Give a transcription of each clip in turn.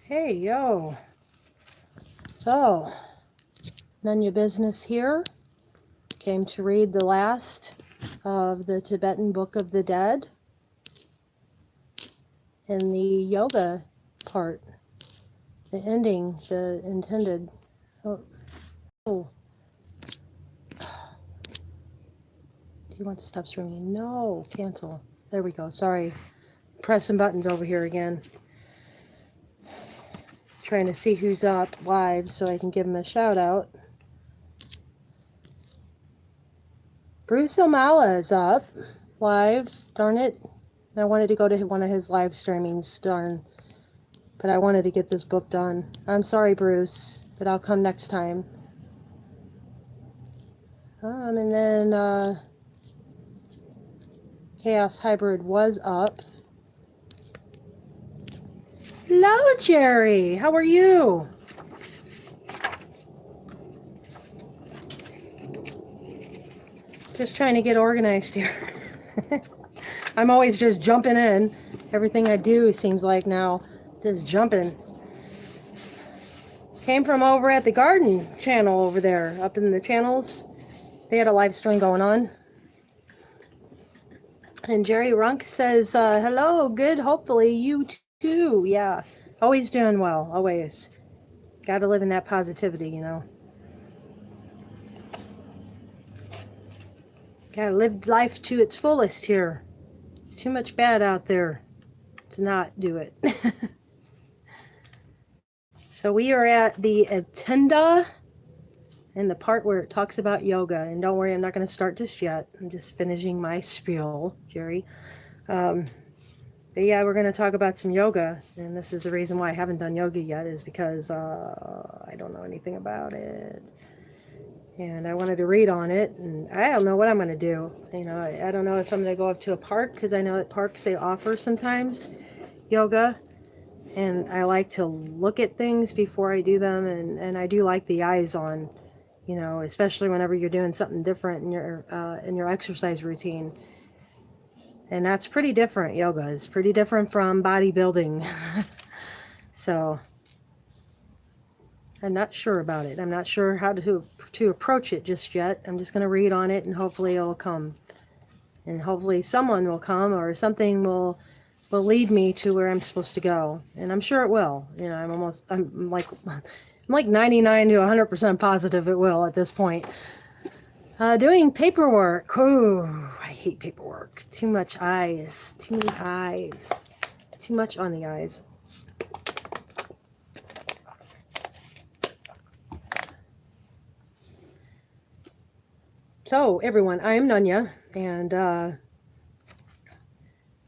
Hey, yo. So, none your business here. Came to read the last of the Tibetan Book of the Dead in the yoga part. The ending, the intended. Oh, oh. Do you want to stop streaming? No, cancel. There we go. Sorry. Pressing buttons over here again. Trying to see who's up live so I can give him a shout out. Bruce O'Mala is up live. Darn it. I wanted to go to one of his live streamings, darn. But I wanted to get this book done. I'm sorry, Bruce, but I'll come next time. And then Chaos Hybrid was up. Hello, Jerry. How are you? Just trying to get organized here. I'm always just jumping in. Everything I do seems like now just jumping. Came from over at the garden channel over there, up in the channels. They had a live stream going on. And Jerry Runk says, hello, good, hopefully you too. Yeah, always doing well, always. Got to live in that positivity, you know. Got to live life to its fullest here. It's too much bad out there to not do it. So we are at the Attenda and the part where it talks about yoga. And don't worry, I'm not going to start just yet. I'm just finishing my spiel, Jerry. But yeah, we're going to talk about some yoga. And this is the reason why I haven't done yoga yet, is because I don't know anything about it. And I wanted to read on it, and I don't know what I'm going to do. You know, I don't know if I'm going to go up to a park, because I know at parks they offer sometimes yoga. And I like to look at things before I do them, and I do like the eyes on, you know, especially whenever you're doing something different in your exercise routine. And that's pretty different. Yoga is pretty different from bodybuilding. So I'm not sure about it. I'm not sure how to approach it just yet. I'm just going to read on it, and hopefully it'll come. And hopefully someone will come, or something will lead me to where I'm supposed to go. And I'm sure it will. You know, I'm like 99 to 100% positive it will at this point. Doing paperwork. Ooh, I hate paperwork. Too much eyes. Too many eyes. Too much on the eyes. So, everyone, I am Nunya, and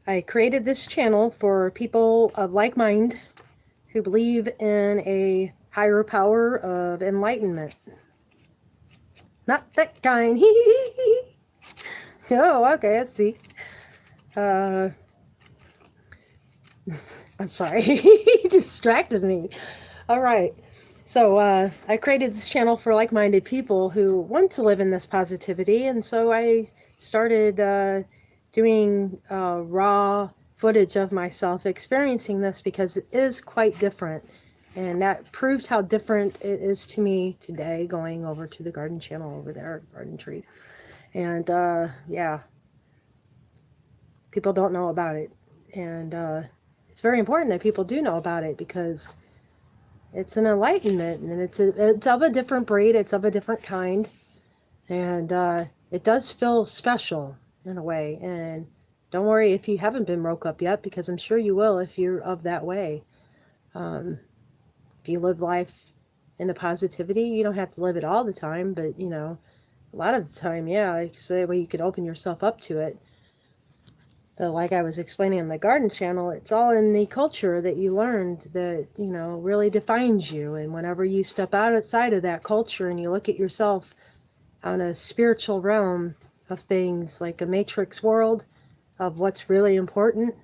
I created this channel for people of like mind who believe in a higher power of enlightenment. Not that kind. Oh, okay, I see. I'm sorry. He distracted me. All right. So I created this channel for like-minded people who want to live in this positivity, and so I started doing raw footage of myself experiencing this, because it is quite different, and that proved how different it is to me today, going over to the garden channel over there, Garden Tree. And yeah, people don't know about it, and it's very important that people do know about it, because it's an enlightenment, and it's of a different breed, it's of a different kind, and it does feel special in a way. And don't worry if you haven't been woke up yet, because I'm sure you will if you're of that way. If you live life in the positivity, you don't have to live it all the time, but you know, a lot of the time, yeah, so that way you could open yourself up to it. So like I was explaining on the garden channel, it's all in the culture that you learned that, you know, really defines you. And whenever you step outside of that culture and you look at yourself on a spiritual realm of things, like a matrix world of what's really important,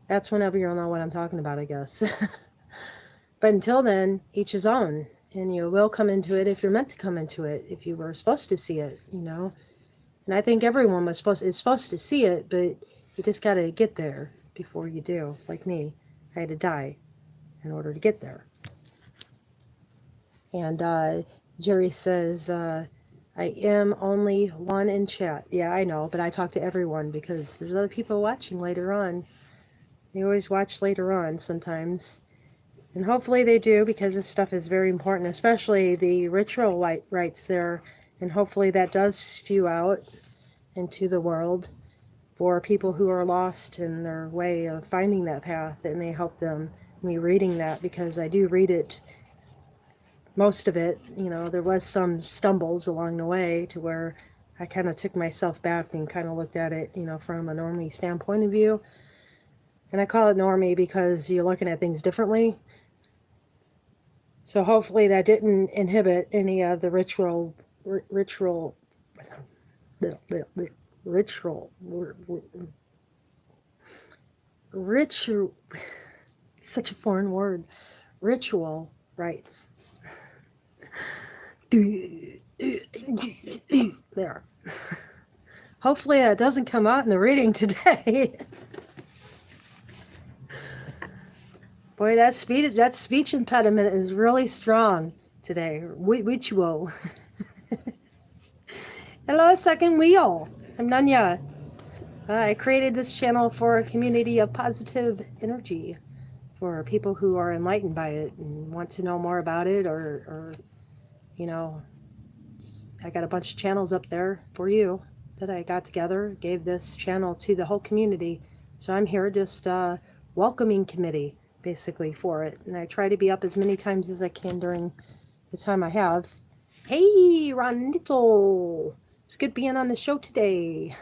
that's whenever you'll know what I'm talking about, I guess. But until then, each his own. And you will come into it if you're meant to come into it, if you were supposed to see it, you know. And I think everyone is supposed to see it, but you just got to get there before you do, like me. I had to die in order to get there. And Jerry says, I am only one in chat. Yeah, I know, but I talk to everyone because there's other people watching later on. They always watch later on sometimes. And hopefully they do, because this stuff is very important, especially the ritual rites there. And hopefully that does spew out into the world for people who are lost in their way of finding that path. It may help them, me reading that, because I do read it, most of it. You know, there was some stumbles along the way to where I kind of took myself back and kind of looked at it, you know, from a normie standpoint of view. And I call it normie because you're looking at things differently. So hopefully that didn't inhibit any of the ritual, ritual, such a foreign word, ritual rites. There. Hopefully that doesn't come out in the reading today. Boy, that speech impediment is really strong today. Ritual. Hello, second wheel. I'm Nanya. I created this channel for a community of positive energy for people who are enlightened by it and want to know more about it, or you know, I got a bunch of channels up there for you that I got together, gave this channel to the whole community. So I'm here just welcoming committee basically for it, and I try to be up as many times as I can during the time I have. Hey, Ron Little, it's good being on the show today.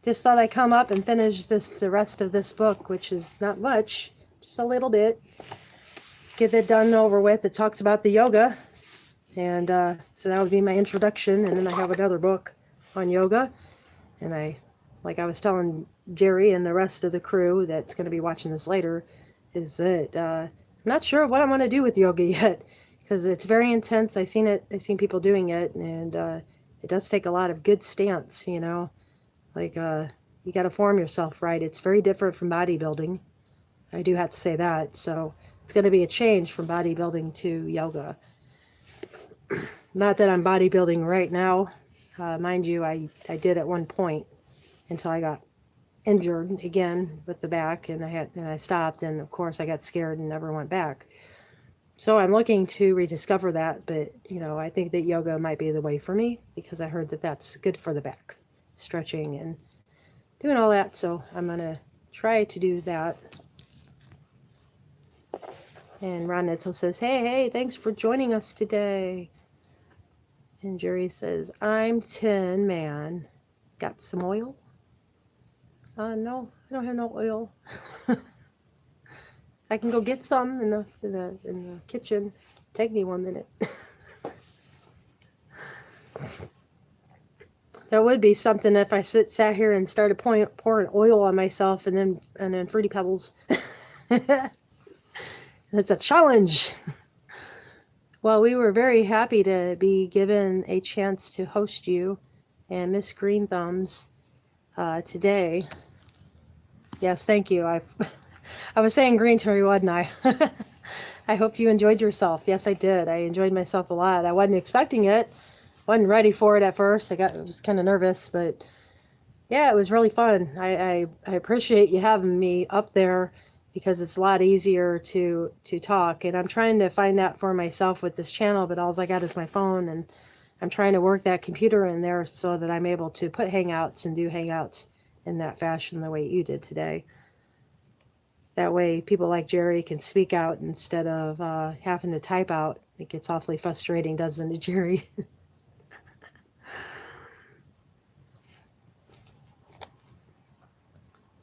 Just thought I'd come up and finish the rest of this book, which is not much, just a little bit. Get it done over with. It talks about the yoga, and so that would be my introduction. And then I have another book on yoga, and like I was telling Jerry and the rest of the crew that's going to be watching this later, is that I'm not sure what I'm going to do with yoga yet, because it's very intense. I've seen people doing it, and it does take a lot of good stance, you know. Like, you got to form yourself right. It's very different from bodybuilding. I do have to say that. So it's going to be a change from bodybuilding to yoga. Not that I'm bodybuilding right now. Mind you, I did at one point until I got injured again with the back, and I stopped, and of course I got scared and never went back. So I'm looking to rediscover that, but you know, I think that yoga might be the way for me, because I heard that that's good for the back, stretching and doing all that. So I'm gonna try to do that. And Ron Netzel says, hey, thanks for joining us today. And Jerry says, I'm Tin Man. Got some oil? No, I don't have no oil. I can go get some in the kitchen. Take me 1 minute. That would be something if I sat here and started pouring oil on myself and then Fruity Pebbles. It's a challenge. Well, we were very happy to be given a chance to host you and Miss Green Thumbs today. Yes, thank you. I was saying green to her, wasn't I? I hope you enjoyed yourself. Yes, I did. I enjoyed myself a lot. I wasn't expecting it. Wasn't ready for it at first. I was kind of nervous, but yeah, it was really fun. I appreciate you having me up there, because it's a lot easier to talk, and I'm trying to find that for myself with this channel, but all I got is my phone, and I'm trying to work that computer in there so that I'm able to put Hangouts and do Hangouts in that fashion the way you did today. That way people like Jerry can speak out instead of having to type out. It gets awfully frustrating, doesn't it, Jerry?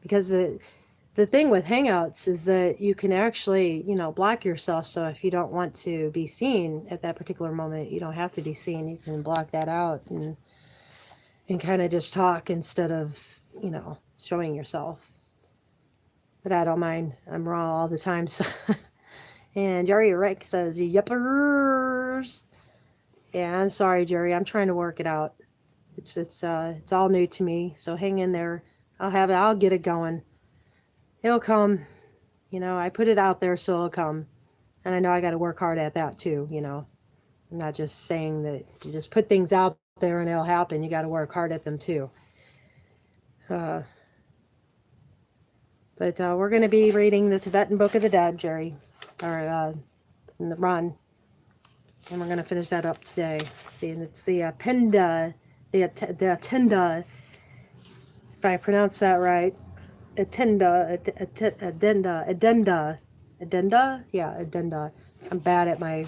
Because the thing with Hangouts is that you can actually, you know, block yourself. So if you don't want to be seen at that particular moment, you don't have to be seen. You can block that out and kind of just talk instead of, you know, showing yourself. But I don't mind. I'm raw all the time. So. And Jerry Rick says, yuppers. Yeah, I'm sorry, Jerry. I'm trying to work it out. It's all new to me. So hang in there. I'll get it going. It'll come. You know, I put it out there so it'll come. And I know I got to work hard at that too, you know. I'm not just saying that you just put things out there and it'll happen. You got to work hard at them too. Uh, but we're going to be reading the Tibetan Book of the Dead, Jerry, or Ron, and we're going to finish that up today. And it's the the Atenda, if I pronounce that right, addenda, yeah, addenda. I'm bad at my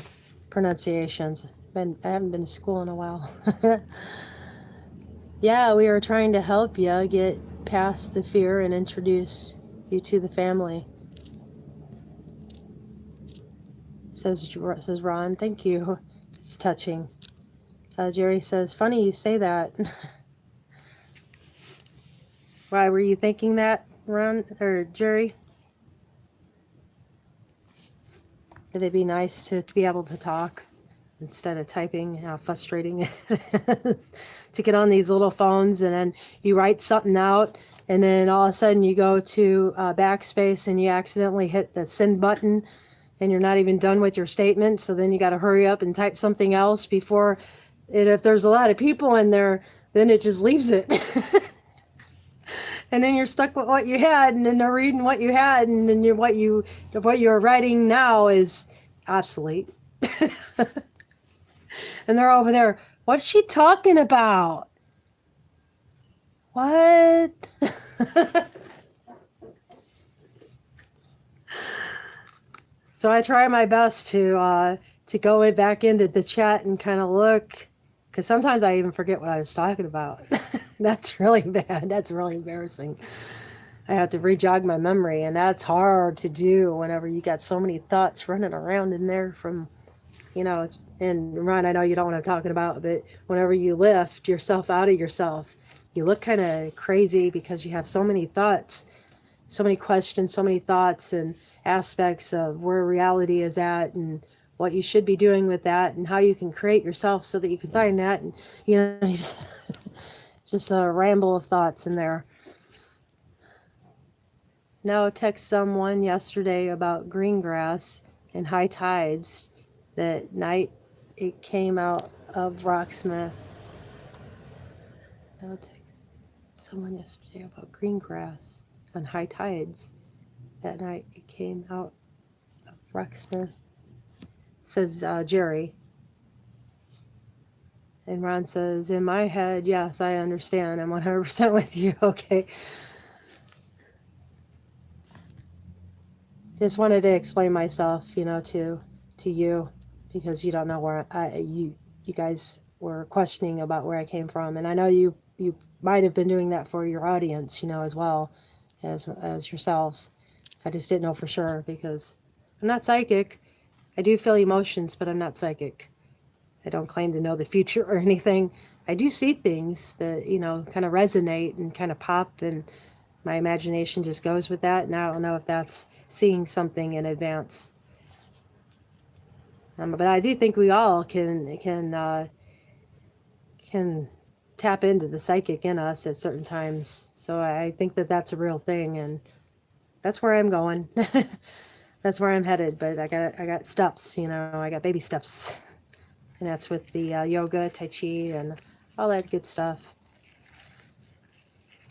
pronunciations. I haven't been to school in a while. Yeah, we are trying to help you get past the fear and introduce you to the family. Says Ron. Thank you. It's touching. Jerry says, funny you say that. Why were you thinking that, Ron or Jerry? Would it be nice to be able to talk instead of typing? How frustrating it is to get on these little phones and then you write something out and then all of a sudden you go to backspace and you accidentally hit the send button and you're not even done with your statement. So then you got to hurry up and type something else before it. If there's a lot of people in there, then it just leaves it. And then you're stuck with what you had, and then they're reading what you had, and then what you're writing now is obsolete. And they're over there, what's she talking about? What? So I try my best to go back into the chat and kind of look, because sometimes I even forget what I was talking about. That's really bad. That's really embarrassing. I have to re-jog my memory, and that's hard to do whenever you got so many thoughts running around in there from, you know, and Ron, I know you don't know what I'm talking about, but whenever you lift yourself out of yourself, you look kind of crazy because you have so many thoughts, so many questions, so many thoughts and aspects of where reality is at and what you should be doing with that and how you can create yourself so that you can find that. And, you know, just a ramble of thoughts in there. Now, text someone yesterday about green grass and high tides. That night it came out of Rocksmith. Now, text someone yesterday about green grass and high tides. That night it came out of Rocksmith. Says Jerry. And Ron says, in my head, yes, I understand. I'm 100% with you. Okay. Just wanted to explain myself, you know, to you, because you don't know where you guys were questioning about where I came from, and I know you might have been doing that for your audience, you know, as well as yourselves. I just didn't know for sure because I'm not psychic. I do feel emotions, but I'm not psychic. I don't claim to know the future or anything. I do see things that, you know, kind of resonate and kind of pop, and my imagination just goes with that, and I don't know if that's seeing something in advance. But I do think we all can tap into the psychic in us at certain times. So I think that that's a real thing, and that's where I'm going. That's where I'm headed. But I got steps, you know. I got baby steps, and that's with the yoga, tai chi, and all that good stuff.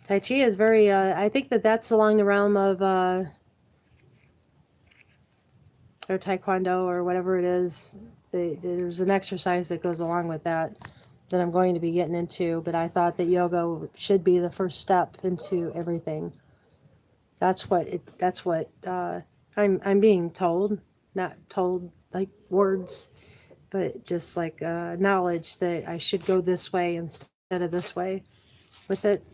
Tai chi is very. I think that that's along the realm of. Or taekwondo or whatever it is. There's an exercise that goes along with that I'm going to be getting into, but I thought that yoga should be the first step into everything. That's what I'm being told, not told like words, but just like knowledge that I should go this way instead of this way with it.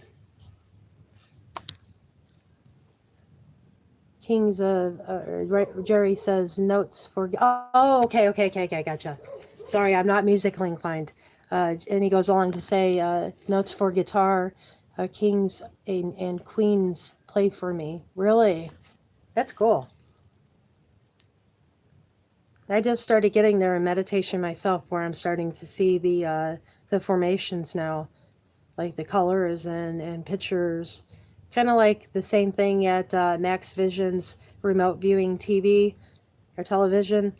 Kings of Jerry says notes for. Oh, okay, gotcha. Sorry, I'm not musically inclined. And he goes along to say notes for guitar, kings and queens play for me. Really, that's cool. I just started getting there in meditation myself, where I'm starting to see the formations now, like the colors and pictures kind of like the same thing at Max Vision's remote viewing TV or television,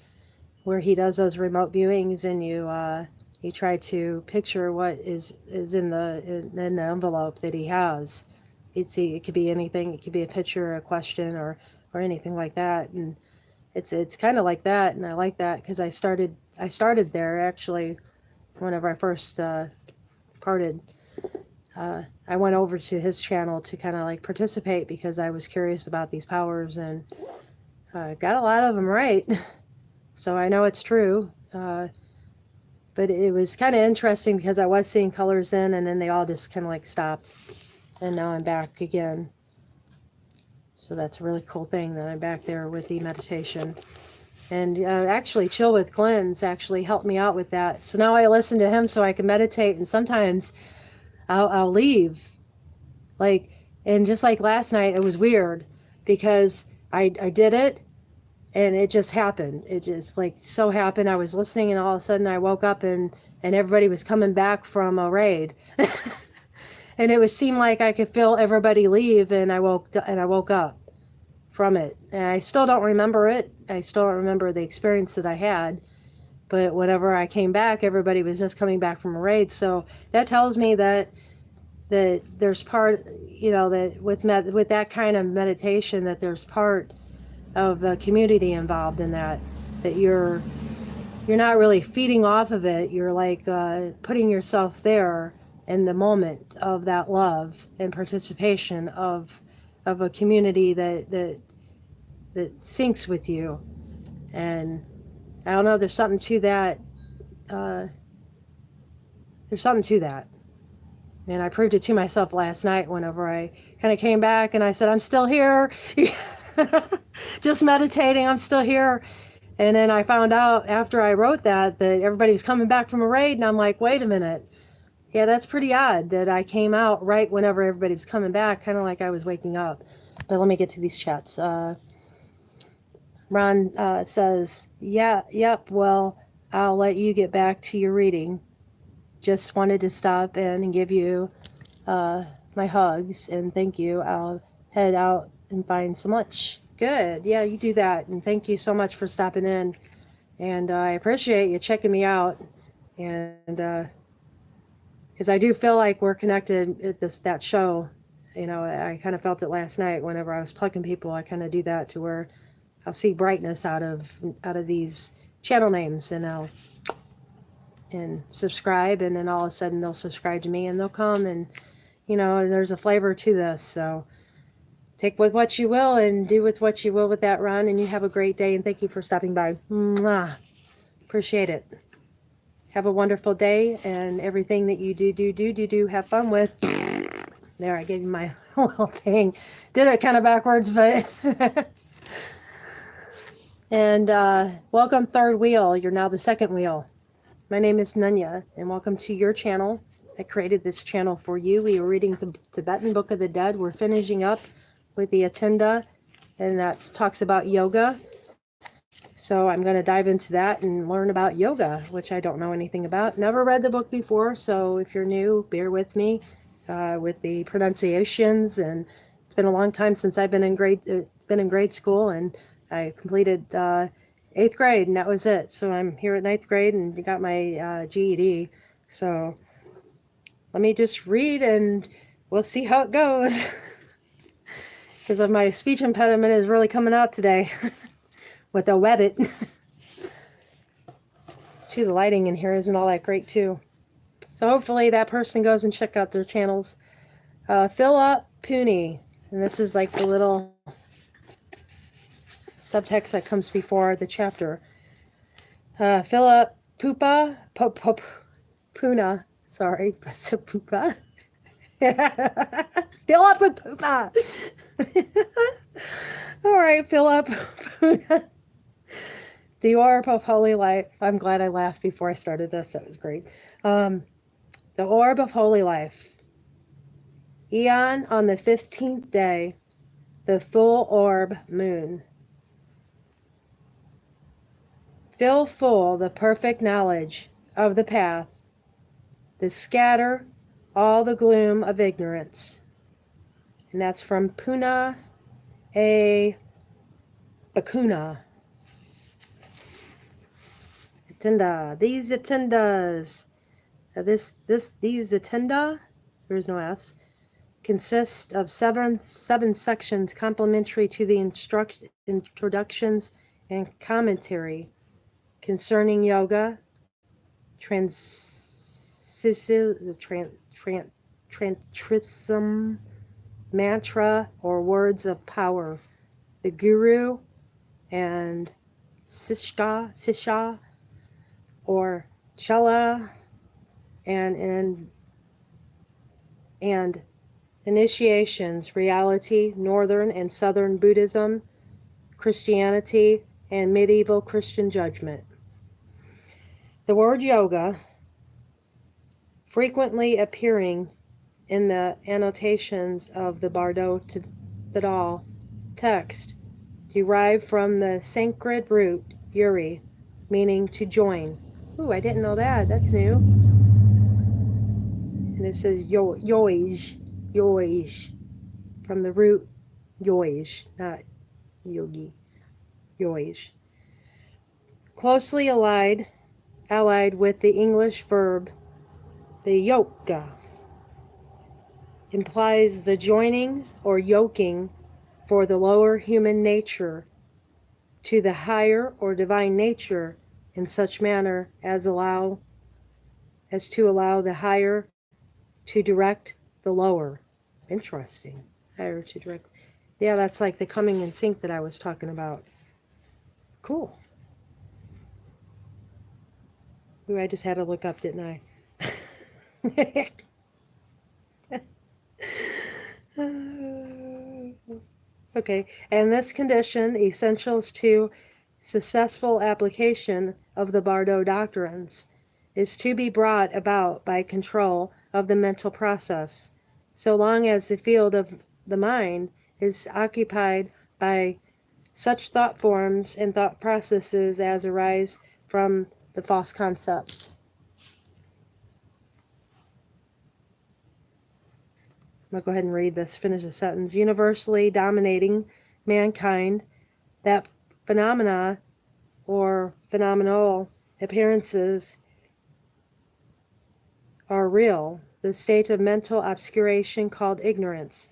where he does those remote viewings, and you try to picture what is in the envelope that he has. You'd see it could be anything. It could be a picture, a question, or anything like that. And it's kind of like that, and I like that because I started there actually whenever I first parted. I went over to his channel to kind of like participate because I was curious about these powers, and got a lot of them right. So I know it's true. But it was kind of interesting because I was seeing colors in, and then they all just kind of like stopped. And now I'm back again. So that's a really cool thing that I'm back there with the meditation. And actually, Chill with Glenn's actually helped me out with that. So now I listen to him so I can meditate, and sometimes I'll leave. Like, and just like last night, it was weird because I did it and it just happened. It just like so happened. I was listening, and all of a sudden I woke up, and everybody was coming back from a raid. And it was seemed like I could feel everybody leave, and I woke up from it. And I still don't remember it. I still don't remember the experience that I had. But whenever I came back, everybody was just coming back from a raid. So that tells me that there's part, that with that kind of meditation, that there's part of the community involved in that you're not really feeding off of it. You're like putting yourself there in the moment of that love and participation of a community that syncs with you. And I don't know, there's something to that. Uh, there's something to that. And I proved it to myself last night whenever I kind of came back and I said, I'm still here. Just meditating, I'm still here. And then I found out after I wrote that everybody was coming back from a raid, and I'm like, wait a minute. Yeah, that's pretty odd that I came out right whenever everybody was coming back, kind of like I was waking up. But let me get to these chats. Ron says, yeah, yep, well, I'll let you get back to your reading. Just wanted to stop in and give you my hugs and thank you. I'll head out and find some lunch. Good. Yeah, you do that. And thank you so much for stopping in. And I appreciate you checking me out. And because I do feel like we're connected at that show. I kind of felt it last night whenever I was plugging people. I kind of do that to where I'll see brightness out of these channel names, and I'll subscribe, and then all of a sudden they'll subscribe to me and they'll come, and and there's a flavor to this. So take with what you will and do with what you will with that, Ron, and you have a great day, and thank you for stopping by. Mwah. Appreciate it. Have a wonderful day, and everything that you do have fun with. There, I gave you my little thing. Did it kind of backwards, but and welcome, third wheel. You're now the second wheel. My name is Nunya, and welcome to your channel. I created this channel for you. We are reading the Tibetan Book of the Dead. We're finishing up with the Atenda, and that talks about yoga. So I'm going to dive into that and learn about yoga, which I don't know anything about. Never read the book before, so if you're new, bear with me with the pronunciations. And it's been a long time since I've been in grade school, and I completed 8th grade, and that was it. So I'm here at 9th grade and got my GED. So let me just read, and we'll see how it goes. Because of my speech impediment is really coming out today with the Webbit. Too, the lighting in here isn't all that great too. So hopefully that person goes and check out their channels. Philip Pooney, and this is like the little subtext that comes before the chapter. Philip Puna, sorry, Pupa. Philip with Pupa. All right, Philip Puna. The Orb of Holy Life. I'm glad I laughed before I started this. That was great. The Orb of Holy Life. Eon on the 15th day, the full orb moon. Fill full the perfect knowledge of the path, to scatter all the gloom of ignorance. And that's from Puna A. Bakuna. Attenda. These attendas. These attenda, there's no S, consist of seven sections complementary to the introductions and commentary concerning yoga, tantrism, mantra, or words of power, the guru, and sisha, or chala, and initiations, reality, northern and southern Buddhism, Christianity, and medieval Christian judgment. The word yoga, frequently appearing in the annotations of the Bardo Thedal text, derived from the Sanskrit root yuri, meaning to join. Ooh, I didn't know that. That's new. And it says yoij, from the root yoij, not yogi, yoij. Closely allied with the English verb, the yoga, implies the joining or yoking for the lower human nature to the higher or divine nature in such manner as to allow the higher to direct the lower. Interesting. Higher to direct. Yeah, that's like the coming in sync that I was talking about. Cool. Ooh, I just had to look up, didn't I? Okay, and this condition, essentials to successful application of the Bardo doctrines, is to be brought about by control of the mental process, so long as the field of the mind is occupied by such thought forms and thought processes as arise from the false concepts. I'm going to go ahead and read this, finish the sentence. Universally dominating mankind, that phenomena or phenomenal appearances are real, the state of mental obscuration called ignorance,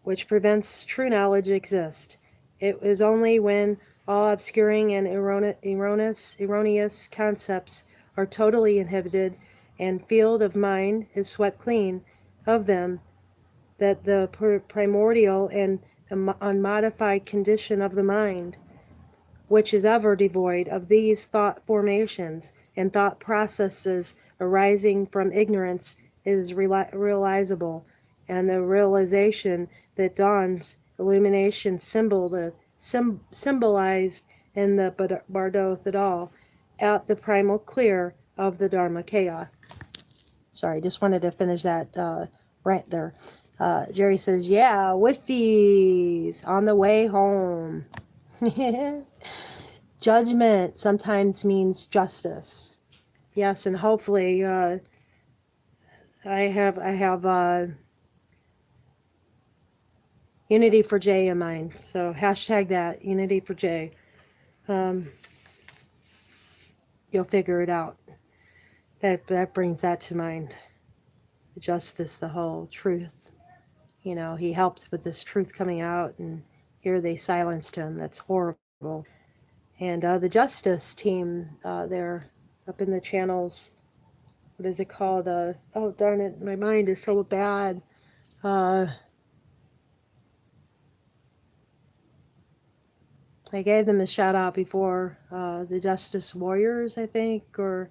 which prevents true knowledge exist. It is only when all obscuring and erroneous concepts are totally inhibited and field of mind is swept clean of them that the primordial and unmodified condition of the mind, which is ever devoid of these thought formations and thought processes arising from ignorance, is realizable, and the realization that dawns illumination symbolized in the Bardo Thedal at the primal clear of the Dharmakaya. Sorry, just wanted to finish that rant there. Jerry says, yeah, with these on the way home. Judgment sometimes means justice. Yes, and hopefully I have Unity for J in mind. So hashtag that, Unity for J. You'll figure it out. That brings that to mind. The justice, the whole truth. You know, he helped with this truth coming out, and here they silenced him. That's horrible. And the Justice team, they're up in the channels. What is it called? Oh, darn it, my mind is so bad. I gave them a shout out before. The Justice Warriors, I think, or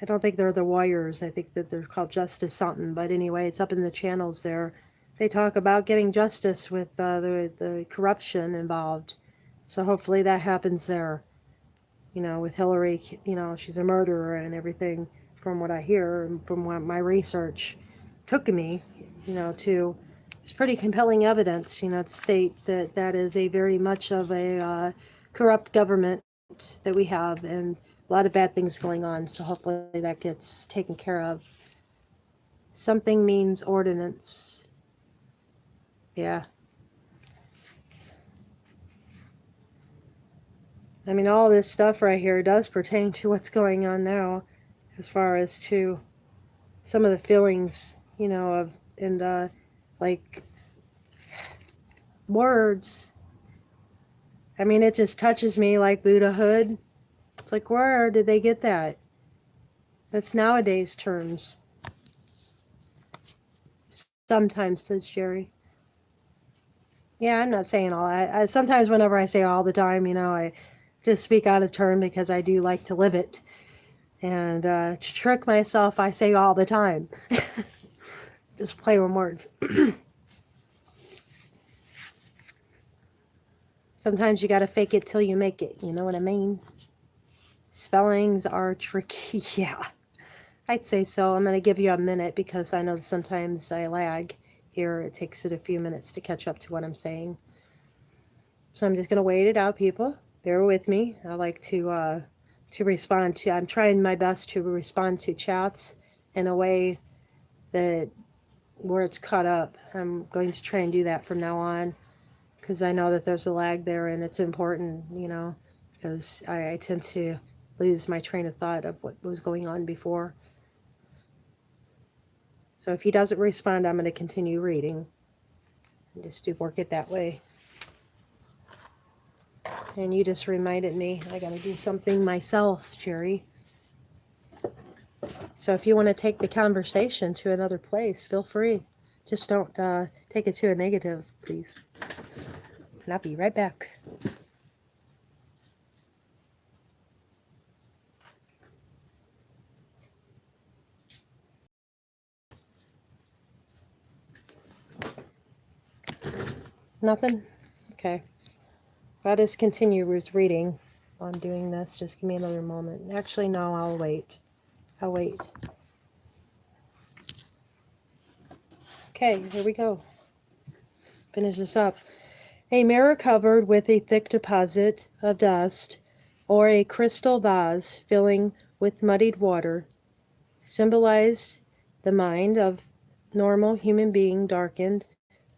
I don't think they're the Warriors. I think that they're called Justice something. But anyway, it's up in the channels there. They talk about getting justice with the corruption involved. So hopefully that happens there. You know, with Hillary, you know, she's a murderer and everything, from what I hear and from what my research took me, you know, to, it's pretty compelling evidence, you know, to state that that is a very much of a corrupt government that we have, and a lot of bad things going on. So hopefully that gets taken care of. Something means ordinance. Yeah. I mean, all this stuff right here does pertain to what's going on now, as far as to some of the feelings, of, and, like, words. I mean, it just touches me like Buddhahood. It's like, where did they get that? That's nowadays terms. Sometimes, says Jerry. Yeah, I'm not saying all that. Sometimes whenever I say all the time, I just speak out of turn because I do like to live it. And to trick myself, I say all the time. Just play with words. Sometimes you gotta fake it till you make it. You know what I mean? Spellings are tricky. Yeah, I'd say so. I'm gonna give you a minute because I know sometimes I lag here. It takes it a few minutes to catch up to what I'm saying. So I'm just gonna wait it out, people. Bear with me. I like to respond to. I'm trying my best to respond to chats in a way that where it's caught up. I'm going to try and do that from now on because I know that there's a lag there and it's important, because I tend to lose my train of thought of what was going on before. So if he doesn't respond, I'm going to continue reading and just do work it that way. And you just reminded me I got to do something myself, Jerry. So if you want to take the conversation to another place, feel free. Just don't take it to a negative, please. And I'll be right back. Nothing? Okay. I'll just continue with reading while I'm doing this. Just give me another moment. Actually, no, I'll wait. I'll wait. Okay, here we go. Finish this up. A mirror covered with a thick deposit of dust, or a crystal vase filling with muddied water, symbolize the mind of normal human being darkened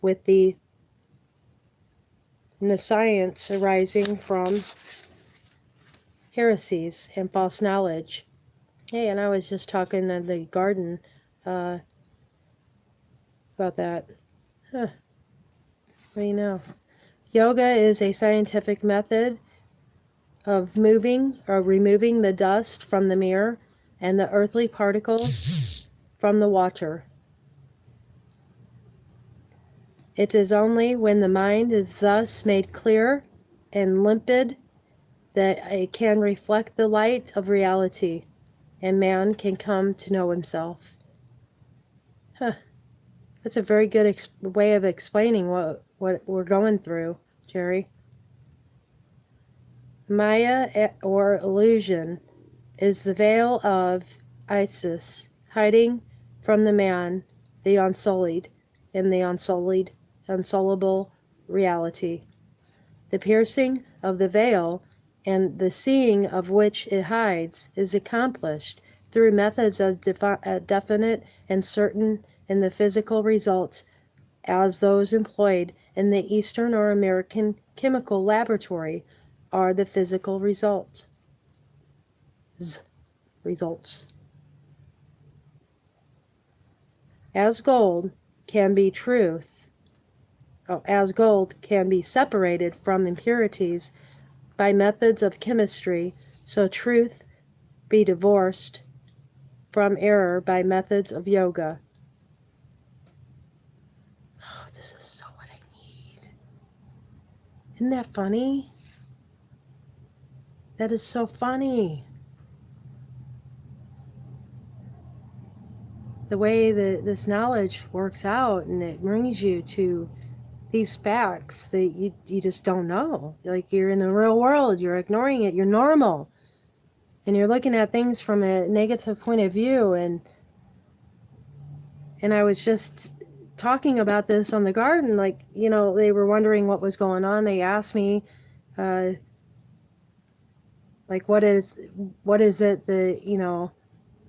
with the nescience arising from heresies and false knowledge. Hey, and I was just talking in the garden about that. Huh. What do you know? Yoga is a scientific method of moving or removing the dust from the mirror and the earthly particles from the water. It is only when the mind is thus made clear and limpid that it can reflect the light of reality, and man can come to know himself. Huh. That's a very good way of explaining what we're going through, Jerry. Maya, or illusion, is the veil of Isis, hiding from the man, the unsullied, in the unsullible reality. The piercing of the veil and the seeing of which it hides is accomplished through methods of definite and certain in the physical results as those employed in the Eastern or American chemical laboratory are the physical results. Results. As gold can be as gold can be separated from impurities by methods of chemistry, so truth be divorced from error by methods of yoga. Oh, this is so what I need. Isn't that funny? That is so funny. The way that this knowledge works out and it brings you to these facts that you just don't know. Like you're in the real world, you're ignoring it, you're normal. And you're looking at things from a negative point of view, and I was just talking about this on the garden, like, they were wondering what was going on. They asked me, like, what is it that,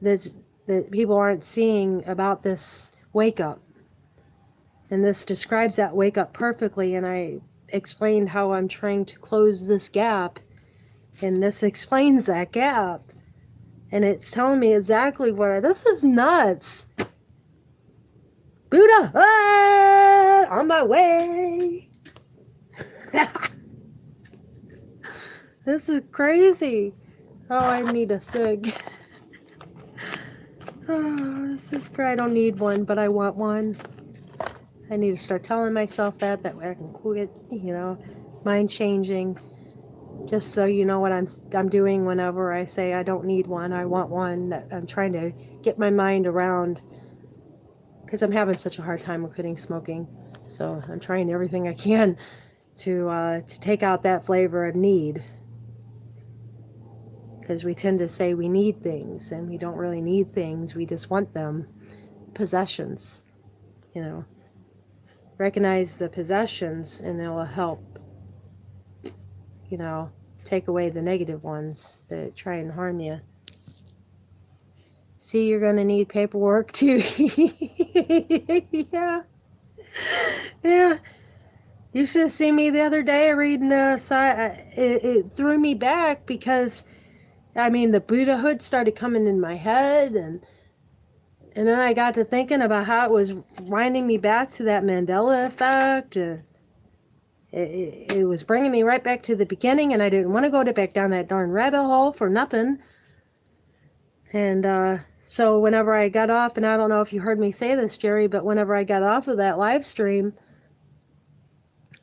this, that people aren't seeing about this wake up? And this describes that wake up perfectly. And I explained how I'm trying to close this gap. And this explains that gap. And it's telling me exactly this is nuts. Buddha, on my way. This is crazy. Oh, I need a cig. Oh, this is great. I don't need one, but I want one. I need to start telling myself that way I can quit, mind changing. Just so you know what I'm doing whenever I say I don't need one, I want one. That I'm trying to get my mind around, because I'm having such a hard time with quitting smoking. So I'm trying everything I can to take out that flavor of need. Because we tend to say we need things, and we don't really need things. We just want them. Possessions, Recognize the possessions, and it will help, take away the negative ones that try and harm you. See, you're going to need paperwork too. Yeah. Yeah. You should have seen me the other day reading it threw me back because, the Buddhahood started coming in my head, and then I got to thinking about how it was winding me back to that Mandela effect. It was bringing me right back to the beginning, and I didn't want to go back down that darn rabbit hole for nothing. And so whenever I got off, and I don't know if you heard me say this, Jerry, but whenever I got off of that live stream,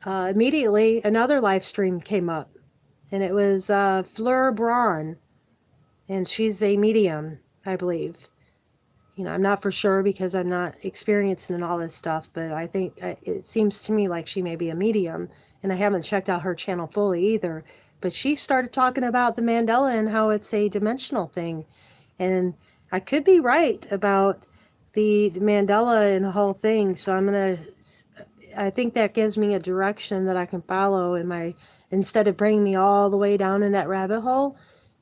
immediately another live stream came up, and it was Fleur Braun, and she's a medium, I believe. I'm not for sure because I'm not experienced in all this stuff, but I think it seems to me like she may be a medium, and I haven't checked out her channel fully either. But she started talking about the Mandela and how it's a dimensional thing, and I could be right about the Mandela and the whole thing. So I think that gives me a direction that I can follow instead of bringing me all the way down in that rabbit hole.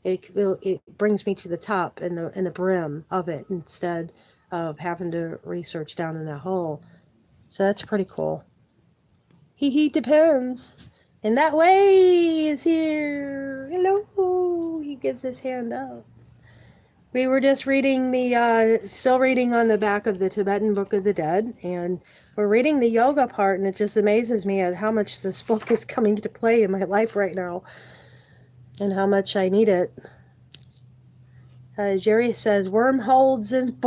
It brings me to the top and the brim of it instead of having to research down in that hole. So that's pretty cool. He depends. And that way is here. Hello. He gives his hand up. We were just reading still reading on the back of the Tibetan Book of the Dead, and we're reading the yoga part, and it just amazes me at how much this book is coming to play in my life right now. And how much I need it. Jerry says, wormholes and...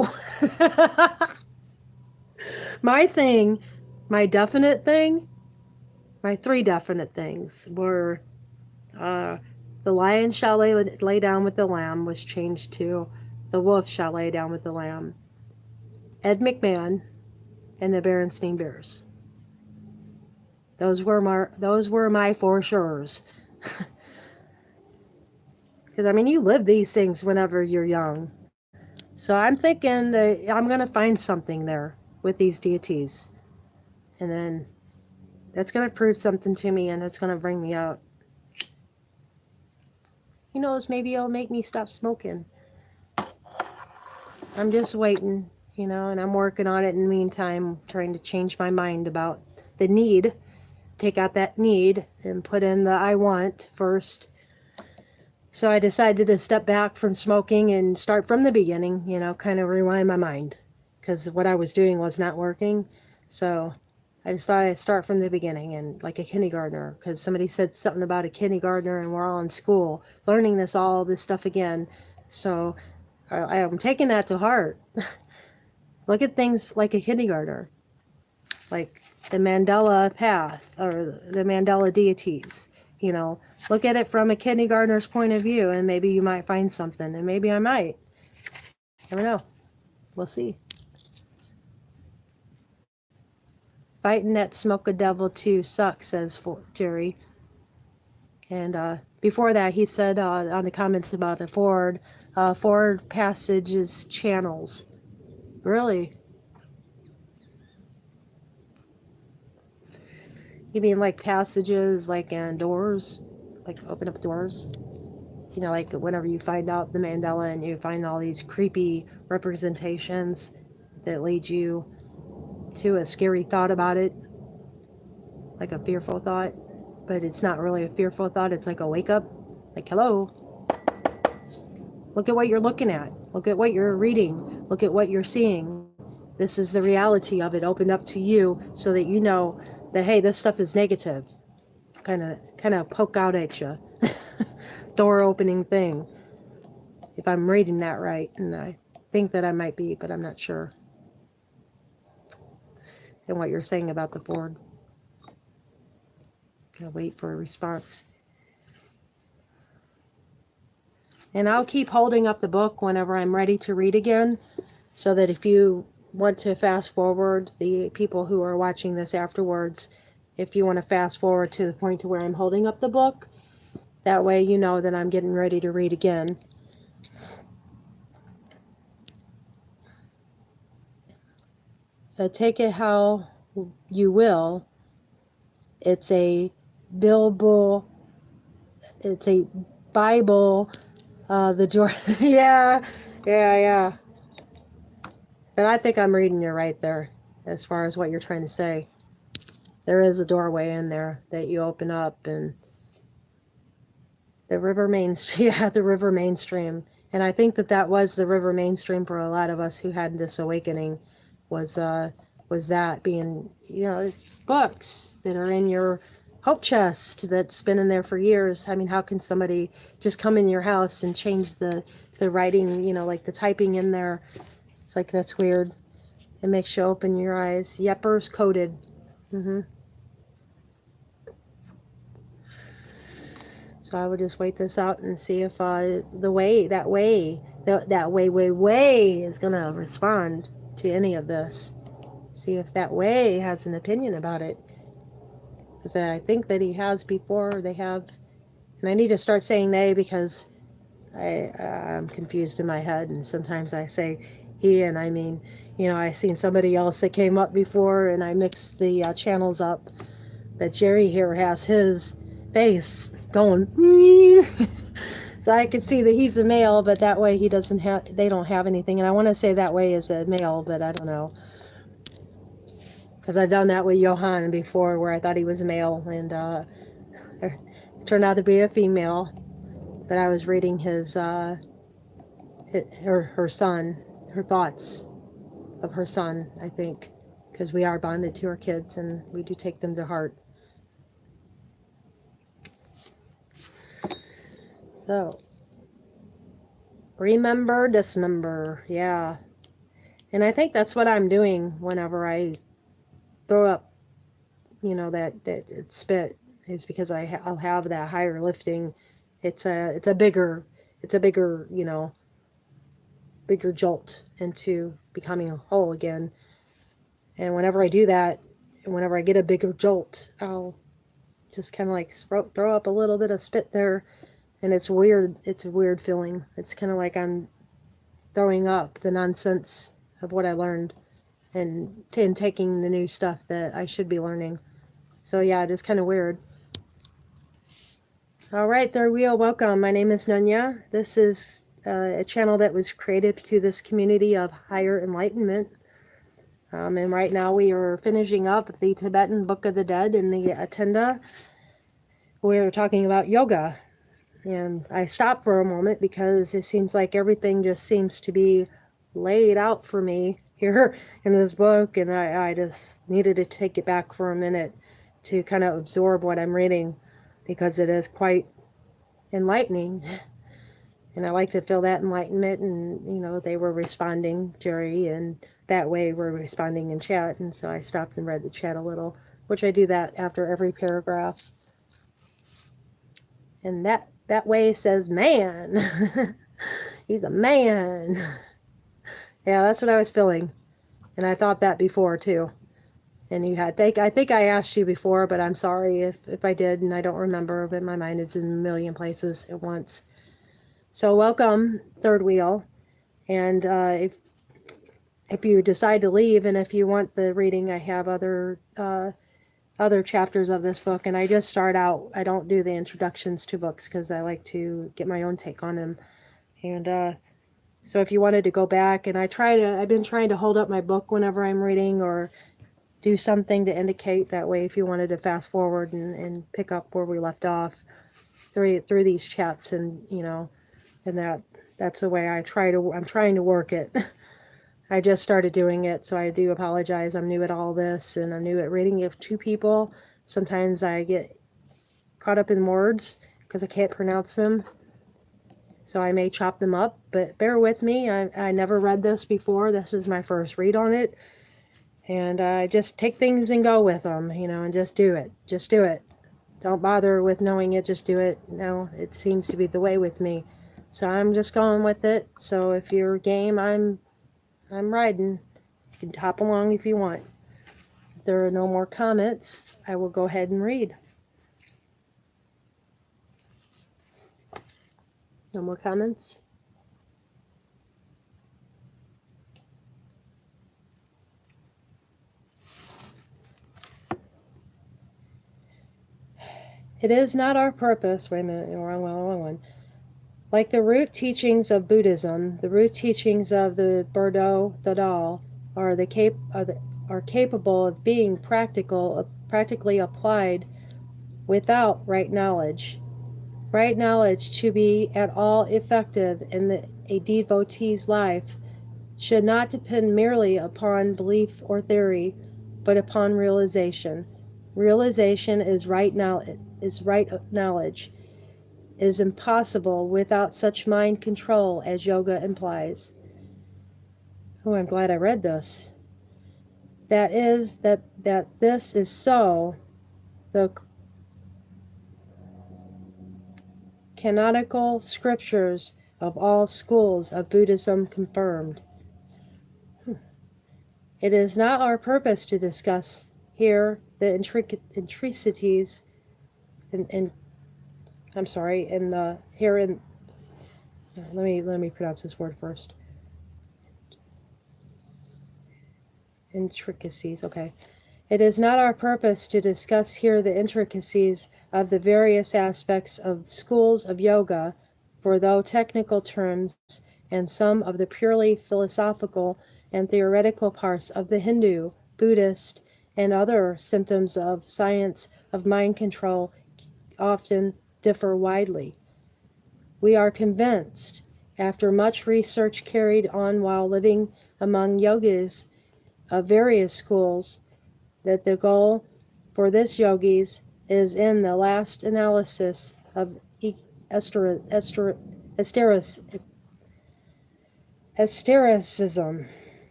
my definite thing, my 3 definite things were the lion shall lay down with the lamb was changed to the wolf shall lay down with the lamb. Ed McMahon and the Berenstein Bears. Those were my for sure's. Because, you live these things whenever you're young. So I'm thinking that I'm going to find something there with these deities. And then that's going to prove something to me, and it's going to bring me out. Who knows, maybe it'll make me stop smoking. I'm just waiting, and I'm working on it in the meantime, trying to change my mind about the need. Take out that need and put in the I want first. So I decided to step back from smoking and start from the beginning, kind of rewind my mind. Because what I was doing was not working. So I decided to start from the beginning and like a kindergartner. Because somebody said something about a kindergartner and we're all in school learning all this stuff again. So I'm taking that to heart. Look at things like a kindergartner. Like the Mandela path or the Mandela deities. Look at it from a kindergartner's point of view, and maybe you might find something, and maybe I might. Never know. We'll see. Fighting that smoke a devil too sucks, says Jerry. And before that, he said on the comments about the Ford Passages channels. Really? You mean like passages, like in doors? Like open up doors? Like whenever you find out the Mandela and you find all these creepy representations that lead you to a scary thought about it, like a fearful thought, but it's not really a fearful thought. It's like a wake up, like, hello, look at what you're looking at. Look at what you're reading. Look at what you're seeing. This is the reality of it opened up to you so that you know that, hey, this stuff is negative. Kind of poke out at you. Door opening thing. If I'm reading that right, and I think that I might be, but I'm not sure. And what you're saying about the board. I'll wait for a response. And I'll keep holding up the book whenever I'm ready to read again, so that if you want to fast forward, the people who are watching this afterwards, if you want to fast forward to the point to where I'm holding up the book, that way you know that I'm getting ready to read again. Take it how you will. It's a Bible. It's a Bible. The door. Yeah. But I think I'm reading you right there, as far as what you're trying to say. There is a doorway in there that you open up, and the river mainstream. Yeah, the river mainstream. And I think that was the river mainstream for a lot of us who had this awakening. Was that being, it's books that are in your hope chest that's been in there for years. I mean, how can somebody just come in your house and change the writing, like the typing in there? It's like, that's weird. It makes you open your eyes. Yepers coded. So I would just wait this out and see if that way is going to respond to any of this. See if that way has an opinion about it. Because I think that he has before, they have. And I need to start saying they, because I'm confused in my head. And sometimes I say he, and I mean, I seen somebody else that came up before, and I mixed the channels up. But Jerry here has his face going. So I could see that he's a male, but that way they don't have anything. And I want to say that way is a male, but I don't know. Because I've done that with Johan before, where I thought he was a male, and it turned out to be a female. But I was reading her son, her thoughts of her son, I think, because we are bonded to our kids, and we do take them to heart. So, remember, dismember, yeah. And I think that's what I'm doing whenever I throw up, that spit, is because I'll have that higher lifting. It's a bigger, bigger jolt into becoming whole again. And whenever I do that, and whenever I get a bigger jolt, I'll just kind of like throw up a little bit of spit there. And it's weird. It's a weird feeling. It's kind of like I'm throwing up the nonsense of what I learned, and taking the new stuff that I should be learning. So yeah, it is kind of weird. All right, third wheel, welcome. My name is Nunya. This is a channel that was created to this community of higher enlightenment. And right now we are finishing up the Tibetan Book of the Dead in the Attenda. We're talking about yoga. And I stopped for a moment because it seems like everything just seems to be laid out for me here in this book, and I just needed to take it back for a minute to kind of absorb what I'm reading, because it is quite enlightening. And I like to feel that enlightenment, and they were responding, Jerry, and that way we're responding in chat, and so I stopped and read the chat a little, which I do that after every paragraph. And that way says man. He's a man. Yeah, that's what I was feeling. And I thought that before too. And I think I asked you before, but I'm sorry if I did and I don't remember, but my mind is in a million places at once. So welcome, third wheel. And if you decide to leave, and if you want the reading, I have other chapters of this book, and I just start out. I don't do the introductions to books because I like to get my own take on them. And so if you wanted to go back, and I've been trying to hold up my book whenever I'm reading, or do something to indicate that way if you wanted to fast forward and pick up where we left off through these chats, and and that's the way I'm trying to work it. I just started doing it, so I do apologize. I'm new at all this, and I'm new at reading it to people. Sometimes I get caught up in words because I can't pronounce them, so I may chop them up, but bear with me. I never read this before. This is my first read on it, and I just take things and go with them, and just do it. Just do it. Don't bother with knowing it, just do it. No, it seems to be the way with me. So I'm just going with it. So if you're game, I'm riding. You can hop along if you want. If there are no more comments, I will go ahead and read. No more comments? It is not our purpose, wait a minute, wrong one. Like the root teachings of Buddhism, the root teachings of the Bardo Thodol are capable of being practically applied without right knowledge. Right knowledge, to be at all effective in a devotee's life, should not depend merely upon belief or theory, but upon realization. Realization is right knowledge. Is impossible without such mind control as yoga implies. Oh, I'm glad I read this. That this is so, the canonical scriptures of all schools of Buddhism confirmed. It is not our purpose to discuss here the intricacies let me pronounce this word first. Intricacies, okay. It is not our purpose to discuss here the intricacies of the various aspects of schools of yoga, for though technical terms and some of the purely philosophical and theoretical parts of the Hindu, Buddhist, and other systems of science of mind control often differ widely. We are convinced, after much research carried on while living among yogis of various schools, that the goal for this yogis is in the last analysis of astericism.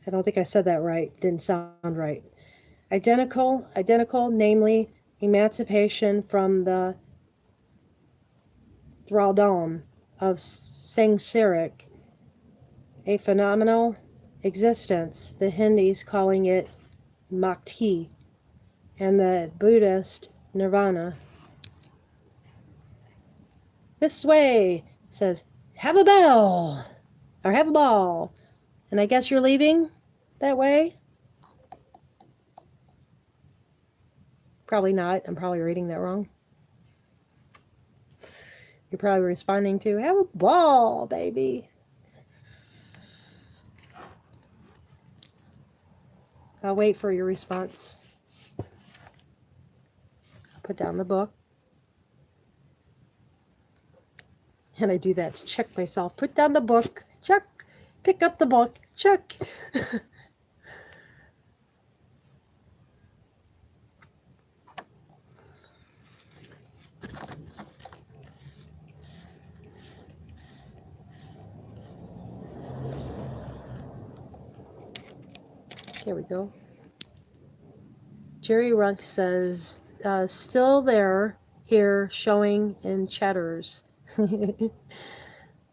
I don't think I said that right. Didn't sound right. Identical, namely emancipation from the thraldom of samsaric, a phenomenal existence, the Hindus calling it Mukti, and the Buddhist Nirvana. This way says, have a bell, or have a ball. And I guess you're leaving that way? Probably not. I'm probably reading that wrong. You're probably responding to, have a ball, baby. I'll wait for your response. Put down the book. And I do that to check myself. Put down the book. Check. Pick up the book. Check. Here we go. Jerry Runk says, still there, here, showing in chatters.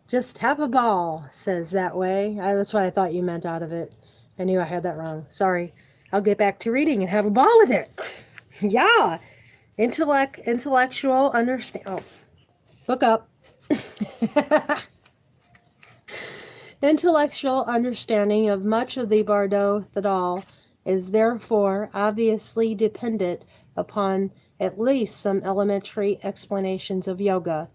Just have a ball, says that way. That's what I thought you meant out of it. I knew I had that wrong. Sorry. I'll get back to reading and have a ball with it. Yeah. Intellectual understand. Oh, look up. Intellectual understanding of much of the Bardo Thodol is therefore obviously dependent upon at least some elementary explanations of yoga,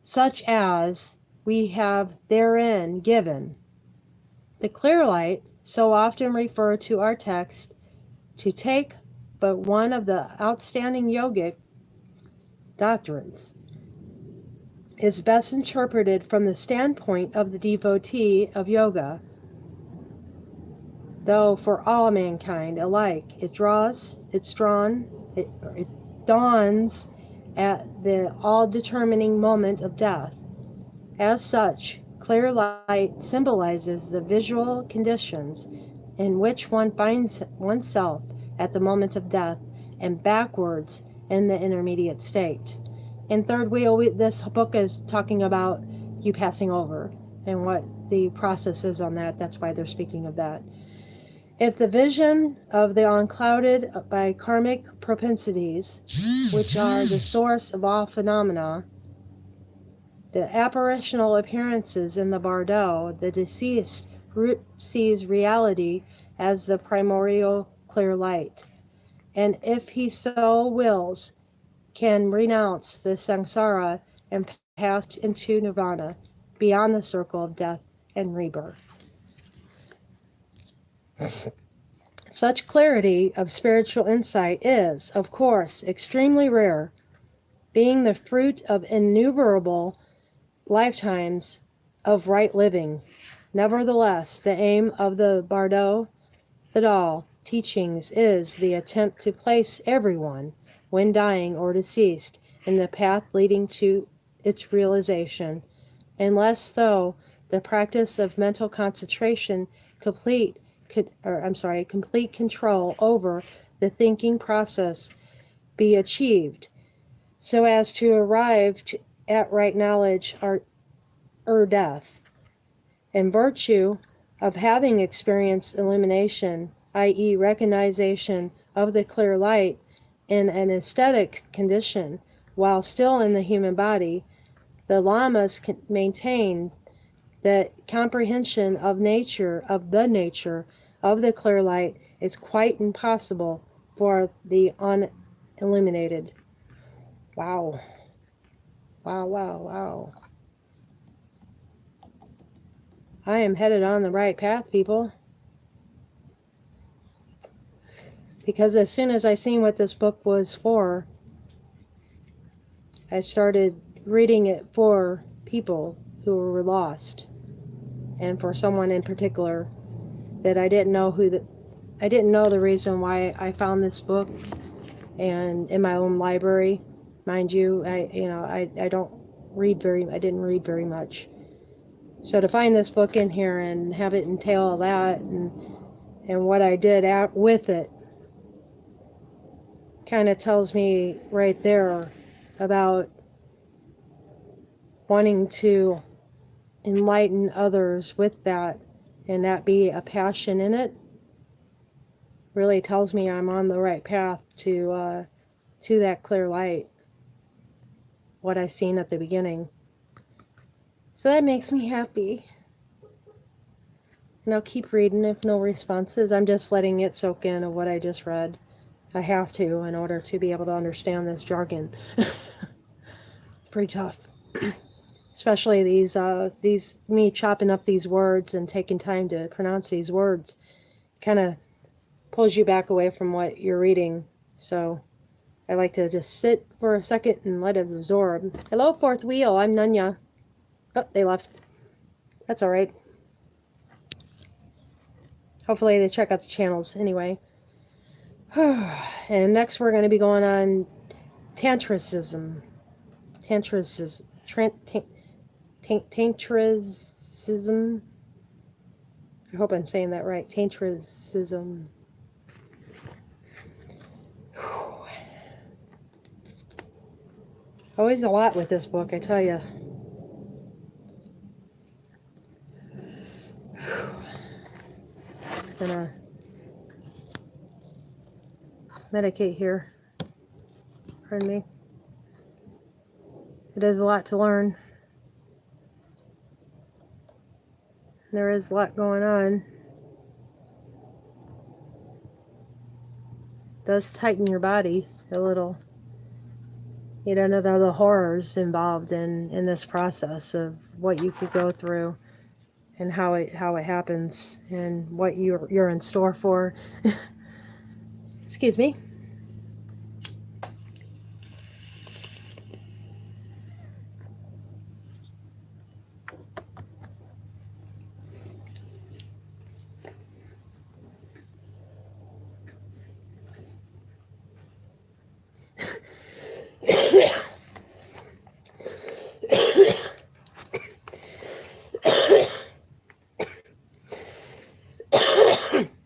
such as we have therein given. The clear light, so often referred to our text, to take but one of the outstanding yogic doctrines, is best interpreted from the standpoint of the devotee of yoga, though for all mankind alike it dawns at the all-determining moment of death. As such, clear light symbolizes the visual conditions in which one finds oneself at the moment of death and backwards in the intermediate state. In Third Wheel, this book is talking about you passing over and what the process is on that. That's why they're speaking of that. If the vision of the unclouded by karmic propensities, which are the source of all phenomena, the apparitional appearances in the bardo, the deceased sees reality as the primordial clear light, and if he so wills, can renounce the samsara and pass into nirvana, beyond the circle of death and rebirth. Such clarity of spiritual insight is, of course, extremely rare, being the fruit of innumerable lifetimes of right living. Nevertheless, the aim of the Bardo Vidal teachings is the attempt to place everyone, when dying or deceased, in the path leading to its realization, unless though the practice of mental concentration complete control over the thinking process be achieved, so as to arrive at right knowledge or death. In virtue of having experienced illumination, i.e. recognition of the clear light in an aesthetic condition, while still in the human body, the lamas maintain that comprehension of the nature of the clear light is quite impossible for the unilluminated. Wow. Wow, wow, wow. I am headed on the right path, people. Because as soon as I seen what this book was for, I started reading it for people who were lost. And for someone in particular that I didn't know the reason why I found this book and in my own library. Mind you, I didn't read very much. So to find this book in here and have it entail that and what I did with it kind of tells me right there about wanting to enlighten others with that, and that be a passion in it. Really tells me I'm on the right path to that clear light, what I seen at the beginning. So that makes me happy. And I'll keep reading if no responses. I'm just letting it soak in of what I just read. I have to in order to be able to understand this jargon. Pretty tough. Especially these me chopping up these words and taking time to pronounce these words kind of pulls you back away from what you're reading. So I like to just sit for a second and let it absorb. Hello, Fourth Wheel. I'm Nunya. Oh, they left. That's all right. Hopefully they check out the channels anyway. And next we're going to be going on Tantricism. Tantricism. I hope I'm saying that right. Tantricism. Always a lot with this book, I tell you. Just gonna medicate here. Pardon me. It is a lot to learn. There is a lot going on. It does tighten your body a little. You don't know the horrors involved in this process of what you could go through and how it happens and what you're in store for. Excuse me.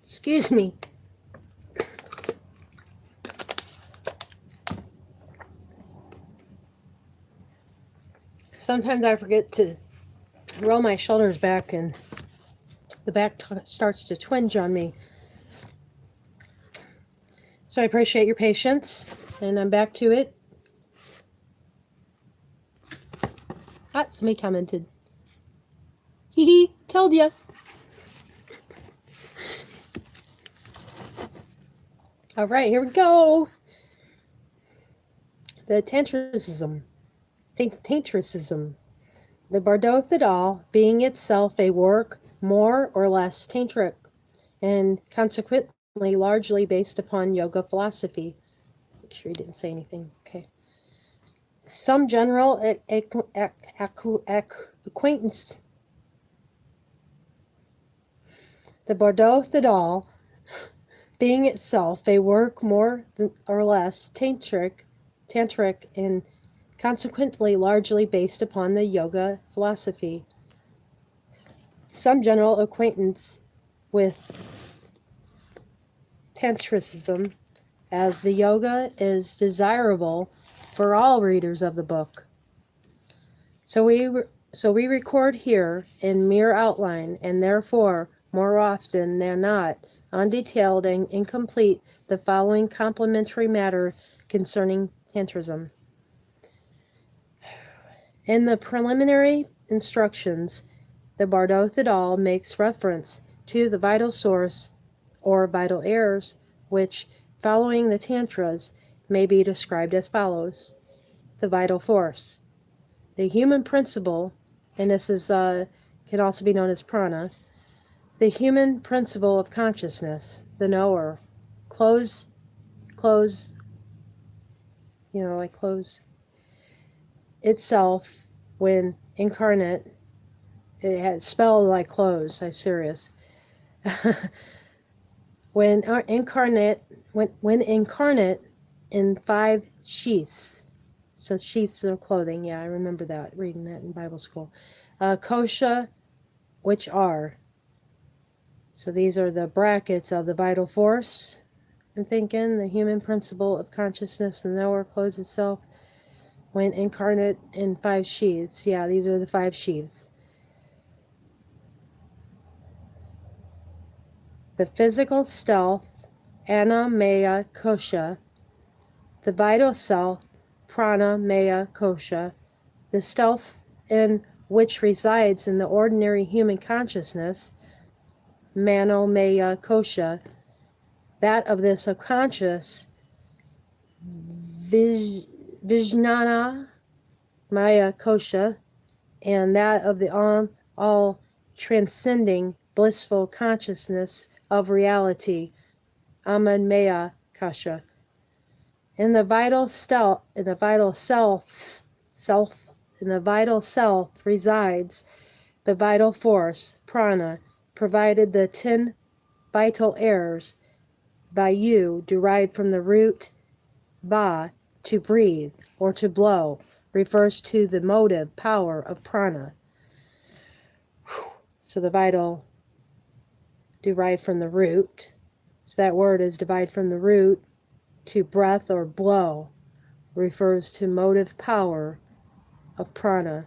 Excuse me. Sometimes I forget to roll my shoulders back and the back starts to twinge on me. So I appreciate your patience, and I'm back to it. Ah, somebody commented. Hee hee, told ya. All right, here we go. The tantricism. Tantricism. The Bardo Thedal being itself a work more or less tantric, and consequently largely based upon yoga philosophy. Make sure you didn't say anything. Okay. Some general acquaintance. The Bardo Thedal being itself a work more or less tantric, and consequently largely based upon the yoga philosophy. Some general acquaintance with tantricism as the yoga is desirable for all readers of the book. So we record here in mere outline, and therefore more often than not undetailed and incomplete, the following complementary matter concerning tantrism. In the preliminary instructions, the Bardo Thedal makes reference to the vital source or vital airs, which, following the Tantras, may be described as follows. The vital force. The human principle, and this is can also be known as prana, the human principle of consciousness, the knower, close, like close itself when incarnate. It had spelled like close. I'm serious. when incarnate in 5 sheaths. So sheaths of clothing. Yeah, I remember that, reading that in Bible school. Kosha, which are. So these are the brackets of the vital force. I'm thinking the human principle of consciousness, the knower clothes itself when incarnate in 5 sheaths. Yeah, these are the 5 sheaths. The physical self, Anna Maya Kosha. The vital self, Prana Maya Kosha. The self in which resides in the ordinary human consciousness, Mano Maya Kosha. That of the subconscious, Vijnana Maya Kosha, and that of the all transcending blissful consciousness of reality, Amanmaya Kasha. In the vital self resides the vital force, prana, provided the 10 vital airs by you derived from the root ba, to breathe or to blow, refers to the motive power of prana. So the vital derived from the root. So that word is derived from the root to breath or blow, refers to motive power of prana.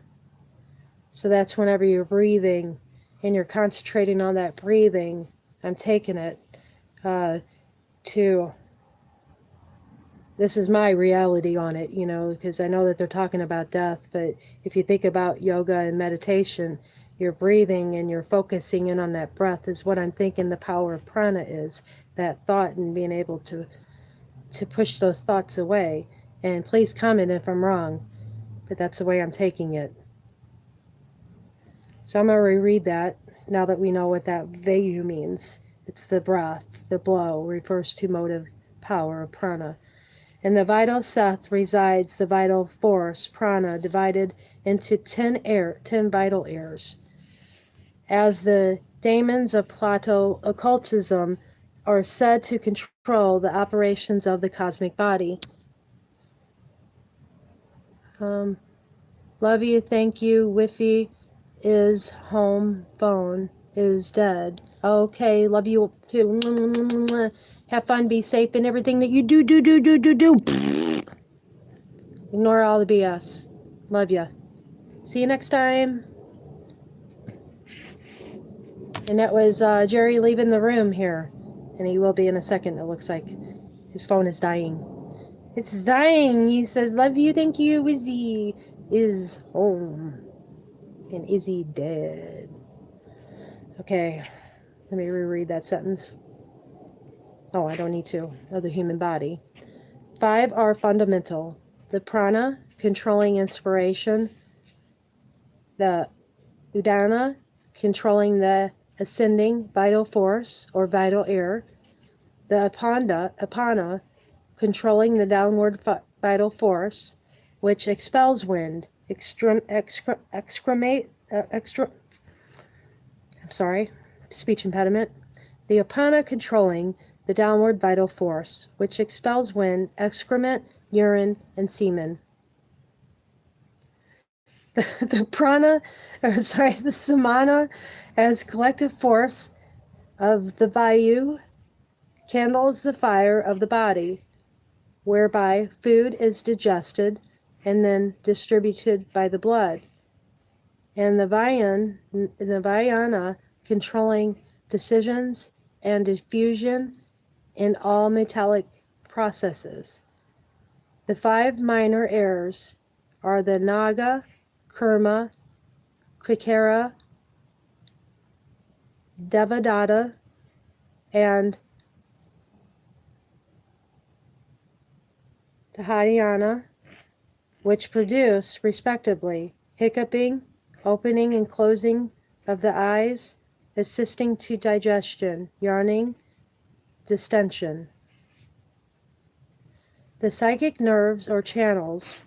So that's whenever you're breathing and you're concentrating on that breathing, I'm taking it to, this is my reality on it, because I know that they're talking about death, but if you think about yoga and meditation, you're breathing and you're focusing in on that breath is what I'm thinking the power of prana is, that thought and being able to push those thoughts away. And please comment if I'm wrong, but that's the way I'm taking it. So I'm going to reread that now that we know what that vayu means. It's the breath, the blow, refers to motive power of prana. In the vital Seth resides the vital force, prana, divided into 10 vital airs. As the daemons of Plato occultism are said to control the operations of the cosmic body. Love you, thank you, Wiffy is home, phone is dead. Okay, love you too. Have fun, be safe in everything that you do. Ignore all the BS. Love ya. See you next time. And that was Jerry leaving the room here. And he will be in a second, it looks like. His phone is dying. It's dying. He says, love you, thank you, Izzy is home. And Izzy dead. Okay, let me reread that sentence. Oh, I don't need to. Of the human body. 5 are fundamental. The prana, controlling inspiration. The udana, controlling the ascending vital force or vital air. The apana, controlling the downward vital force, which expels wind. Speech impediment. The apana controlling the downward vital force, which expels wind, excrement, urine, and semen. The samana as collective force of the vayu kindles the fire of the body, whereby food is digested and then distributed by the blood. And the vayana controlling decisions and diffusion in all metallic processes. The 5 minor airs are the naga, kurma, krikara, devadatta, and the dhyana, which produce, respectively, hiccuping, opening and closing of the eyes, assisting to digestion, yawning, distension. The psychic nerves or channels,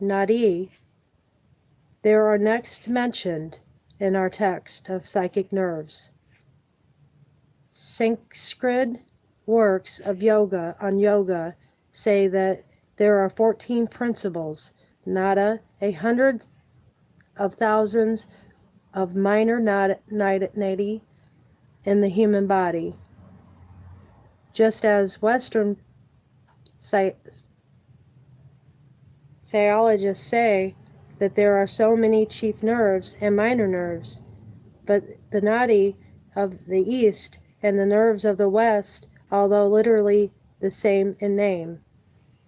nadi, there are next mentioned in our text of psychic nerves. Sanskrit works of yoga on yoga say that there are 14 principles, nada, 100 of thousands of minor nadi in the human body. Just as Western psychologists say that there are so many chief nerves and minor nerves, but the nadi of the East and the nerves of the West, although literally the same in name,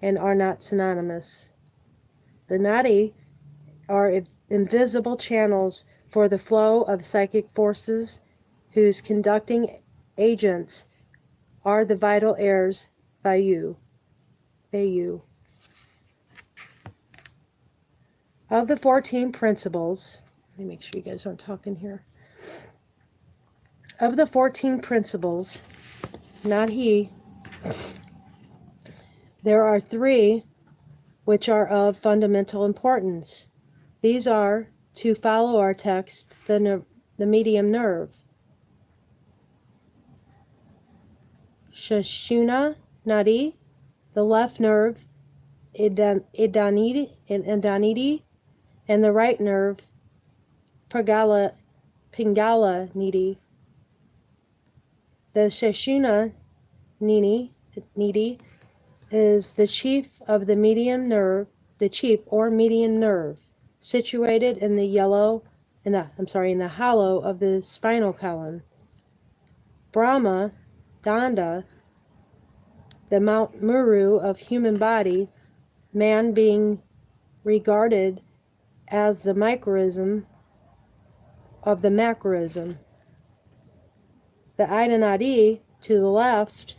and are not synonymous. The nadi are invisible channels for the flow of psychic forces whose conducting agents are the vital airs vayu. Of the 14 principles, let me make sure you guys aren't talking here. Of the 14 principles, there are 3 which are of fundamental importance. These are, to follow our text, the medium nerve, Sushumna Nadi, the left nerve, Idanidi, and the right nerve, Pingala Nidi. The Sushumna Nidi is the chief of the medium nerve, situated in the hollow of the spinal column. Brahma, Danda, the Mount Meru of human body, man being regarded as the microcosm of the macrocosm. The Ida Nadi to the left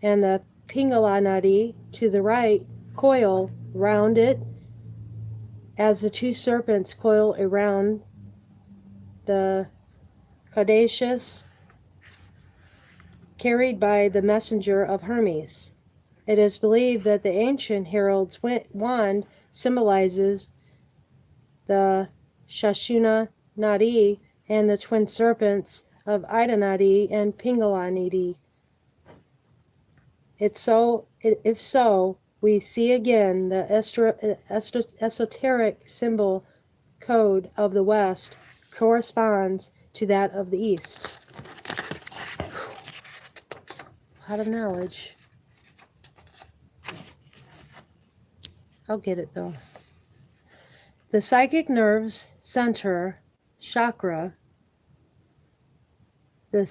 and the Pingala Nadi to the right coil round it as the 2 serpents coil around the caduceus carried by the messenger of Hermes. It is believed that the ancient herald's wand symbolizes the Shashuna Nadi and the twin serpents of Ida Nadi and Pingala Nadi. If so, we see again the esoteric symbol code of the West corresponds to that of the East. A lot of knowledge. I'll get it though. The psychic nerves center, chakra, the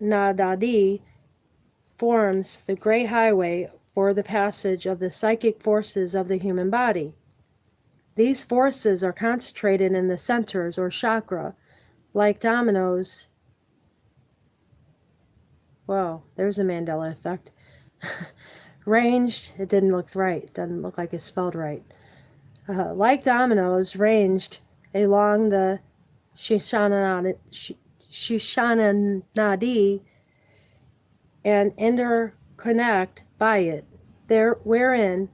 Sanadadi, forms the great highway for the passage of the psychic forces of the human body. These forces are concentrated in the centers or chakra, like dominoes. Whoa, there's a Mandela effect. Ranged, it didn't look right. Doesn't look like it's spelled right. Like dominoes ranged along the Shoshana Nadi and interconnect by it, there wherein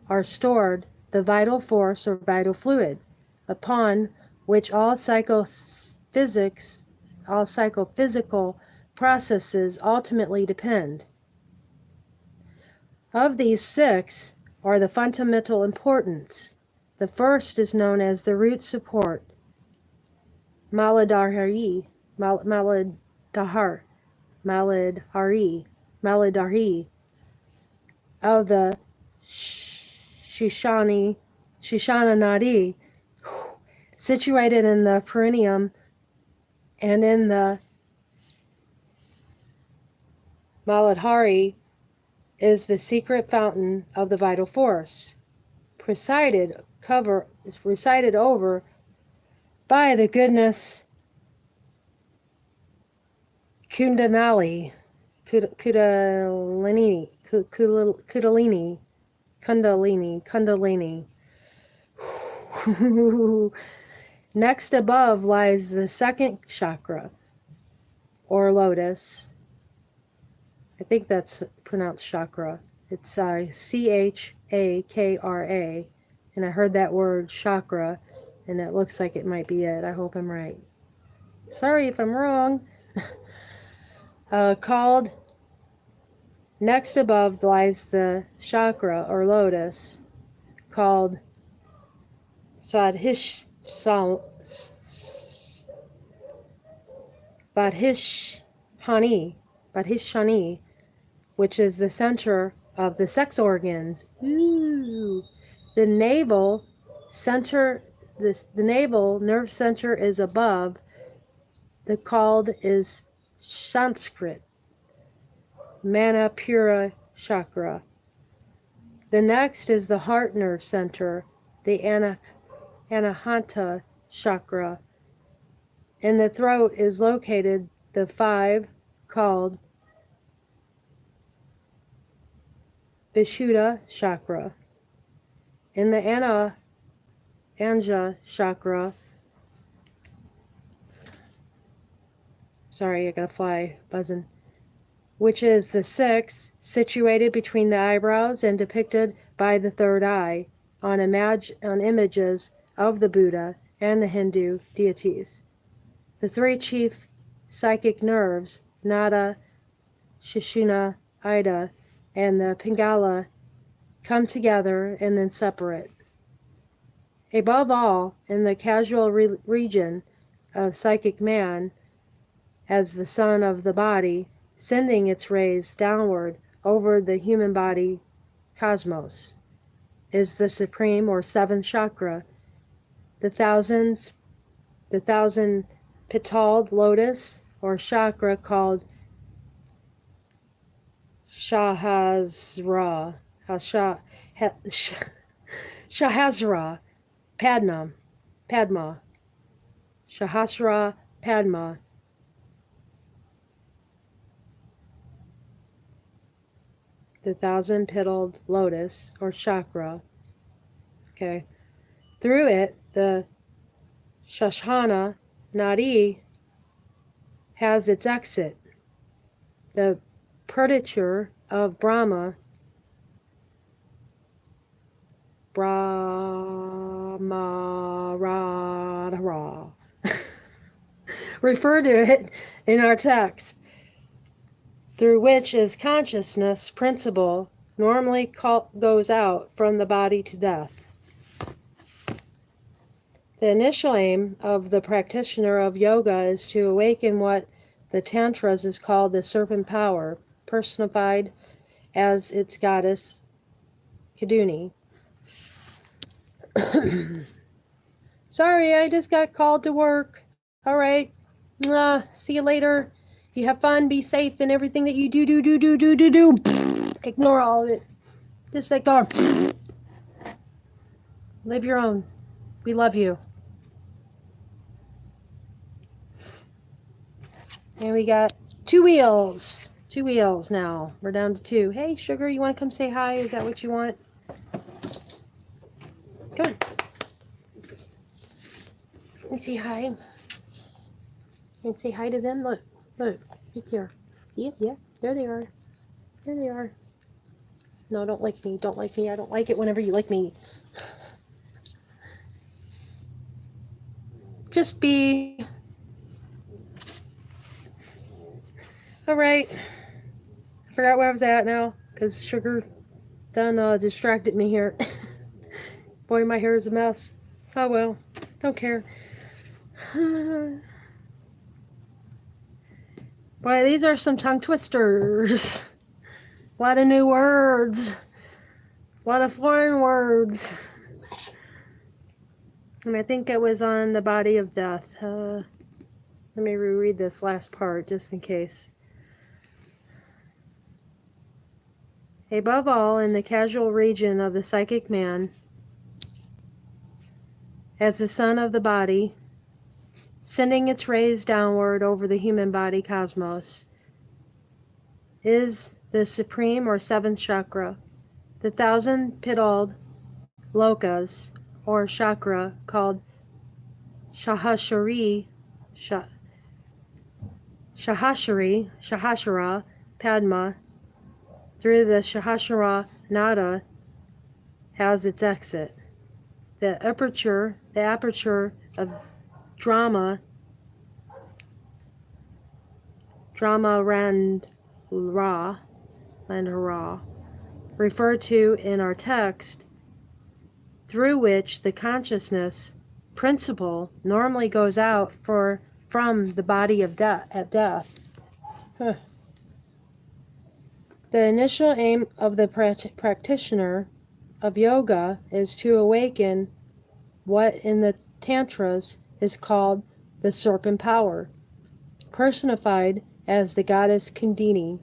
are stored the vital force or vital fluid, upon which all psychophysical processes ultimately depend. Of these 6 are the fundamental importance. The first is known as the root support, Maladhari, of the Shoshana Nadi, situated in the perineum and in the Maladhari is the secret fountain of the vital force, presided over by the goodness Kundalini, Kundalini. Next above lies the second chakra, or lotus. I think that's pronounced chakra. It's Chakra, and I heard that word chakra, and it looks like it might be it. I hope I'm right. Sorry if I'm wrong. Called next above lies the chakra or lotus called Vadhishani, which is the center of the sex organs. Ooh. The navel center, the navel nerve center is above. The called is Sanskrit, Manipura chakra. The next is the heart nerve center, the Anahata chakra. In the throat is located the 5 called Vishuddha chakra. In the Anja chakra, sorry, I got a fly buzzing, which is the 6th, situated between the eyebrows and depicted by the third eye on images of the Buddha and the Hindu deities. The 3 chief psychic nerves, Nada, Shishuna, Ida, and the Pingala, come together and then separate. Above all, in the causal region of psychic man, as the sun of the body, sending its rays downward over the human body cosmos, is the supreme or 7th chakra, the thousand petaled lotus or chakra called Shahasrara, Padma, Shahasrara Padma. The 1,000-petaled lotus or chakra. Okay. Through it, the Shoshana Nadi has its exit. the progenitor of Brahma, Brahma, refer to it in our text, through which is consciousness principle normally goes out from the body to death. The initial aim of the practitioner of yoga is to awaken what the Tantras is called the serpent power, personified as its goddess Kundalini. Sorry, I just got called to work. All right. See you later. You have fun, be safe, and everything that you do. Ignore all of it. Just ignore. Live your own. We love you. And we got 2 wheels. 2 wheels now. We're down to 2. Hey, Sugar, you want to come say hi? Is that what you want? Come on. Let's say hi. And say hi to them. Look, right there. See it? Yeah, there they are. There they are. No, don't like me. Don't like me. I don't like it whenever you like me. Just be. Alright. I forgot where I was at now, because Sugar done distracted me here. Boy, my hair is a mess. Oh well. Don't care. Boy, these are some tongue twisters. A lot of new words. A lot of foreign words. And I think it was on the body of death. Let me reread this last part just in case. Above all, in the causal region of the psychic man, as the sun of the body, sending its rays downward over the human body cosmos, is the supreme or 7th chakra, the 1,000-petaled lokas, or chakra, called Sahasrara Padma, through the Sahasrara Nada, has its exit. The aperture of Drama Randhara, referred to in our text, through which the consciousness principle normally goes out from the body of death at death. Huh. The initial aim of the practitioner of yoga is to awaken what in the Tantras is called the serpent power, personified as the goddess Kundalini,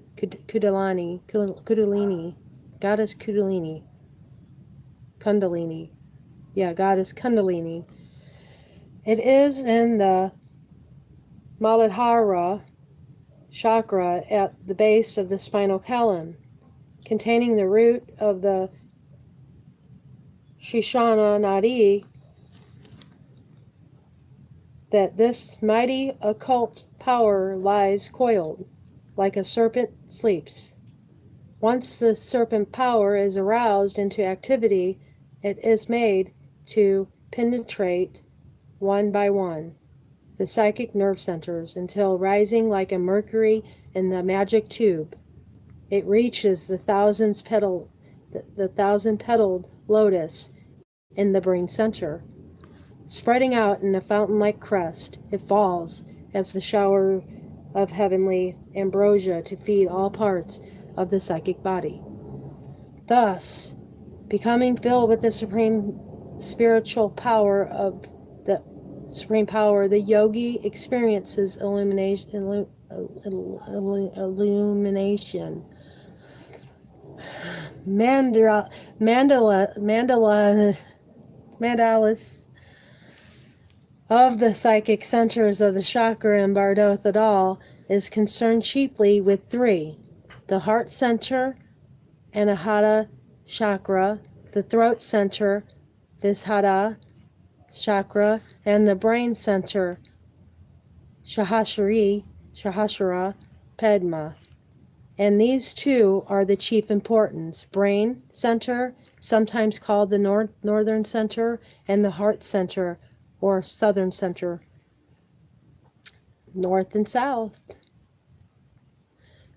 goddess Kundalini. Yeah, goddess Kundalini. It is in the Muladhara chakra at the base of the spinal column, containing the root of the Shishana Nadi, that this mighty occult power lies coiled, like a serpent sleeps. Once the serpent power is aroused into activity, it is made to penetrate, one by one, the psychic nerve centers, until, rising like a mercury in the magic tube, it reaches the 1,000-petaled lotus in the brain center. Spreading out in a fountain-like crest, it falls as the shower of heavenly ambrosia to feed all parts of the psychic body. Thus, becoming filled with the supreme spiritual power of the supreme power, the yogi experiences illumination. Mandalas of the psychic centers of the chakra in Bardotadal is concerned chiefly with 3: the heart center, Anahata chakra, the throat center, Vishuddha chakra, and the brain center, Sahasrara Padma. And these two are the chief importance: brain center, sometimes called the northern center, and the heart center, or southern center, north and south.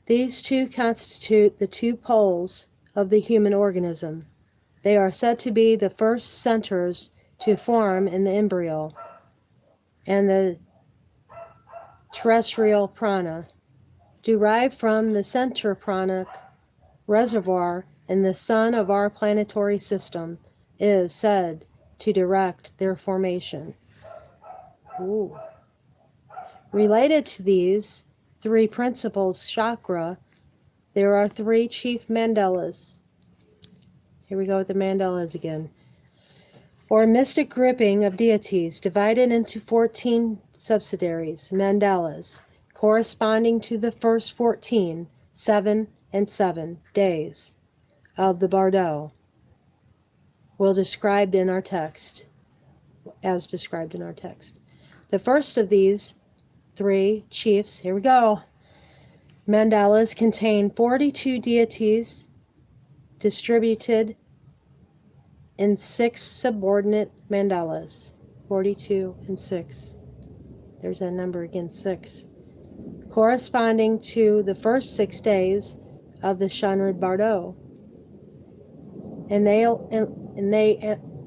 These two constitute the two poles of the human organism. They are said to be the first centers to form in the embryo, and the terrestrial prana, derived from the center pranic reservoir in the sun of our planetary system, is said to direct their formation. Ooh. Related to these three principles chakra, there are three chief mandalas. Here we go with the mandalas again. Or mystic grouping of deities divided into 14 subsidiaries, mandalas, corresponding to the first 14, 7 and 7 days of the Bardo, as described in our text. The first of these three chiefs, here we go, mandalas contain 42 deities distributed in 6 subordinate mandalas. 42 and 6. There's that number again, 6. Corresponding to the first 6 days of the Shanrud Bardo. And they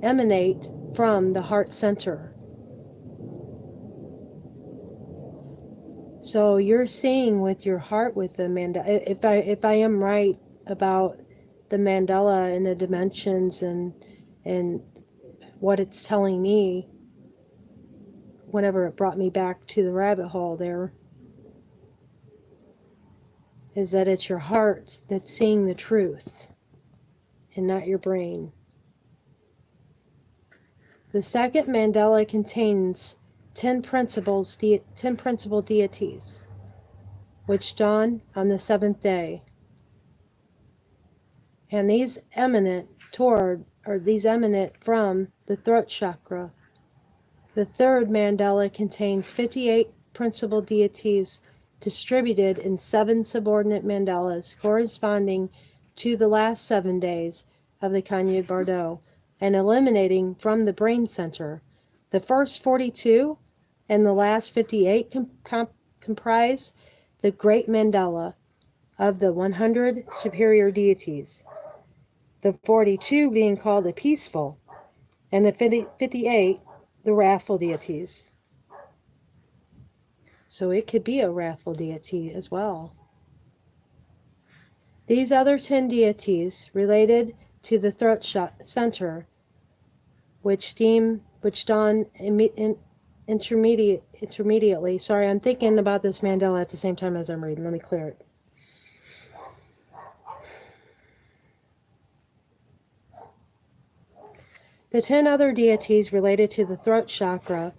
emanate from the heart center. So you're seeing with your heart with the mandala. If I am right about the mandala and the dimensions and what it's telling me, whenever it brought me back to the rabbit hole there, is that it's your heart that's seeing the truth and not your brain. The second mandala contains 10 principal deities, which dawn on the 7th day. And these emanate from the throat chakra. The third mandala contains 58 principal deities distributed in 7 subordinate mandalas corresponding to the last 7 days of the Kanyud Bardo, and eliminating from the brain center. The first 42 and the last 58 comprise the great mandala of the 100 superior deities, the 42 being called the peaceful, and the 58 the wrathful deities. So it could be a wrathful deity as well. These other 10 deities related to the throat center, which dawn intermediately. Sorry, I'm thinking about this mandala at the same time as I'm reading. Let me clear it. The 10 other deities related to the throat chakra,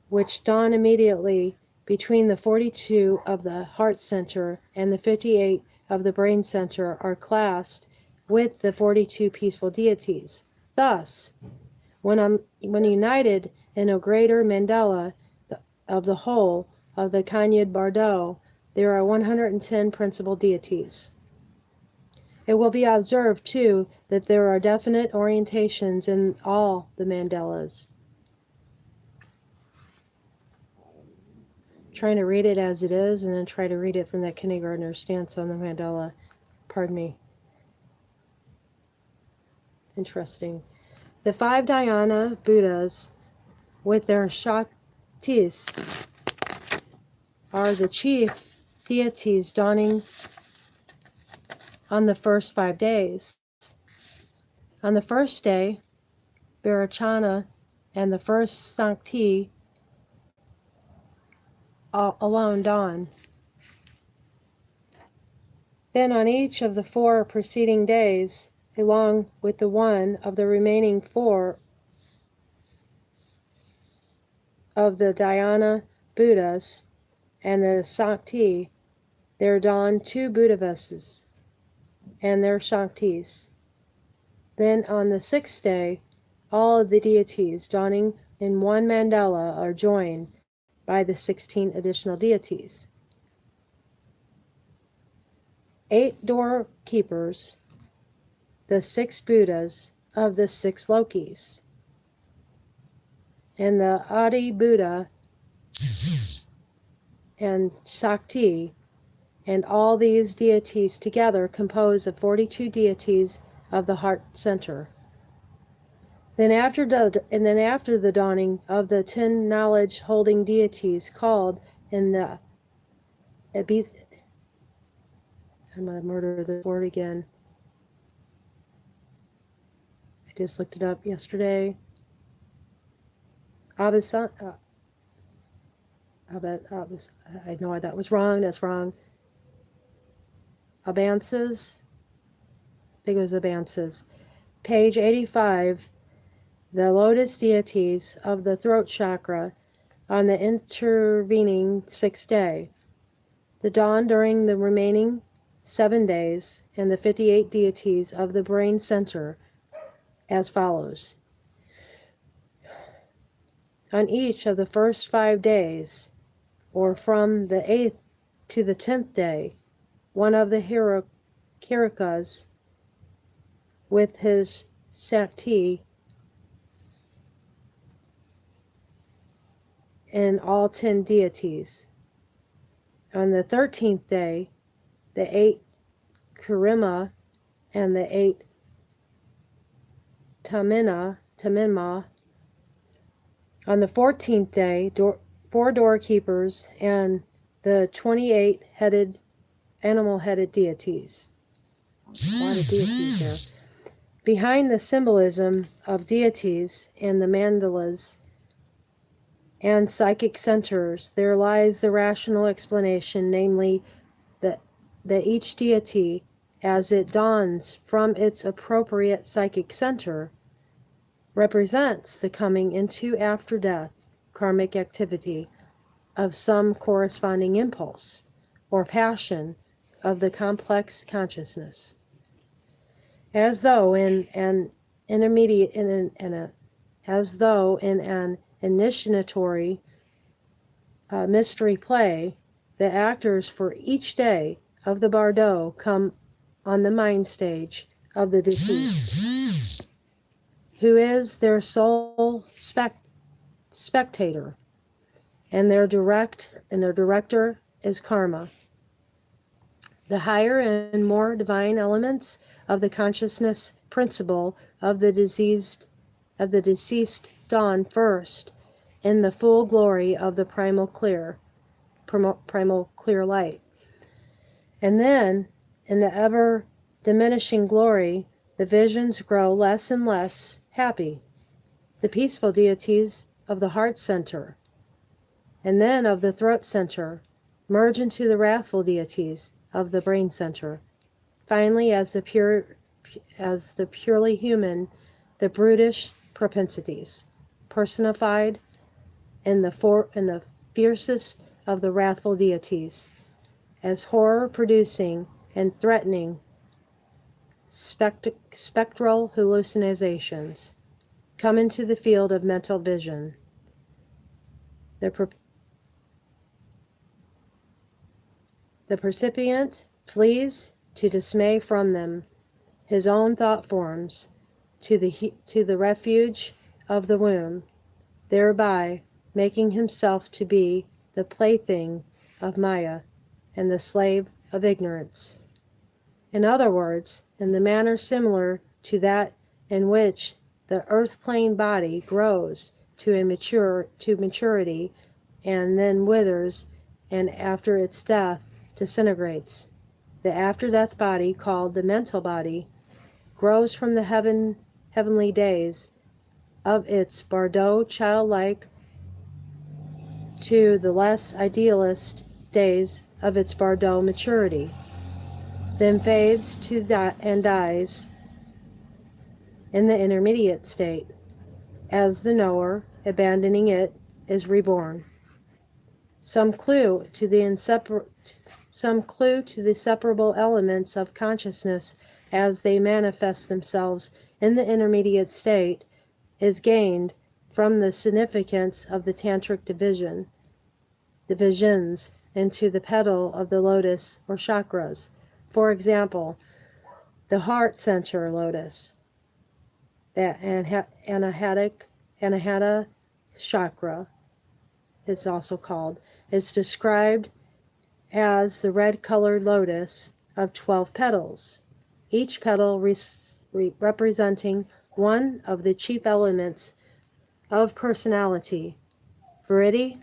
which dawn immediately between the 42 of the heart center and the 58 of the brain center, are classed with the 42 peaceful deities. Thus, when united in a greater mandala of the whole of the Kanyud Bardo, there are 110 principal deities. It will be observed, too, that there are definite orientations in all the mandalas. Trying to read it as it is, and then try to read it from that kindergartner stance on the mandala. Pardon me. Interesting. The 5 dhyana Buddhas, with their Shaktis, are the chief deities dawning on the first 5 days. On the first day, Virachana and the first Sankti alone dawn. Then on each of the 4 preceding days, along with the one of the remaining 4 of the dhyana Buddhas and the Sankti, there dawn 2 Buddhavesas and their Shaktis. Then on the 6th day, all of the deities dawning in one mandala are joined by the 16 additional deities. 8 doorkeepers, the 6 Buddhas of the 6 Lokis, and the Adi Buddha and Shakti, and all these deities together compose the 42 deities of the heart center. Then after the dawning of the 10 knowledge-holding deities called in the I'm going to murder the word again. I just looked it up yesterday. I know that was wrong. That's wrong. Abances. I think it was Abances. Page 85. The lotus deities of the throat chakra on the intervening 6th day. The dawn during the remaining 7 days, and the 58 deities of the brain center as follows. On each of the first 5 days, or from the 8th to the 10th day, one of the Hirakas with his Sakti and all 10 deities. On the 13th day, the 8 Kurima and the 8 Tamima. On the 14th day, 4 doorkeepers and the 28 animal-headed deities. A lot of deities there. Behind the symbolism of deities and the mandalas and psychic centers, there lies the rational explanation, namely that each deity, as it dawns from its appropriate psychic center, represents the coming into after-death karmic activity of some corresponding impulse or passion of the complex consciousness. As though in an initiatory mystery play, the actors for each day of the bardo come on the mind stage of the deceased, who is their sole spectator, and their director is karma. The higher and more divine elements of the consciousness principle of the deceased dawn first in the full glory of the primal clear light. And then, in the ever diminishing glory, the visions grow less and less happy. The peaceful deities of the heart center, and then of the throat center, merge into the wrathful deities of the brain center. Finally, as the purely human, the brutish propensities, personified in the fiercest of the wrathful deities, as horror-producing and threatening spectral hallucinations, come into the field of mental vision. The percipient flees to dismay from them his own thought forms to the refuge of the womb, thereby making himself to be the plaything of Maya and the slave of ignorance. In other words, in the manner similar to that in which the earth-plane body grows to maturity and then withers, and after its death disintegrates. The after-death body, called the mental body, grows from the heavenly days of its bardo childlike to the less idealist days of its bardo maturity, then fades and dies in the intermediate state, as the knower, abandoning it, is reborn. Some clue to the separable elements of consciousness as they manifest themselves in the intermediate state is gained from the significance of the tantric divisions into the petal of the lotus or chakras, For example, the heart center lotus, the Anahata chakra, it's also called. It's described as the red-colored lotus of 12 petals, each petal representing one of the chief elements of personality. Vriddhi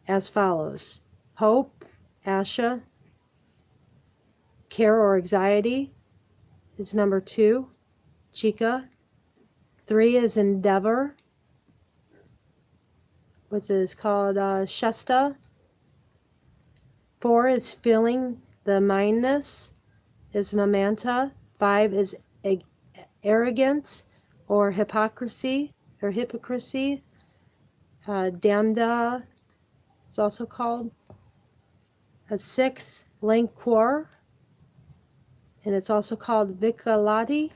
as follows: hope, Asha, care or anxiety is number 2, Chika. 3 is endeavor, which is called Shasta. 4 is feeling the mindness, is Mamanta. 5 is arrogance or hypocrisy. Damda is also called. 6, Lankwar, and it's also called Vikalati.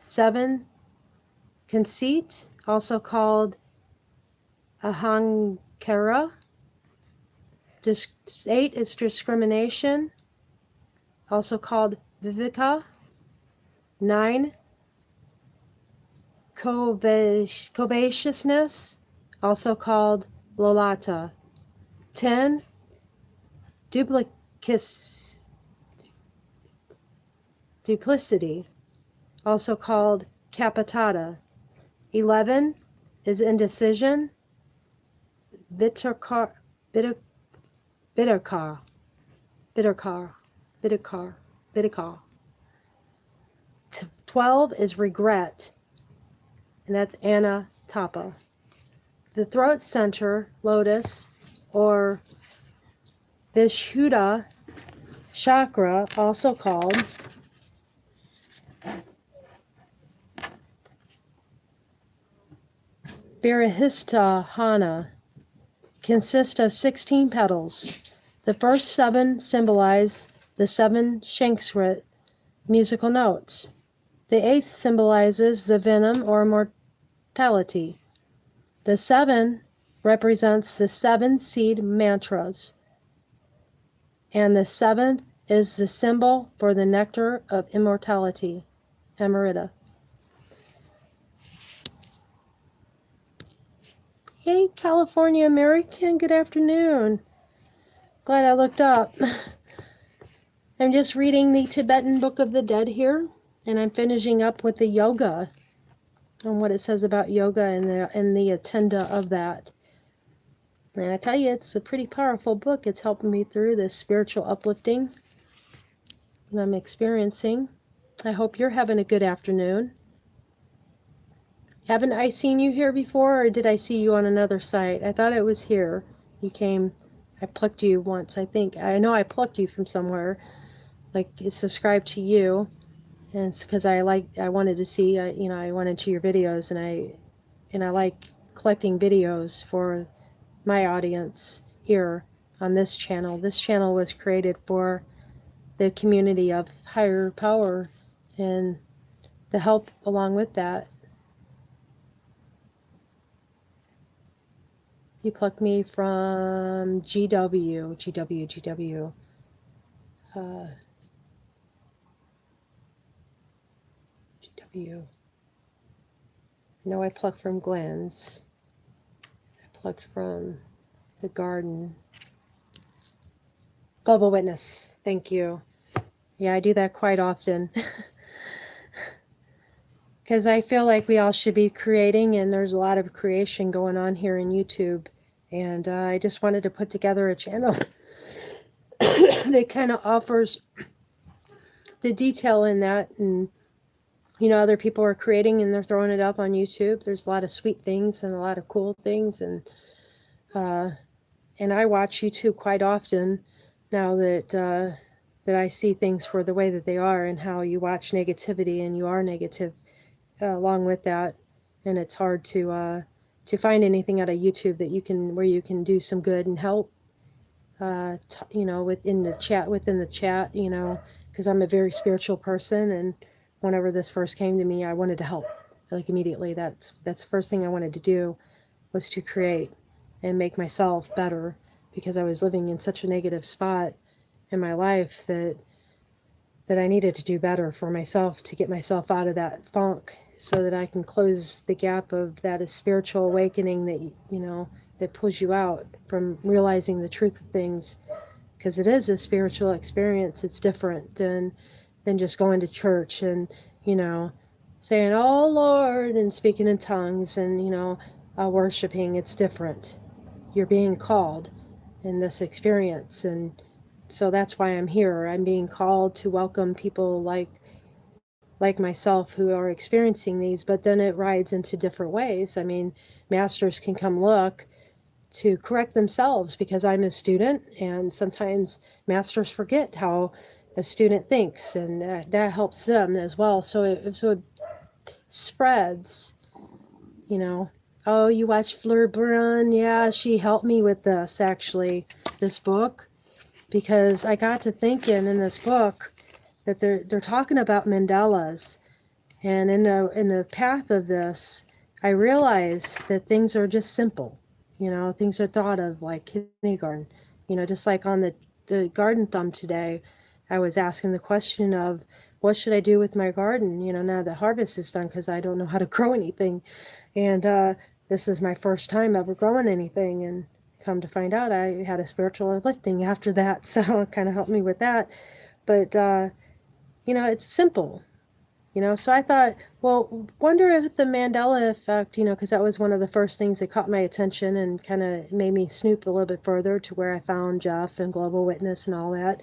7, conceit, also called Ahankara. 8 is discrimination, also called Viveka. 9, covetousness, also called Lolata. 10, duplicity, also called Capitata. 11 is indecision, Bitterkar. 12 is regret, and that's Anatapa. The throat center lotus, or Vishuddha chakra, also called Virahistahana, consists of 16 petals. The first 7 symbolize the 7 Sanskrit musical notes. The 8th symbolizes the venom or mortality. The 7 represents the 7 seed mantras. And the 7th is the symbol for the nectar of immortality, Amrita. Hey, California American, good afternoon. Glad I looked up. I'm just reading the Tibetan Book of the Dead here, and I'm finishing up with the yoga and what it says about yoga and the agenda of that. And I tell you, it's a pretty powerful book. It's helping me through this spiritual uplifting that I'm experiencing. I hope you're having a good afternoon. Haven't I seen you here before, or did I see you on another site? I thought it was here. You came, I plucked you once, I think. I know I plucked you from somewhere, like subscribed to you, and it's because I wanted to see, I went into your videos, and I like collecting videos for my audience here on this channel. This channel was created for the community of higher power and the help along with that. You plucked me from GW. GW. I know I plucked from Glenn's. I plucked from the garden. Global Witness. Thank you. Yeah, I do that quite often. Because I feel like we all should be creating, and there's a lot of creation going on here in YouTube. And I just wanted to put together a channel that kind of offers the detail in that. And, other people are creating and they're throwing it up on YouTube. There's a lot of sweet things and a lot of cool things. And I watch YouTube quite often now that I see things for the way that they are, and how you watch negativity and you are negative along with that, and it's hard to find anything out of YouTube that where you can do some good and help, within the chat, because I'm a very spiritual person, and whenever this first came to me, I wanted to help, like immediately. That's the first thing I wanted to do, was to create and make myself better, because I was living in such a negative spot in my life that that I needed to do better for myself to get myself out of that funk so that I can close the gap of that is spiritual awakening that, that pulls you out from realizing the truth of things. Because it is a spiritual experience. It's different than just going to church and, you know, saying, "Oh Lord," and speaking in tongues and, worshiping. It's different. You're being called in this experience. And so that's why I'm here. I'm being called to welcome people like myself who are experiencing these, but then it rides into different ways. I mean, masters can come look to correct themselves because I'm a student, and sometimes masters forget how a student thinks, and that helps them as well. So it spreads, you know. Oh, you watch Fleur Brun? Yeah, she helped me with this actually, this book, because I got to thinking in this book that they're talking about Mandalas, and in the path of this, I realized that things are just simple. Things are thought of like kindergarten. Just like on the garden thumb today, I was asking the question of what should I do with my garden? Now the harvest is done because I don't know how to grow anything, and this is my first time ever growing anything, and come to find out, I had a spiritual lifting after that, so it kind of helped me with that. But it's simple. So I thought, well, wonder if the Mandela effect, because that was one of the first things that caught my attention and kind of made me snoop a little bit further to where I found Jeff and Global Witness and all that.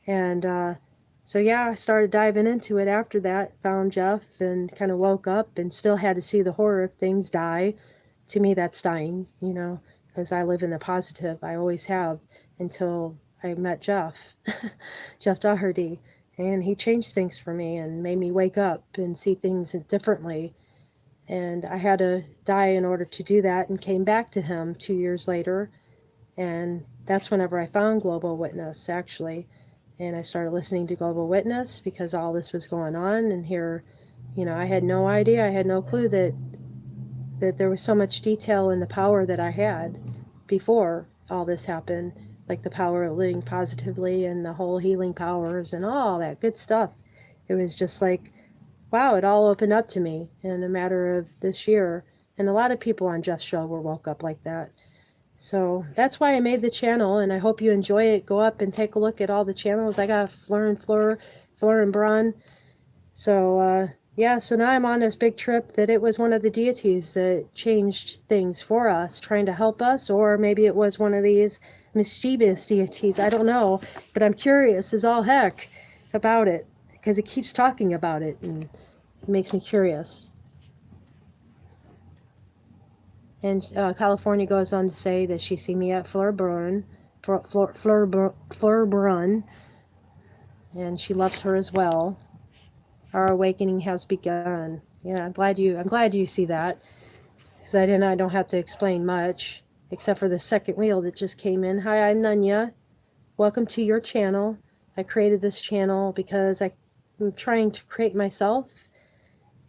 And so, yeah, I started diving into it after that, found Jeff and kind of woke up and still had to see the horror of things die. To me, that's dying, because I live in the positive. I always have until I met Jeff, Jeff Doherty. And he changed things for me and made me wake up and see things differently. And I had to die in order to do that, and came back to him 2 years later. And that's whenever I found Global Witness, actually. And I started listening to Global Witness because all this was going on. And here, I had no idea, I had no clue that there was so much detail in the power that I had before all this happened, like the power of living positively and the whole healing powers and all that good stuff. It was just like, wow, it all opened up to me in a matter of this year. And a lot of people on Jeff's show were woke up like that. So that's why I made the channel, and I hope you enjoy it. Go up and take a look at all the channels. I got Fleur and Bron. So, yeah, so now I'm on this big trip that it was one of the deities that changed things for us, trying to help us, or maybe it was one of these mischievous deities. I don't know, but I'm curious as all heck about it because it keeps talking about it and it makes me curious. And California goes on to say that she see me at Fleur Brun, Fleur Brun, and she loves her as well. Our awakening has begun. Yeah, I'm glad you see that, because I don't have to explain much except for the second wheel that just came in. Hi, I'm Nunya. Welcome to your channel. I created this channel because I'm trying to create myself,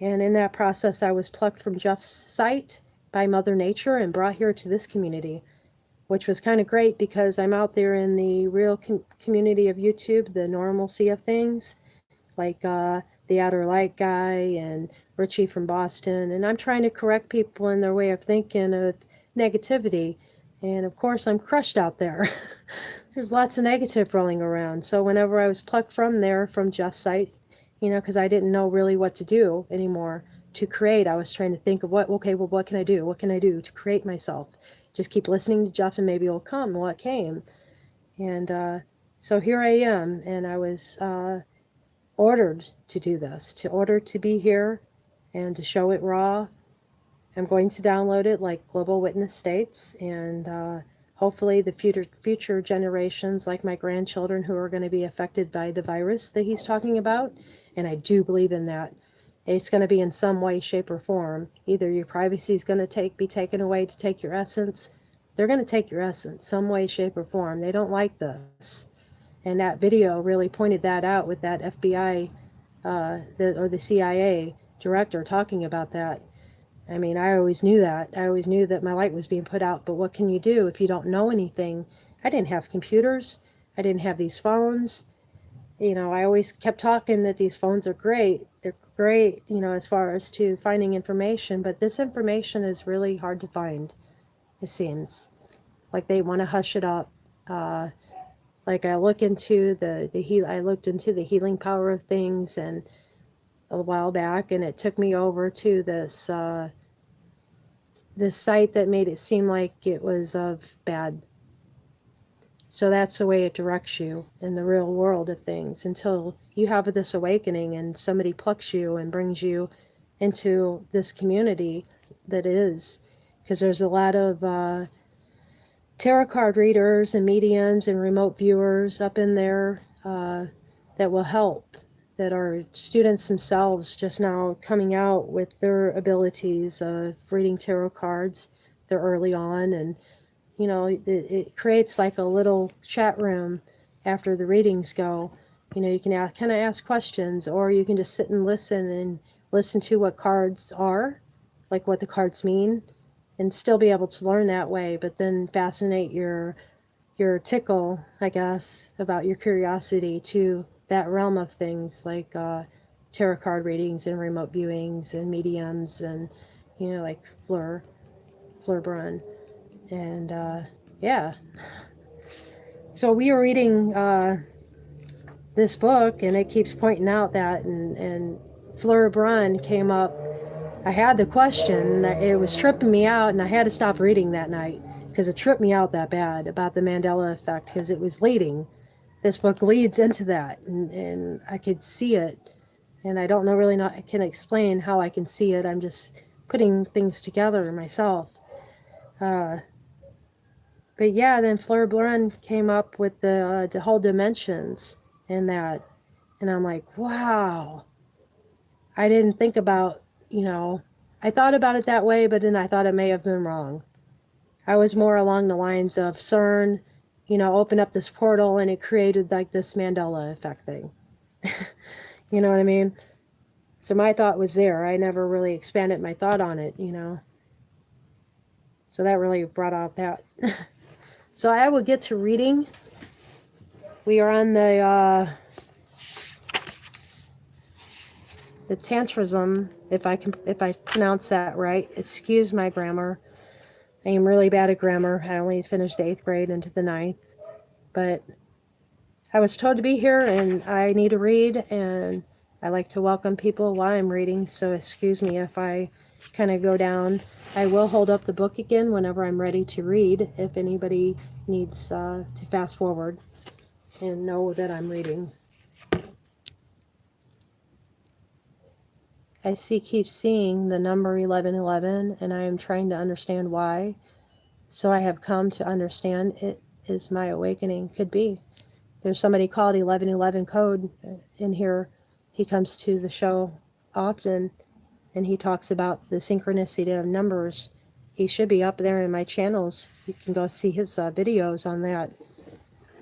and in that process I was plucked from Jeff's site by Mother Nature and brought here to this community, which was kind of great because I'm out there in the real community of YouTube, the normalcy of things, like the Outer Light guy and Richie from Boston, and I'm trying to correct people in their way of thinking of negativity. And of course, I'm crushed out there. There's lots of negative rolling around. So whenever I was plucked from there, from Jeff's site, because I didn't know really what to do anymore to create, I was trying to think of what can I do? What can I do to create myself? Just keep listening to Jeff and maybe it'll come. Well, it came. And so here I am, and I was ordered to do this, to be here and to show it raw. I'm going to download it like Global Witness states, and hopefully the future generations, like my grandchildren who are going to be affected by the virus that he's talking about, and I do believe in that. It's going to be in some way, shape, or form. Either your privacy is going to be taken away to take your essence. They're going to take your essence, some way, shape, or form. They don't like this. And that video really pointed that out with that FBI or the CIA director talking about that. I mean, I always knew that. I always knew that my light was being put out. But what can you do if you don't know anything? I didn't have computers. I didn't have these phones. I always kept talking that these phones are great. They're great, as far as to finding information, but this information is really hard to find, it seems. Like they want to hush it up. Uh, like I look into I looked into the healing power of things and a while back, and it took me over to this site that made it seem like it was of bad. So that's the way it directs you in the real world of things until you have this awakening and somebody plucks you and brings you into this community that is. Because there's a lot of tarot card readers and mediums and remote viewers up in there that will help, that are students themselves just now coming out with their abilities of reading tarot cards. They're early on, and it creates like a little chat room after the readings go. You can kind of ask questions, or you can just sit and listen to what cards are, like what the cards mean, and still be able to learn that way, but then fascinate your tickle, I guess, about your curiosity to that realm of things like tarot card readings and remote viewings and mediums and like Fleur Brun. And yeah, so we were reading this book, and it keeps pointing out that, and Fleur Brun came up. I had the question, it was tripping me out, and I had to stop reading that night because it tripped me out that bad about the Mandela effect, because it was leading. This book leads into that, and I could see it, and I don't know really know I can explain how I can see it. I'm just putting things together myself. Uh, but yeah, then Fleur Blum came up with the whole dimensions and that, and I'm like, wow. I didn't think about, I thought about it that way, but then I thought it may have been wrong. I was more along the lines of CERN, opened up this portal and it created like this Mandela effect thing. You know what I mean? So my thought was there. I never really expanded my thought on it. So that really brought out that. So I will get to reading. We are on the Tantrism, if I pronounce that right. Excuse my grammar. I am really bad at grammar. I only finished the 8th grade into the 9th. But I was told to be here, and I need to read, and I like to welcome people while I'm reading, so excuse me if I kind of go down. I will hold up the book again whenever I'm ready to read, if anybody needs to fast forward and know that I'm reading. I keep seeing the number 1111, and I am trying to understand why. So I have come to understand it is my awakening. Could be. There's somebody called 1111 Code in here. He comes to the show often, and he talks about the synchronicity of numbers. He should be up there in my channels. You can go see his videos on that.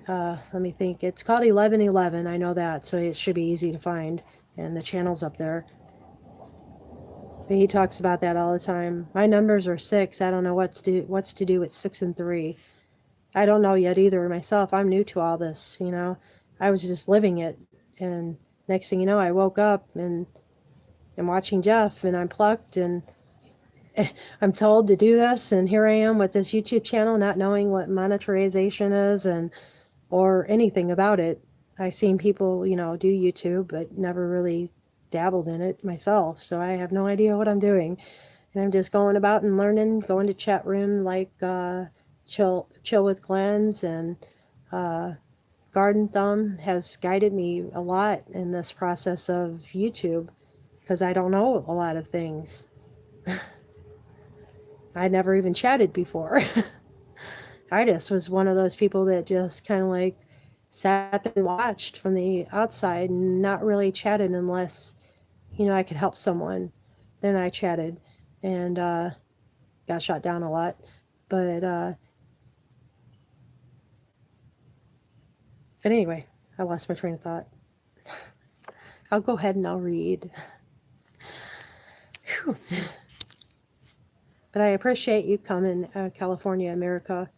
Let me think. It's called 1111. I know that, so it should be easy to find, and the channel's up there. But he talks about that all the time. My numbers are 6. I don't know what's to do with 6 and 3. I don't know yet either myself. I'm new to all this, I was just living it. And next thing you know, I woke up and I'm watching Jeff, and I'm plucked, and I'm told to do this, and here I am with this YouTube channel, not knowing what monetization is or anything about it. I've seen people, do YouTube, but never really dabbled in it myself, so I have no idea what I'm doing. And I'm just going about and learning, going to chat room like Chill with Glens, and Garden Thumb has guided me a lot in this process of YouTube, because I don't know a lot of things. I never even chatted before. I just was one of those people that just kind of like sat there and watched from the outside and not really chatted unless, I could help someone. Then I chatted and got shot down a lot. But anyway, I lost my train of thought. I'll go ahead and I'll read. Whew. But I appreciate you coming, California, America,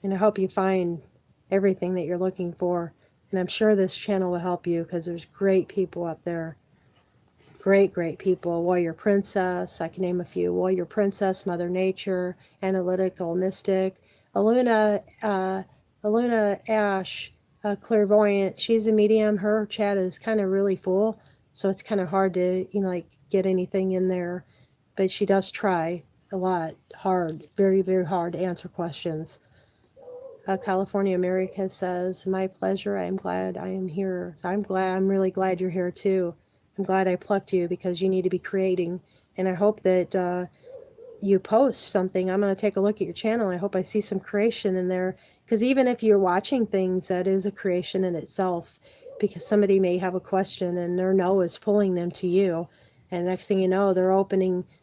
and I hope you find everything that you're looking for. And I'm sure this channel will help you because there's great people up there. Great people. Warrior Princess, I can name a few. Warrior Princess, Mother Nature, Analytical Mystic, Aluna, Aluna Ash, Clairvoyant. She's a medium. Her chat is kind of really full, so it's kind of hard to, like get anything in there. But she does try a lot, hard, very hard to answer questions. California America says, "My pleasure. I'm glad I am here." So I'm really glad you're here too. I'm glad I plucked you because you need to be creating. And I hope that you post something. I'm going to take a look at your channel. I hope I see some creation in there. Because even if you're watching things, that is a creation in itself. Because somebody may have a question and their no is pulling them to you. And next thing you know,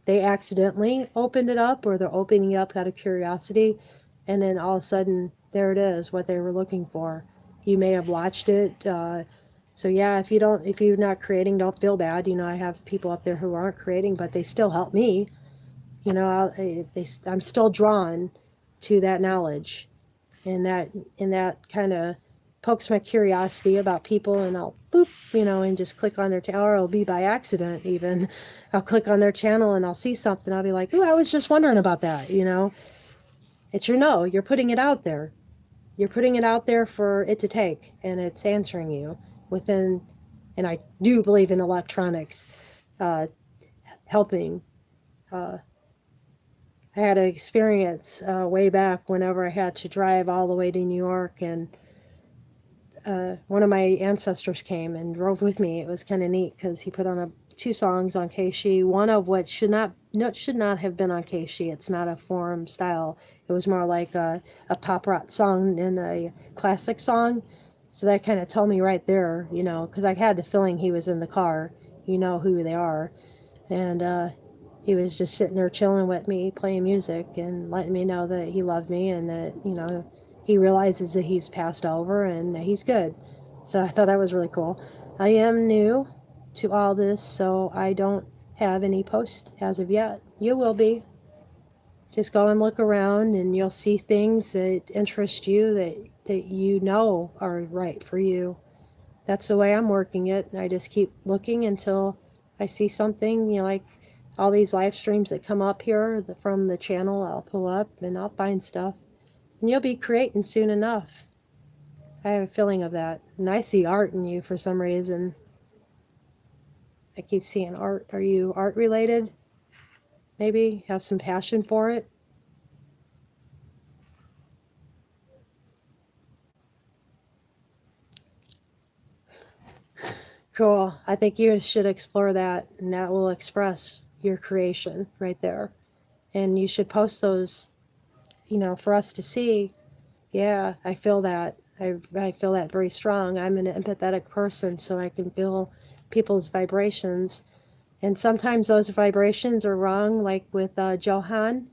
they accidentally opened it up, or they're opening up out of curiosity. And then all of a sudden, there it is, what they were looking for. You may have watched it. So yeah, if you're not creating, don't feel bad. I have people up there who aren't creating, but they still help me. I'm still drawn to that knowledge, and that kind of pokes my curiosity about people, and I'll boop, and just click on their or it'll be by accident even. I'll click on their channel and I'll see something. I'll be like, "Ooh, I was just wondering about that." It's you're putting it out there. You're putting it out there for it to take, and it's answering you within. And I do believe in electronics helping. Uh, I had an experience way back whenever I had to drive all the way to New York, and one of my ancestors came and drove with me. It was kind of neat because he put on two songs on Keishi, one of which should not have been on Keishi. It's not a forum style. It was more like a pop rock song and a classic song. So that kind of told me right there, because I had the feeling he was in the car. You know who they are. And he was just sitting there chilling with me, playing music and letting me know that he loved me, and that, he realizes that he's passed over and that he's good. So I thought that was really cool. I am new to all this, so I don't have any post as of yet. You will be. Just go and look around and you'll see things that interest you, that are right for you. That's the way I'm working it. I just keep looking until I see something, like all these live streams that come up here from the channel. I'll pull up and I'll find stuff. And you'll be creating soon enough. I have a feeling of that. And I see art in you for some reason. I keep seeing art. Are you art related? Maybe have some passion for it? Cool. I think you should explore that, and that will express your creation right there. And you should post those, for us to see. Yeah, I feel that. I feel that very strong. I'm an empathetic person, so I can feel people's vibrations. And sometimes those vibrations are wrong, like with Johan.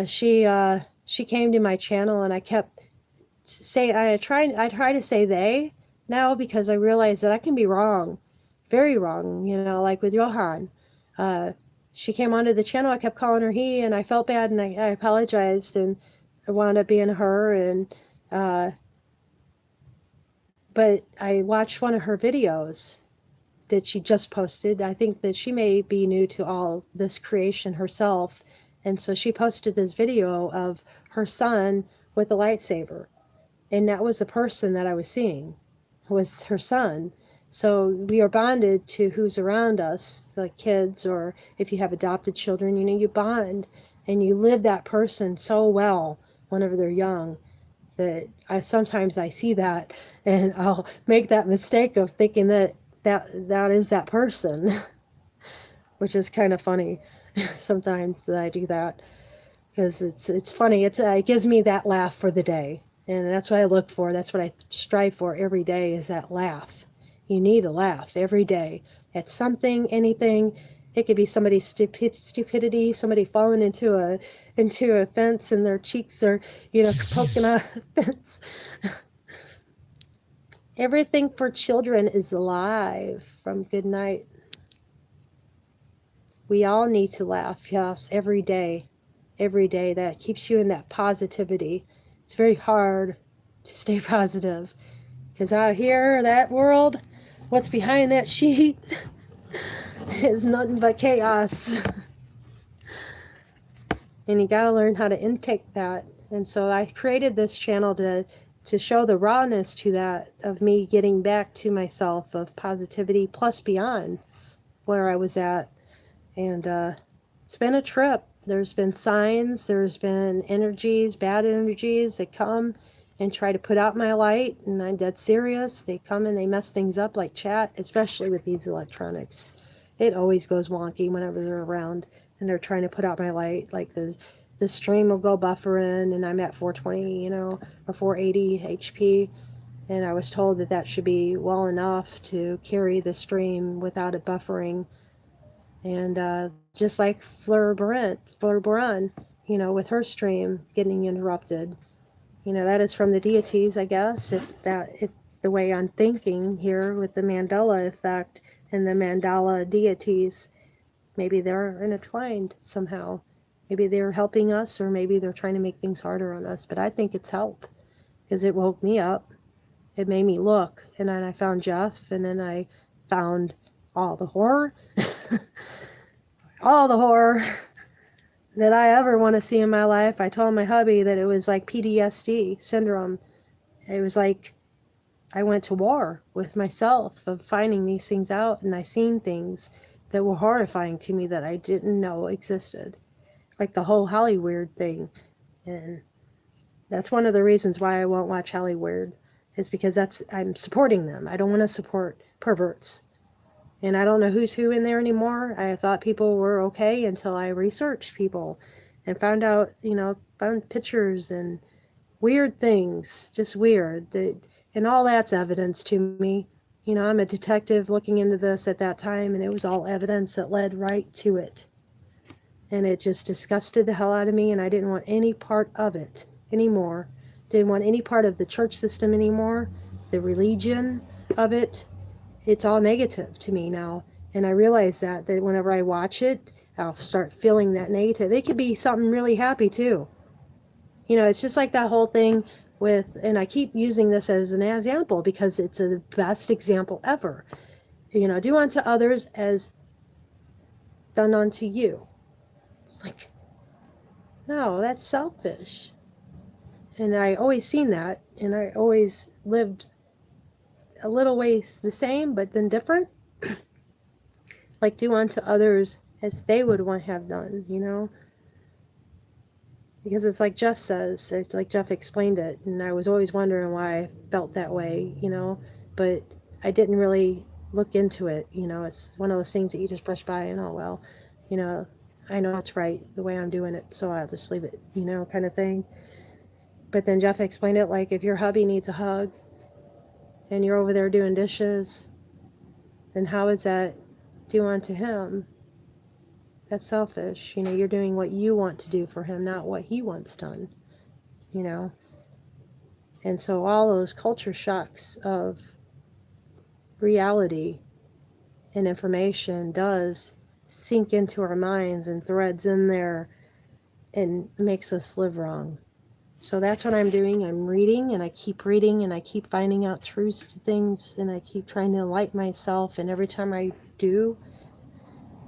She came to my channel, and I kept I try to say they now, because I realize that I can be wrong, very wrong. Like with Johan. She came onto the channel. I kept calling her he, and I felt bad, and I apologized, and I wound up being her. And but I watched one of her videos that she just posted. I think that she may be new to all this creation herself, and so she posted this video of her son with a lightsaber, and that was the person that I was seeing, was her son. So we are bonded to who's around us, like kids, or if you have adopted children, you bond and you live that person so well whenever they're young, that sometimes I see that, and I'll make that mistake of thinking that is that person, which is kind of funny sometimes that I do that, because it's funny. It gives me that laugh for the day, and that's what I look for. That's what I strive for every day, is that laugh. You need a laugh every day at something, anything. It could be somebody's stupidity, somebody falling into a fence and their cheeks are, poking out the fence. Everything for children is alive. From Good Night. We all need to laugh, yes, every day. Every day. That keeps you in that positivity. It's very hard to stay positive. Because out here, that world, what's behind that sheet is nothing but chaos. And you gotta learn how to intake that. And so I created this channel to show the rawness to that, of me getting back to myself, of positivity plus beyond where I was at. And it's been a trip. There's been signs, there's been energies, bad energies that come and try to put out my light, and I'm dead serious. They come and they mess things up, like chat, especially with these electronics. It always goes wonky whenever they're around and they're trying to put out my light. Like the stream will go buffering, and I'm at 420, or 480 HP. And I was told that that should be well enough to carry the stream without it buffering. And just like Fleur Boran, with her stream getting interrupted, that is from the deities, I guess, if the way I'm thinking here with the Mandela effect and the Mandala deities, maybe they're intertwined somehow. Maybe they're helping us, or maybe they're trying to make things harder on us. But I think it's help, because it woke me up. It made me look, and then I found Jeff, and then I found all the horror, all the horror that I ever want to see in my life. I told my hubby that it was like PTSD syndrome. It was like I went to war with myself of finding these things out, and I seen things that were horrifying to me that I didn't know existed. Like the whole Hollyweird thing. And that's one of the reasons why I won't watch Hollyweird, is because I'm supporting them. I don't want to support perverts. And I don't know who's who in there anymore. I thought people were okay until I researched people and found out, found pictures and weird things, just weird. And all that's evidence to me. I'm a detective looking into this at that time, and it was all evidence that led right to it. And it just disgusted the hell out of me, and I didn't want any part of it anymore. Didn't want any part of the church system anymore, the religion of it. It's all negative to me now. And I realize that whenever I watch it, I'll start feeling that negative. It could be something really happy too. It's just like that whole thing with, and I keep using this as an example because it's the best example ever. Do unto others as done unto you. It's like, no, that's selfish. And I always seen that, and I always lived a little ways the same, but then different. Like, do unto others as they would want to have done, Because it's like Jeff says, it's like Jeff explained it, and I was always wondering why I felt that way, But I didn't really look into it, It's one of those things that you just brush by and, oh, well, I know it's right the way I'm doing it, so I'll just leave it, kind of thing. But then Jeff explained it like, if your hubby needs a hug and you're over there doing dishes, then how is that do unto him? That's selfish. You're doing what you want to do for him, not what he wants done. And so all those culture shocks of reality and information does sink into our minds and threads in there and makes us live wrong. So that's what I'm doing. I'm reading, and I keep reading, and I keep finding out truths to things, and I keep trying to enlighten myself. And every time I do,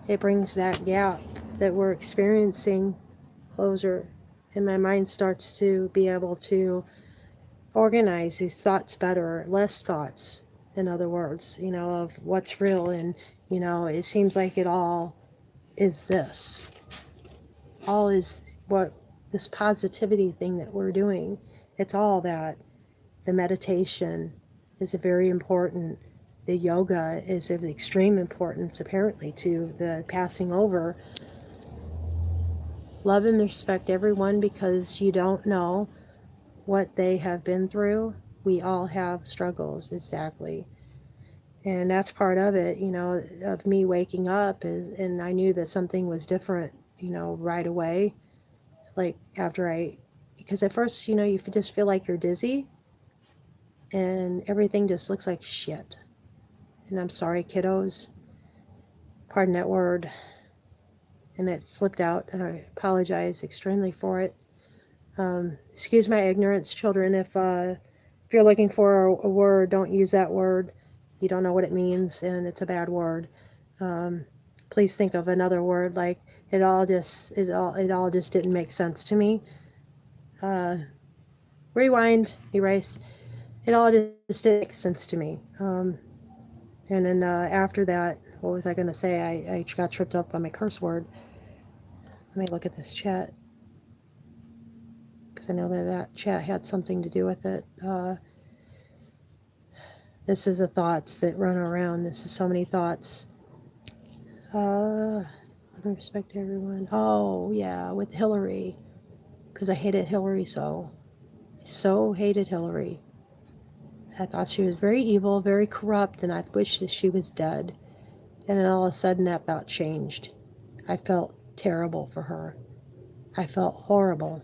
it brings that gap that we're experiencing closer. And my mind starts to be able to organize these thoughts better, less thoughts, in other words, of what's real. And, it seems like it all is this. All is what this positivity thing that we're doing. It's all that. The meditation is very important. The yoga is of extreme importance, apparently, to the passing over. Love and respect everyone, because you don't know what they have been through. We all have struggles, exactly. And that's part of it, of me waking up, and I knew that something was different, right away. Like because at first, you just feel like you're dizzy and everything just looks like shit. And I'm sorry, kiddos. Pardon that word. And it slipped out, and I apologize extremely for it. Excuse my ignorance, children, if if you're looking for a word, don't use that word. You don't know what it means, and it's a bad word. Um, please think of another word. Like it all just didn't make sense to me. Uh, rewind, erase. It all just didn't make sense to me. And then after that, what was I going to say? I got tripped up by my curse word. Let me look at this chat because I know that that chat had something to do with it. This is the thoughts that run around. This is so many thoughts. Let me respect everyone. Oh, yeah, with Hillary. Because I hated Hillary so. I so hated Hillary. I thought she was very evil, very corrupt, and I wished that she was dead. And then all of a sudden that thought changed. I felt terrible for her. I felt horrible.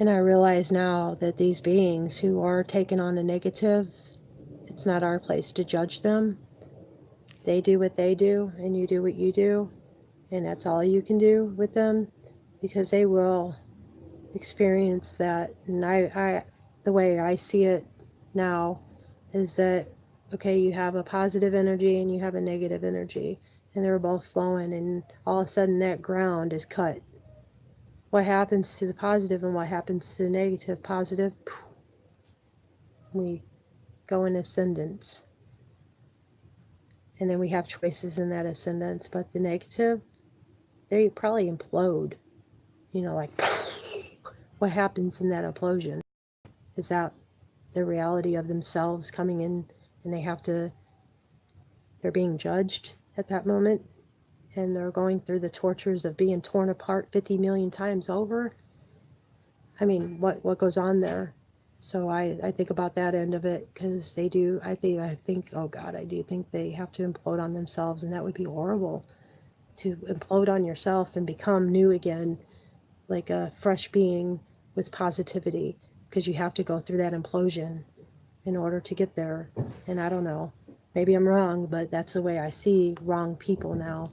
And I realize now that these beings who are taking on the negative, it's not our place to judge them. They do what they do, and you do what you do, and that's all you can do with them, because they will experience that. And the way I see it now is that, okay, you have a positive energy and you have a negative energy, and they're both flowing, and all of a sudden that ground is cut. What happens to the positive and what happens to the negative? Positive, we go in ascendance, and then we have choices in that ascendance. But the negative, they probably implode, like what happens in that implosion? Is that the reality of themselves coming in, and they're being judged at that moment, and they're going through the tortures of being torn apart 50 million times over? I mean, what goes on there? So I think about that end of it, because they do. I think, oh God, I do think they have to implode on themselves, and that would be horrible, to implode on yourself and become new again, like a fresh being with positivity, because you have to go through that implosion in order to get there. And I don't know, maybe I'm wrong, but that's the way I see wrong people now.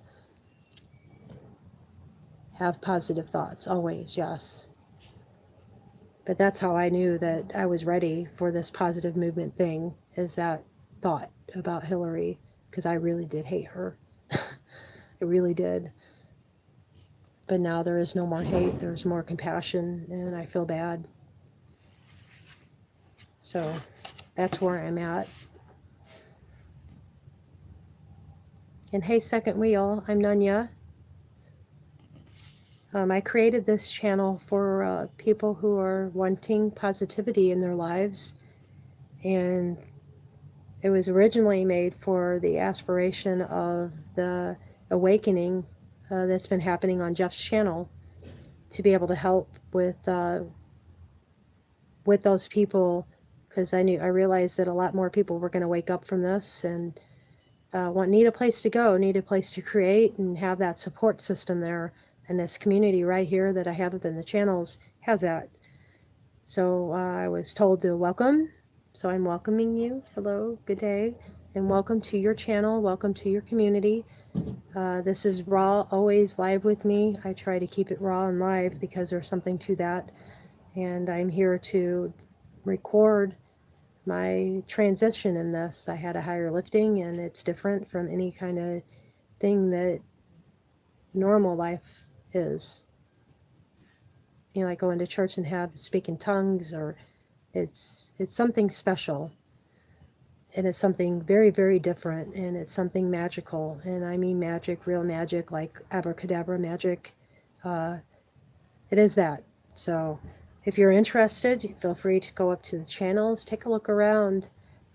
Have positive thoughts always, yes. But that's how I knew that I was ready for this positive movement thing, is that thought about Hillary, because I really did hate her. I really did. But now there is no more hate, there's more compassion, and I feel bad. So that's where I'm at. And hey, Second Wheel, I'm Nunya. I created this channel for people who are wanting positivity in their lives, and it was originally made for the aspiration of the awakening that's been happening on Jeff's channel, to be able to help with those people, because I realized that a lot more people were going to wake up from this and need a place to go, need a place to create, and have that support system there. And this community right here that I have up in the channels has that. So I was told to welcome. So I'm welcoming you. Hello, good day, and welcome to your channel. Welcome to your community. This is raw, always live with me. I try to keep it raw and live because there's something to that. And I'm here to record my transition in this. I had a higher lifting, and it's different from any kind of thing that normal life is. Like going to church and speaking tongues, or it's something special, and it's something very, very different, and it's something magical. And I mean magic, real magic, like abracadabra magic. It is that. So if you're interested, feel free to go up to the channels, take a look around,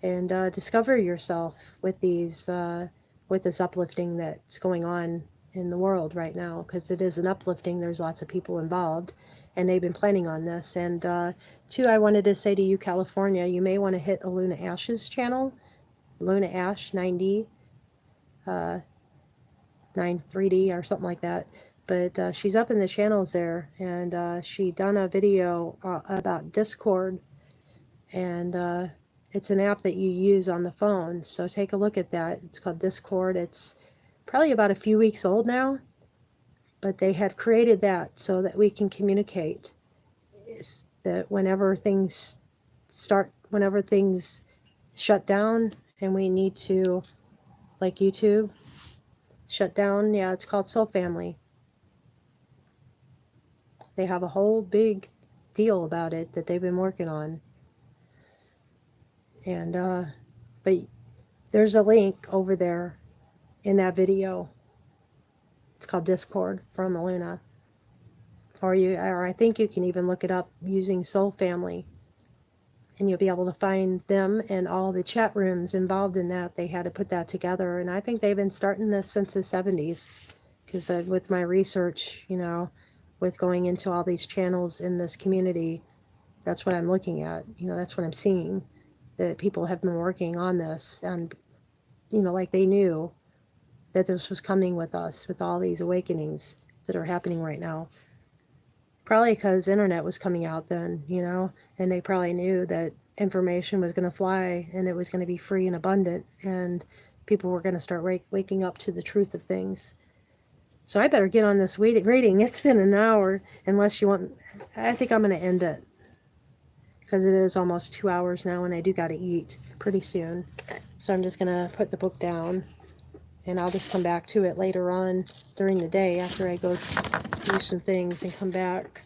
and discover yourself with with this uplifting that's going on in the world right now, because it is an uplifting. There's lots of people involved, and they've been planning on this. And two, I wanted to say to you, California, you may want to hit Luna Ash's channel, Luna Ash 9D, 93D or something like that. But she's up in the channels there, and she done a video about Discord, and it's an app that you use on the phone. So take a look at that. It's called Discord. It's probably about a few weeks old now, but they had created that so that we can communicate. Is that whenever things start whenever things shut down and we need to, like YouTube, shut down. Yeah, it's called Soul Family. They have a whole big deal about it that they've been working on. And, but there's a link over there in that video. It's called Discord from Luna. Or I think you can even look it up using Soul Family. And you'll be able to find them and all the chat rooms involved in that. They had to put that together. And I think they've been starting this since the 70s. Because with my research, with going into all these channels in this community, that's what I'm looking at. That's what I'm seeing. That people have been working on this. And, like they knew that this was coming with us, with all these awakenings that are happening right now. Probably because internet was coming out then, and they probably knew that information was going to fly and it was going to be free and abundant, and people were going to start waking up to the truth of things. So I better get on this reading. It's been an hour, unless you want. I think I'm going to end it because it is almost 2 hours now, and I do got to eat pretty soon. So I'm just going to put the book down, and I'll just come back to it later on during the day after I go do some things and come back.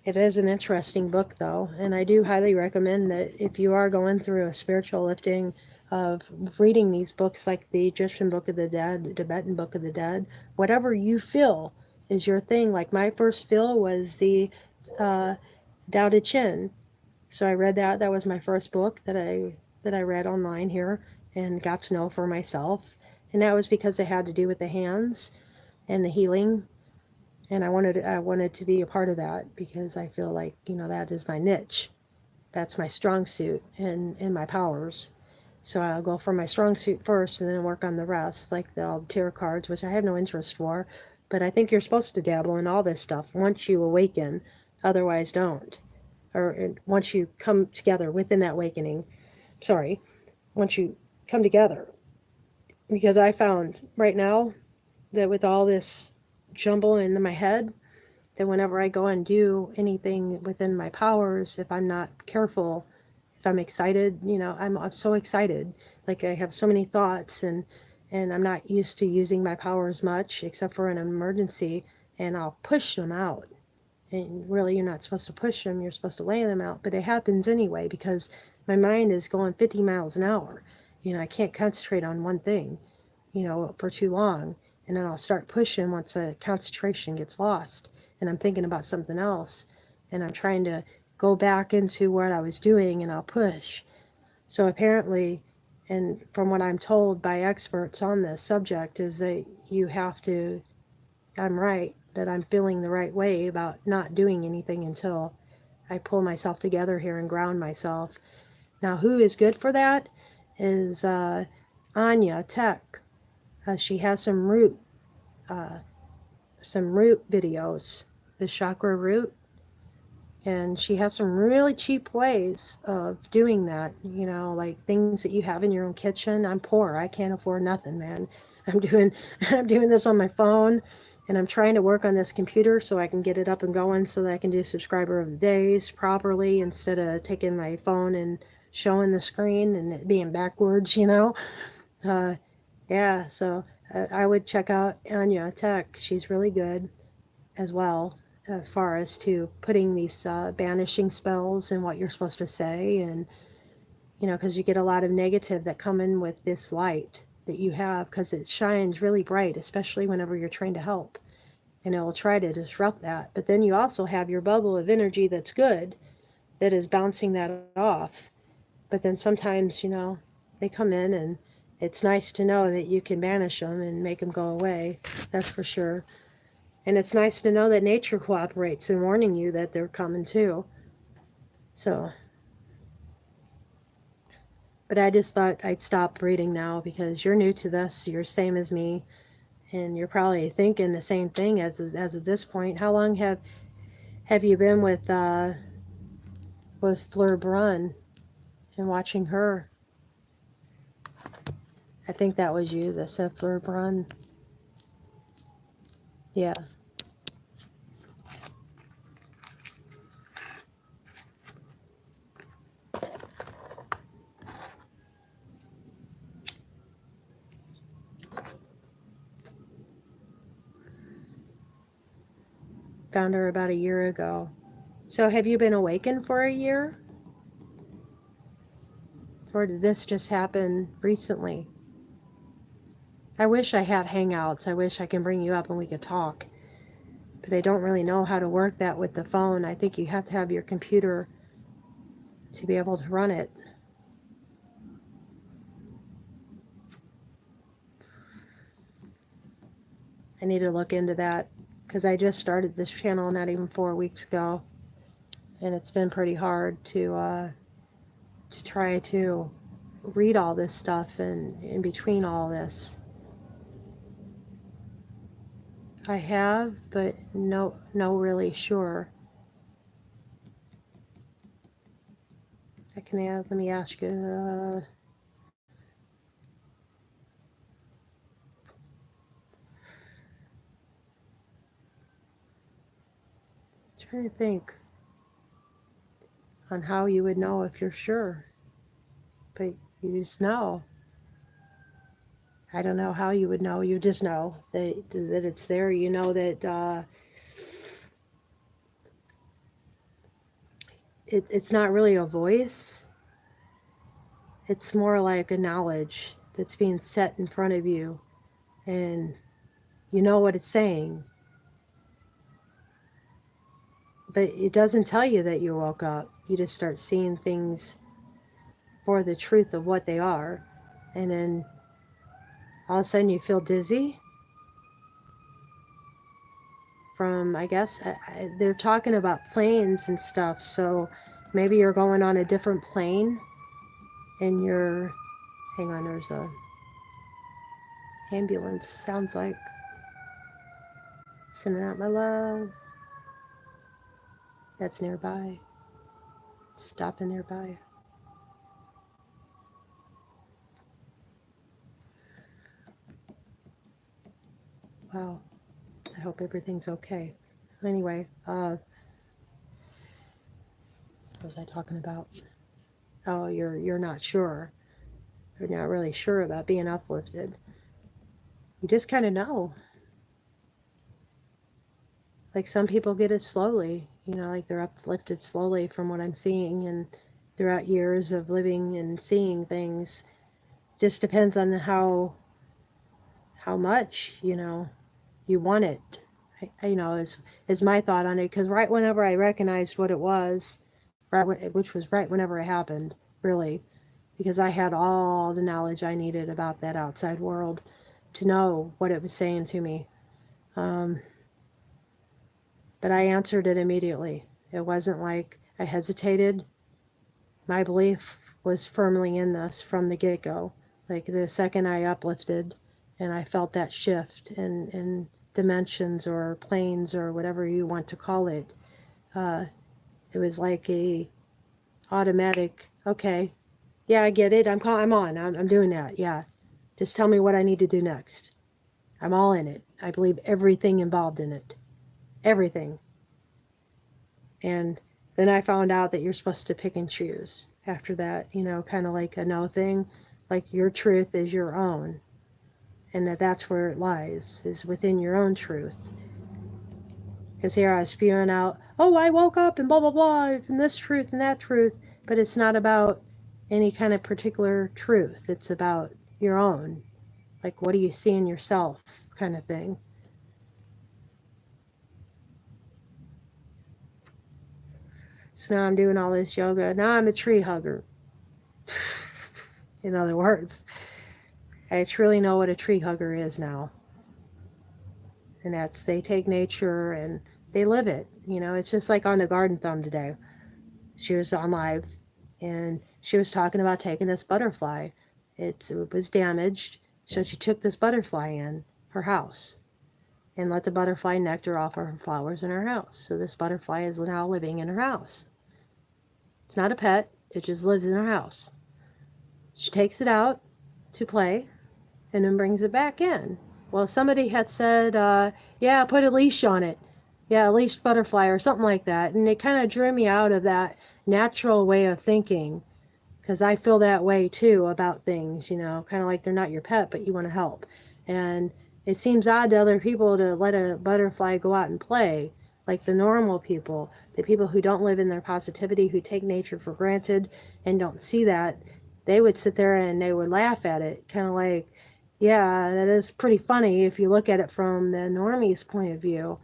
It is an interesting book, though, and I do highly recommend that if you are going through a spiritual lifting of reading these books like the Egyptian Book of the Dead, the Tibetan Book of the Dead, whatever you feel is your thing. Like my first feel was the Tao Te Ching. So I read that. That was my first book that I read online here and got to know for myself. And that was because it had to do with the hands and the healing. And I wanted to be a part of that because I feel like, that is my niche. That's my strong suit and my powers. So I'll go for my strong suit first and then work on the rest, like all the tarot cards, which I have no interest for. But I think you're supposed to dabble in all this stuff once you awaken. Otherwise, don't. Or once you come together within that awakening. Sorry. Once you come together. Because I found right now that with all this jumble in my head, that whenever I go and do anything within my powers, if I'm not careful, if I'm excited, I'm so excited. Like I have so many thoughts and I'm not used to using my powers much except for an emergency, and I'll push them out. And really, you're not supposed to push them, you're supposed to lay them out, but it happens anyway because my mind is going 50 miles an hour. I can't concentrate on one thing, for too long. And then I'll start pushing once the concentration gets lost and I'm thinking about something else and I'm trying to go back into what I was doing, and I'll push. So apparently, and from what I'm told by experts on this subject, is that you have to, I'm right, that I'm feeling the right way about not doing anything until I pull myself together here and ground myself. Now, who is good for that is Anya Tech. She has uh, some root videos, the chakra root, and she has some really cheap ways of doing that. Like things that you have in your own kitchen. I'm poor. I can't afford nothing, man. I'm doing I'm doing this on my phone, and I'm trying to work on this computer so I can get it up and going so that I can do subscriber of the days properly instead of taking my phone and showing the screen and it being backwards. Uh, yeah, so I would check out Anya Tech. She's really good as well as far as to putting these banishing spells and what you're supposed to say, and because you get a lot of negative that come in with this light that you have because it shines really bright, especially whenever you're trying to help, and it will try to disrupt that. But then you also have your bubble of energy that's good, that is bouncing that off. But then sometimes, they come in, and it's nice to know that you can banish them and make them go away. That's for sure. And it's nice to know that nature cooperates in warning you that they're coming too. So, but I just thought I'd stop reading now because you're new to this. You're same as me, and you're probably thinking the same thing as of this point. How long have you been with Fleur Brun and watching her? I think that was you that said Fleur Brun. Yeah. Found her about a year ago. So have you been awakened for a year? Or did this just happen recently? I wish I had Hangouts. I wish I can bring you up and we could talk. But I don't really know how to work that with the phone. I think you have to have your computer to be able to run it. I need to look into that because I just started this channel not even 4 weeks ago, and it's been pretty hard to try to read all this stuff and in between all this. I have, but no really sure. I can add. Let me ask you. Trying to think on how you would know if you're sure, but you just know. I don't know how you would know. You just know that it's there. You know that it's not really a voice. It's more like a knowledge that's being set in front of you, and you know what it's saying. But it doesn't tell you that you woke up. You just start seeing things for the truth of what they are. And then all of a sudden you feel dizzy from, I guess, they're talking about planes and stuff. So maybe you're going on a different plane and you're, hang on, there's a ambulance, sounds like. Sending out my love. That's nearby. Stopping nearby. Wow. I hope everything's okay. Anyway, what was I talking about? Oh, you're not sure. You're not really sure about being uplifted. You just kind of know. Like some people get it slowly, like they're uplifted slowly from what I'm seeing and throughout years of living and seeing things. Just depends on how much, you want it. Is my thought on it, because right whenever I recognized what it was, which was right whenever it happened, really, because I had all the knowledge I needed about that outside world to know what it was saying to me. But I answered it immediately. It wasn't like I hesitated. My belief was firmly in this from the get-go. Like the second I uplifted and I felt that shift in dimensions or planes or whatever you want to call it, it was like a automatic, okay, yeah, I get it. I'm on. I'm doing that. Yeah. Just tell me what I need to do next. I'm all in it. I believe everything involved in it. Everything. And then I found out that you're supposed to pick and choose after that, kind of like a no thing, like your truth is your own. And that's where it lies, is within your own truth. Because here I was spewing out, oh, I woke up and blah, blah, blah, and this truth and that truth. But it's not about any kind of particular truth. It's about your own. Like, what do you see in yourself kind of thing. So now I'm doing all this yoga. Now I'm a tree hugger. In other words, I truly know what a tree hugger is now. And that's, they take nature and they live it. It's just like on the Garden Thumb today. She was on live and she was talking about taking this butterfly. It was damaged, so she took this butterfly in her house and let the butterfly nectar off of her flowers in her house. So this butterfly is now living in her house. It's not a pet, it just lives in her house. She takes it out to play and then brings it back in. Well, somebody had said, yeah, put a leash on it. Yeah, a leashed butterfly or something like that. And it kind of drew me out of that natural way of thinking, because I feel that way too about things, kind of like they're not your pet, but you want to help. And it seems odd to other people to let a butterfly go out and play. like the normal people, the people who don't live in their positivity, who take nature for granted and don't see that, they would sit there and they would laugh at it, kind of like, yeah, that is pretty funny if you look at it from the normie's point of view.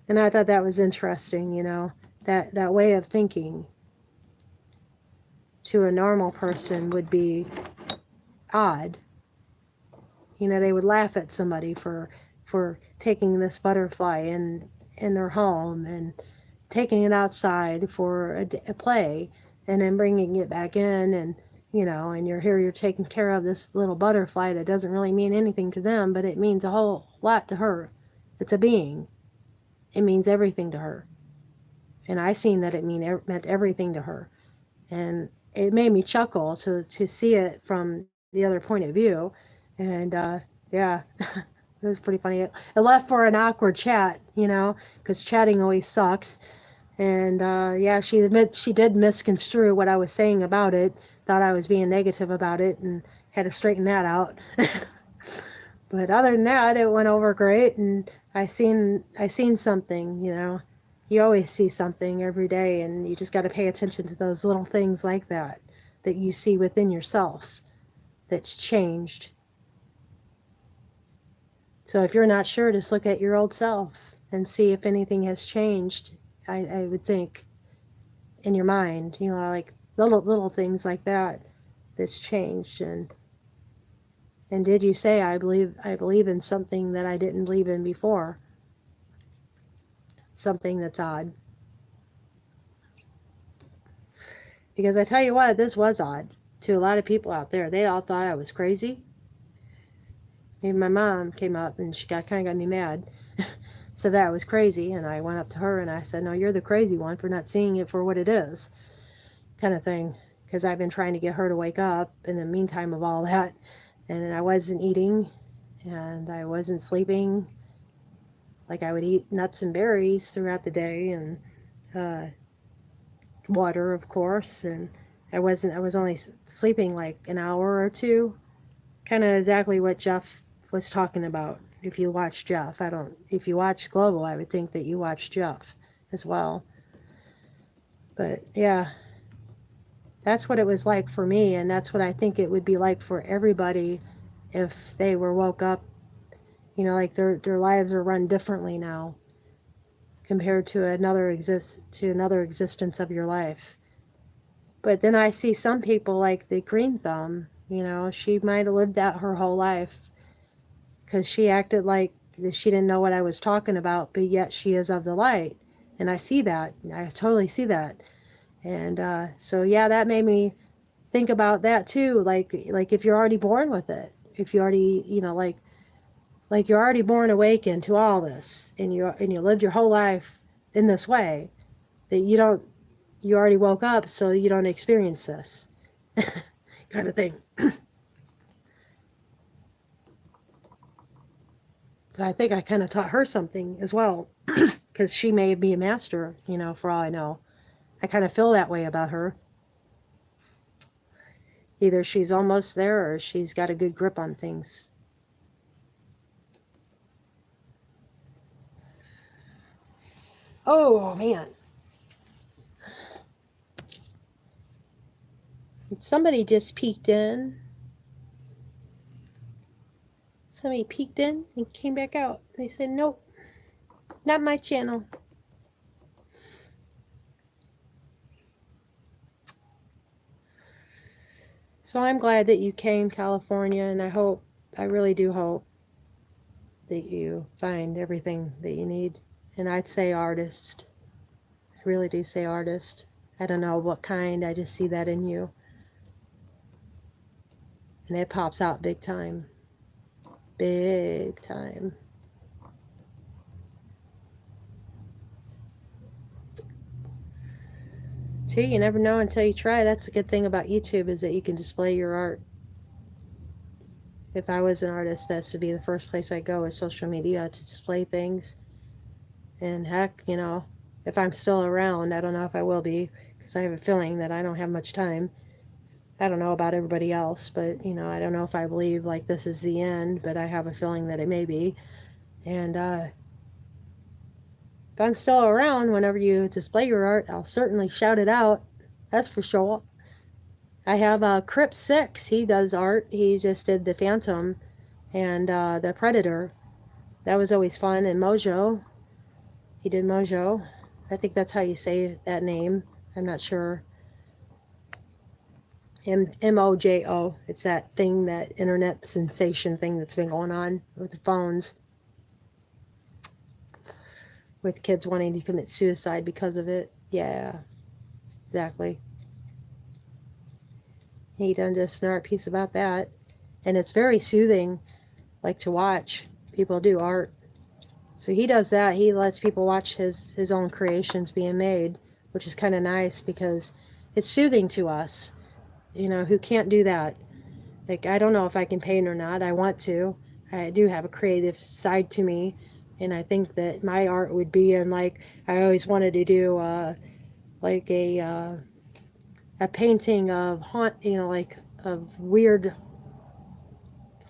And I thought that was interesting, that way of thinking to a normal person would be odd. They would laugh at somebody for taking this butterfly in their home and taking it outside for a play and then bringing it back in, and you're taking care of this little butterfly that doesn't really mean anything to them, but it means a whole lot to her. It's a being. It means everything to her. And I seen that it meant everything to her. And it made me chuckle to see it from the other point of view. And yeah, it was pretty funny. It left for an awkward chat, because chatting always sucks. And yeah, she did misconstrue what I was saying about it. Thought I was being negative about it, and had to straighten that out. But other than that, it went over great, and I seen something. You always see something every day, and you just got to pay attention to those little things like that you see within yourself that's changed. So if you're not sure, just look at your old self and see if anything has changed. I would think in your mind, like little things like that's changed. And did you say I believe in something that I didn't believe in before? Something that's odd. Because I tell you what, this was odd to a lot of people out there. They all thought I was crazy. Even my mom came up and she got me mad. Said that I was crazy, and I went up to her and I said, "No, you're the crazy one for not seeing it for what it is," kind of thing. Because I've been trying to get her to wake up in the meantime of all that, and I wasn't eating, and I wasn't sleeping. Like I would eat nuts and berries throughout the day, and uh, water, of course, and I was only sleeping like an hour or two, kind of exactly what Jeff was talking about. If you watch Jeff, if you watch Global, I would think that you watch Jeff as well. But yeah, that's what it was like for me, and that's what I think it would be like for everybody if they were woke up. Like their lives are run differently now compared to another existence of your life. But then I see some people like the green thumb. She might have lived that her whole life because she acted like she didn't know what I was talking about, but yet she is of the light. And I see that. I totally see that. And so, yeah, that made me think about that too. Like if you're already born with it, if you already, like you're already born awakened to all this, and you lived your whole life in this way, that you already woke up, so you don't experience this kind of thing. So I think I kind of taught her something as well, because she may be a master, for all I know. I kind of feel that way about her. Either she's almost there or she's got a good grip on things. Oh, man. Somebody just peeked in. Somebody peeked in and came back out. They said, nope, not my channel. So I'm glad that you came, California, and I really do hope that you find everything that you need. And I'd say artist. I really do say artist. I don't know what kind, I just see that in you. And it pops out big time. Big time. See, you never know until you try. That's the good thing about YouTube, is that you can display your art. If I was an artist, that's to be the first place I go, is social media, to display things. And heck, if I'm still around, I don't know if I will be, because I have a feeling that I don't have much time. I don't know about everybody else, but I don't know if I believe like this is the end, but I have a feeling that it may be. And if I'm still around whenever you display your art, I'll certainly shout it out. That's for sure. I have Crip 6. He does art. He just did the Phantom and the Predator. That was always fun. And Mojo. He did Mojo. I think that's how you say that name. I'm not sure. Mojo. It's that thing, that internet sensation thing that's been going on with the phones, with kids wanting to commit suicide because of it. Yeah, exactly. He done just an art piece about that. And it's very soothing, like, to watch people do art. So he does that. He lets people watch his own creations being made, which is kind of nice because it's soothing to us, who can't do that. Like, I don't know if I can paint or not. I want to. I do have a creative side to me, and I think that my art would be in, like, I always wanted to do like a painting of like, of weird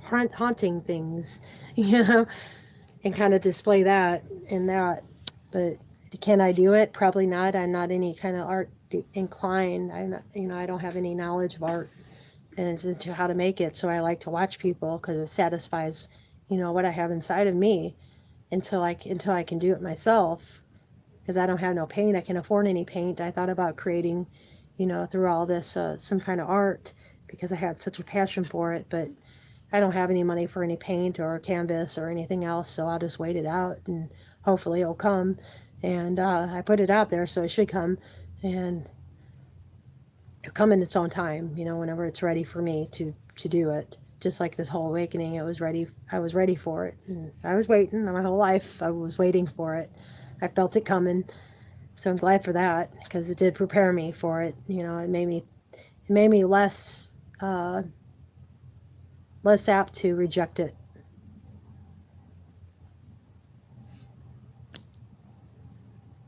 haunting things, you know, and kind of display that in that. But can I do it? Probably not. I'm not any kind of art inclined. I'm not, I don't have any knowledge of art and into how to make it. So I like to watch people because it satisfies, what I have inside of me until I can do it myself. Because I don't have no paint. I can afford any paint. I thought about creating, through all this, some kind of art because I had such a passion for it. But I don't have any money for any paint or canvas or anything else, so I'll just wait it out and hopefully it'll come. And I put it out there, so it should come, and it'll come in its own time. Whenever it's ready for me to do it. Just like this whole awakening, it was ready. I was ready for it, and I was waiting. My whole life, I was waiting for it. I felt it coming, so I'm glad for that because it did prepare me for it. It made me less apt to reject it.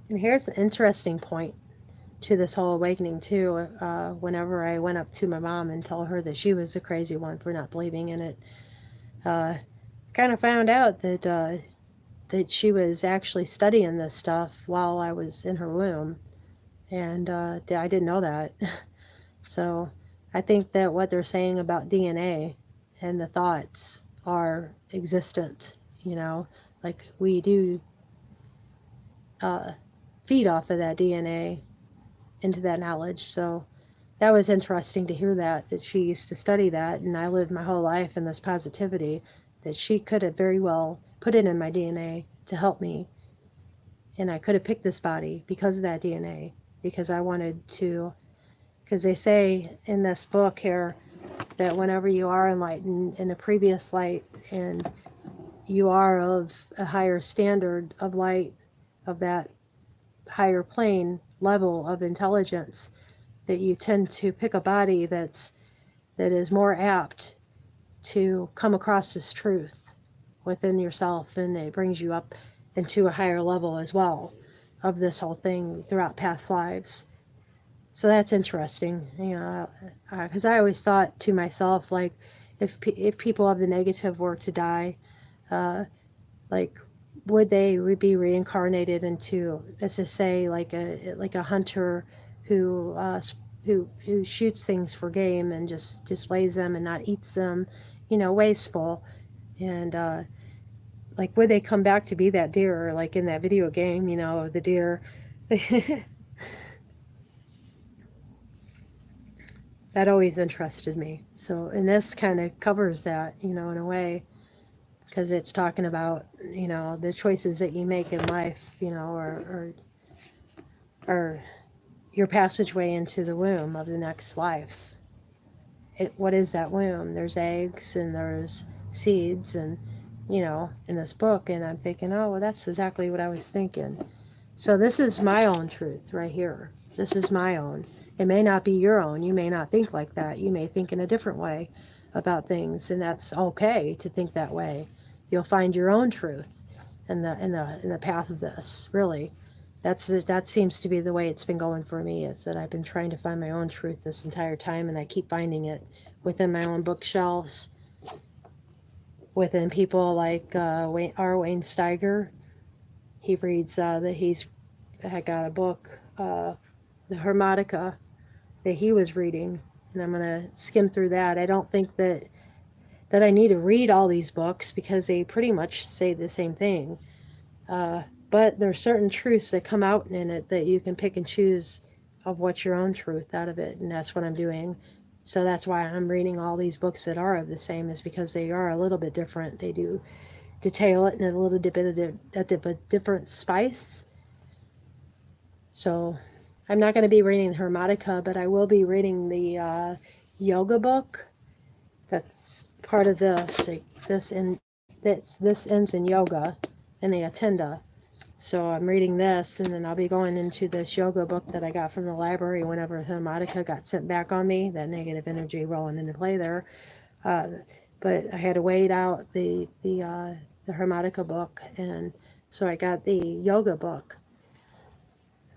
And here's the interesting point to this whole awakening too. Whenever I went up to my mom and told her that she was the crazy one for not believing in it, uh, kind of found out that she was actually studying this stuff while I was in her womb, and I didn't know that. So I think that what they're saying about DNA and the thoughts are existent. Like we do uh, feed off of that DNA into that knowledge. So that was interesting to hear that she used to study that, and I lived my whole life in this positivity that she could have very well put it in my DNA to help me, and I could have picked this body because of that DNA, because I wanted to, because they say in this book here that whenever you are enlightened in a previous light and you are of a higher standard of light, of that higher plane level of intelligence, that you tend to pick a body that is more apt to come across this truth within yourself, and it brings you up into a higher level as well of this whole thing throughout past lives. So that's interesting, because I always thought to myself, like, if people of the negative were to die, uh, like, would they be reincarnated into, as I say, like a hunter who who shoots things for game and just displays them and not eats them, wasteful, and like, would they come back to be that deer, like in that video game, the deer. That always interested me. So, and this kind of covers that, in a way, because it's talking about, the choices that you make in life, or your passageway into the womb of the next life. What is that womb? There's eggs and there's seeds, and, in this book. And I'm thinking, oh, well, that's exactly what I was thinking. So this is my own truth right here. This is my own. It may not be your own. You may not think like that. You may think in a different way about things, and that's okay to think that way. You'll find your own truth in the path of this. Really, that seems to be the way it's been going for me. Is that I've been trying to find my own truth this entire time, and I keep finding it within my own bookshelves, within people like Wayne Steiger. he reads I got a book, the Harmonica, that he was reading, and I'm gonna skim through that. I don't think that I need to read all these books because they pretty much say the same thing. Uh, but there are certain truths that come out in it that you can pick and choose of what's your own truth out of it, and that's what I'm doing. So that's why I'm reading all these books that are of the same, is because they are a little bit different. They do detail it in a little bit of a different spice. So I'm not going to be reading the Hermetica, but I will be reading the yoga book. That's part of this. Like, this ends in yoga and the Attenda. So I'm reading this, and then I'll be going into this yoga book that I got from the library whenever Hermetica got sent back on me, that negative energy rolling into play there. Uh, but I had to wait out the Hermetica book, and so I got the yoga book.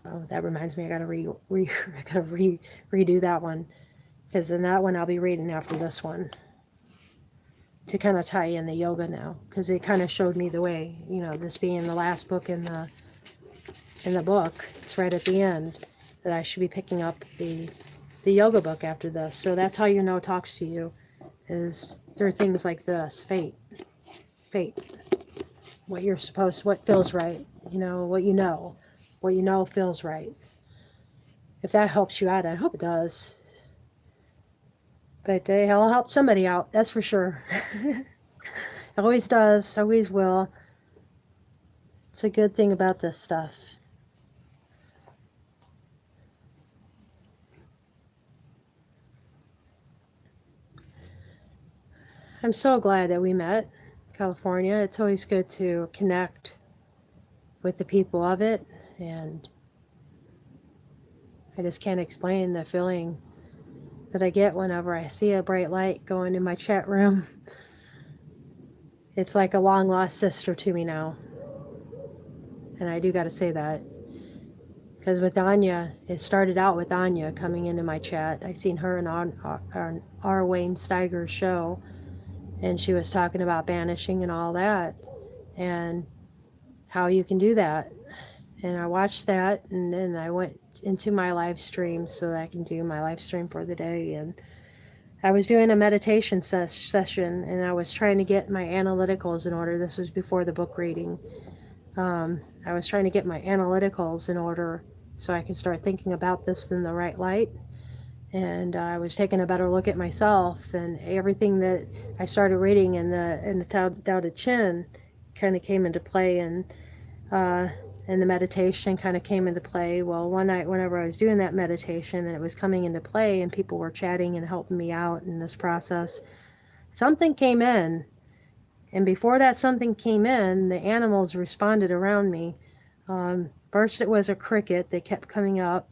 Oh, that reminds me, I gotta redo that one, because then that one I'll be reading after this one to kind of tie in the yoga now, because it kind of showed me the way. You know, this being the last book in the book, it's right at the end that I should be picking up the yoga book after this. So that's how you know it talks to you, is through things like this, fate, what feels right, what you know feels right. If that helps you out, I hope it does. But it'll help somebody out, that's for sure. It always does, always will. It's a good thing about this stuff. I'm so glad that we met, California. It's always good to connect with the people of it, and I just can't explain the feeling that I get whenever I see a bright light going in my chat room. It's like a long lost sister to me now. And I do got to say that. Because with Anya, it started out with Anya coming into my chat. I seen her on R. Wayne Steiger's show, and she was talking about banishing and all that, and how you can do that. And I watched that, and then I went into my live stream so that I can do my live stream for the day. And I was doing a meditation session, and I was trying to get my analyticals in order. This was before the book reading. I was trying to get my analyticals in order so I could start thinking about this in the right light. And I was taking a better look at myself, and everything that I started reading in the Tao Te Ching kind of came into play, and the meditation kind of came into play. Well, one night whenever I was doing that meditation and it was coming into play and people were chatting and helping me out in this process, something came in. And before that something came in, the animals responded around me. First it was a cricket that kept coming up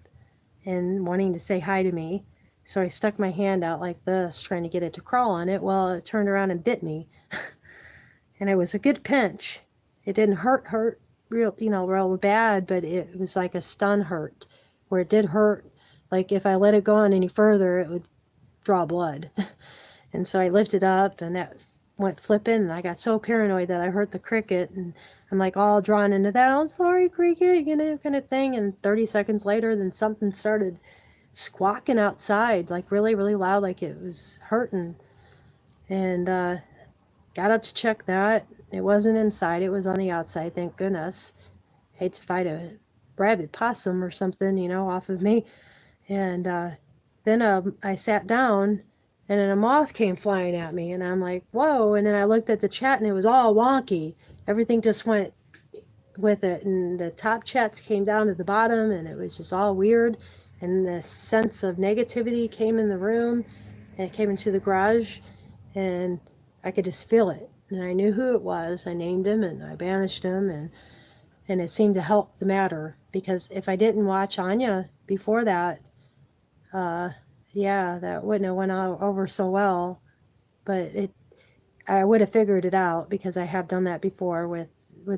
and wanting to say hi to me. So I stuck my hand out like this, trying to get it to crawl on it. Well, it turned around and bit me. And it was a good pinch. It didn't hurt real bad, but it was like a stun hurt, where it did hurt. Like if I let it go on any further, it would draw blood. And so I lifted up, and that went flipping, and I got so paranoid that I hurt the cricket, and I'm like all drawn into that. I'm sorry, cricket, kind of thing. And 30 seconds later, then something started squawking outside, like really, really loud, like it was hurting. And got up to check that. It wasn't inside, it was on the outside, thank goodness. Hate to fight a rabid possum or something, off of me. And then I sat down, and then a moth came flying at me, and I'm like, whoa. And then I looked at the chat, and it was all wonky. Everything just went with it, and the top chats came down to the bottom, and it was just all weird. And the sense of negativity came in the room, and it came into the garage, and I could just feel it. And I knew who it was. I named him, and I banished him, and it seemed to help the matter. Because if I didn't watch Anya before that, yeah, that wouldn't have went over so well. But I would have figured it out, because I have done that before with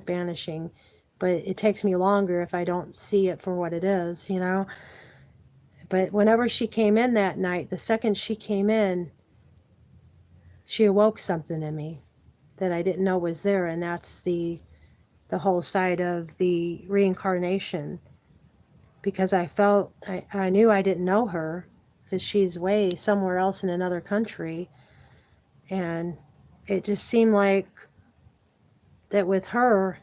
banishing. But it takes me longer if I don't see it for what it is, But whenever she came in that night, the second she came in, she awoke something in me that I didn't know was there, and that's the the whole side of the reincarnation, because I knew I didn't know her because she's way somewhere else in another country. And it just seemed like that with her,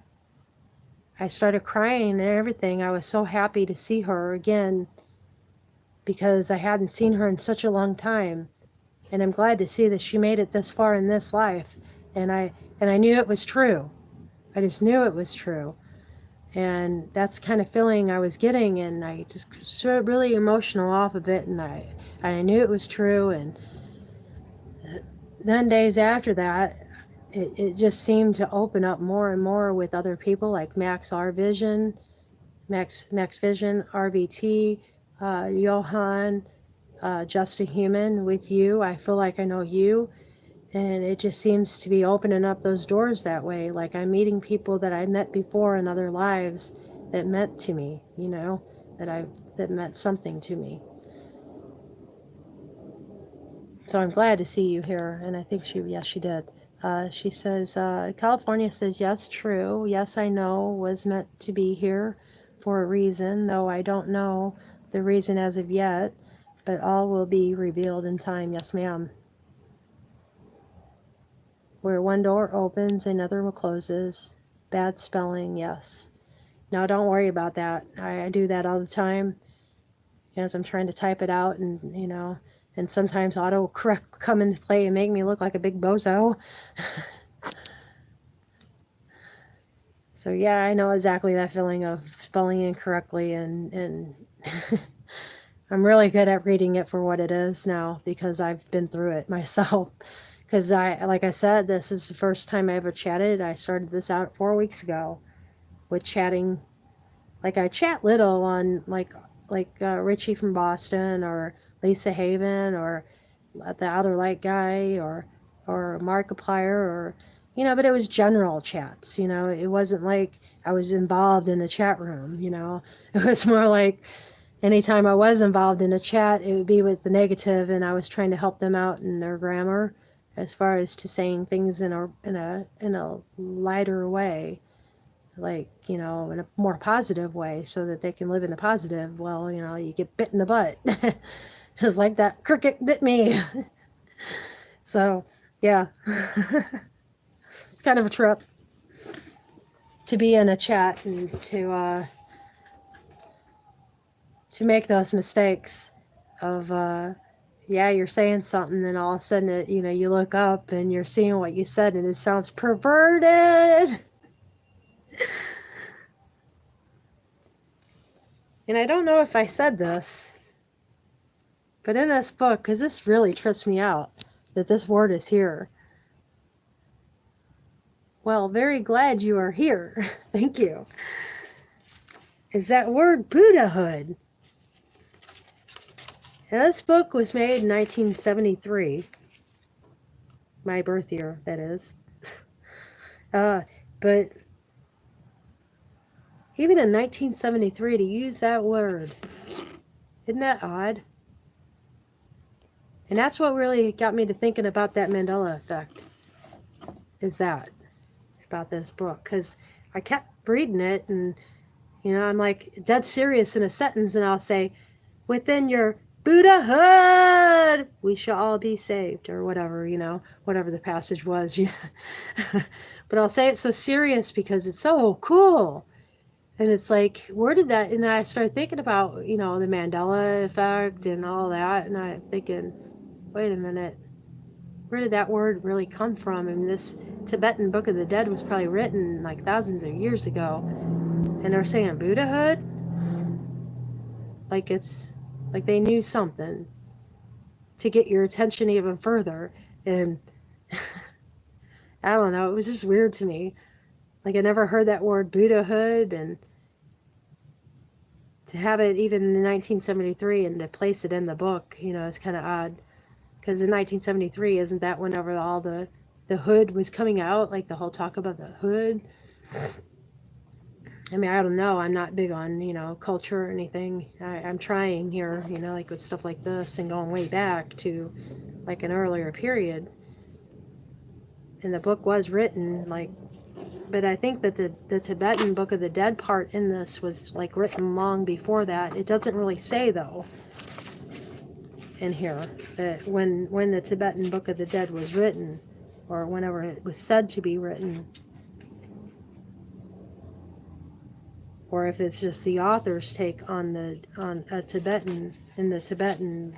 I started crying and everything. I was so happy to see her again because I hadn't seen her in such a long time. And I'm glad to see that she made it this far in this life. And I knew it was true. I just knew it was true. And that's the kind of feeling I was getting, and I just sort really emotional off of it, and I knew it was true. And then days after that, it just seemed to open up more and more with other people like Max Vision, Max Vision, RBT, Johan, Just a Human, with you. I feel like I know you. And it just seems to be opening up those doors that way. Like I'm meeting people that I met before in other lives that meant to me, you know, that meant something to me. So I'm glad to see you here. And I think yes, she did. She says, California says, yes, true. Yes, I know was meant to be here for a reason, though I don't know the reason as of yet, but all will be revealed in time. Yes, ma'am. Where one door opens, another one closes. Bad spelling, yes. No, don't worry about that. I do that all the time as I'm trying to type it out, and and sometimes autocorrect come into play and make me look like a big bozo. So yeah, I know exactly that feeling of spelling incorrectly, and I'm really good at reading it for what it is now because I've been through it myself. Because like I said, this is the first time I ever chatted. I started this out 4 weeks ago with chatting. Like I chat little on Richie from Boston or Lisa Haven or the Outer Light guy or Markiplier or but it was general chats. It wasn't like I was involved in the chat room. It was more like anytime I was involved in a chat, it would be with the negative, and I was trying to help them out in their grammar, as far as to saying things in a lighter way, like in a more positive way, so that they can live in the positive. Well, you get bit in the butt, just like that cricket bit me. So, yeah, it's kind of a trip to be in a chat and to make those mistakes of yeah, you're saying something, and all of a sudden you look up and you're seeing what you said and it sounds perverted. And I don't know if I said this, but in this book, because this really trips me out that this word is here. Well, very glad you are here. Thank you. Is that word Buddhahood. Now, this book was made in 1973. My birth year, that is. But even in 1973, to use that word, isn't that odd? And that's what really got me to thinking about that Mandela effect, is that, about this book. Because I kept reading it, and, I'm like dead serious in a sentence, and I'll say, within your Buddhahood, we shall all be saved, or whatever, whatever the passage was. But I'll say it so serious because it's so cool. And it's like, where did that, and I started thinking about, the Mandela effect and all that, and I'm thinking, wait a minute, where did that word really come from? I mean, this Tibetan Book of the Dead was probably written like thousands of years ago, and they're saying Buddhahood? Like it's, like they knew something to get your attention even further, and I don't know, it was just weird to me. Like I never heard that word Buddhahood, and to have it even in 1973 and to place it in the book, is kind of odd. Because in 1973, isn't that whenever all the hood was coming out? Like the whole talk about the hood? I mean, I don't know. I'm not big on, culture or anything. I'm trying here, like with stuff like this and going way back to like an earlier period. And the book was written like But I think that the Tibetan Book of the Dead part in this was like written long before that. It doesn't really say though in here that when the Tibetan Book of the Dead was written, or whenever it was said to be written, or if it's just the author's take on a Tibetan in the Tibetan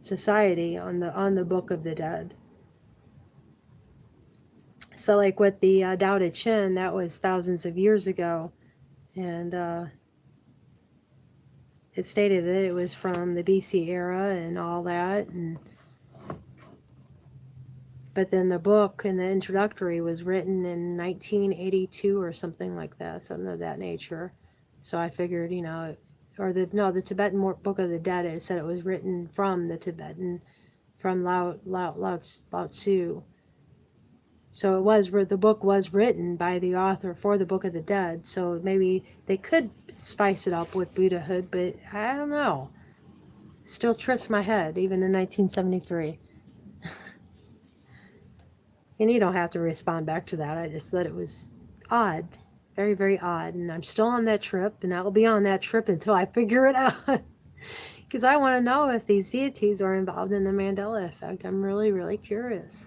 society on the Book of the Dead. So like with the Tao Te Ching, that was thousands of years ago, and it stated that it was from the BC era and all that, but then the book and the introductory was written in 1982 or something like that, something of that nature. So I figured, the Tibetan Book of the Dead, it said it was written from the Tibetan, from Lao Tzu. So the book was written by the author for the Book of the Dead. So maybe they could spice it up with Buddhahood, but I don't know. Still trips my head, even in 1973. And you don't have to respond back to that. I just thought it was odd. Very, very odd. And I'm still on that trip, and I'll be on that trip until I figure it out. Because I want to know if these deities are involved in the Mandela effect. I'm really, really curious.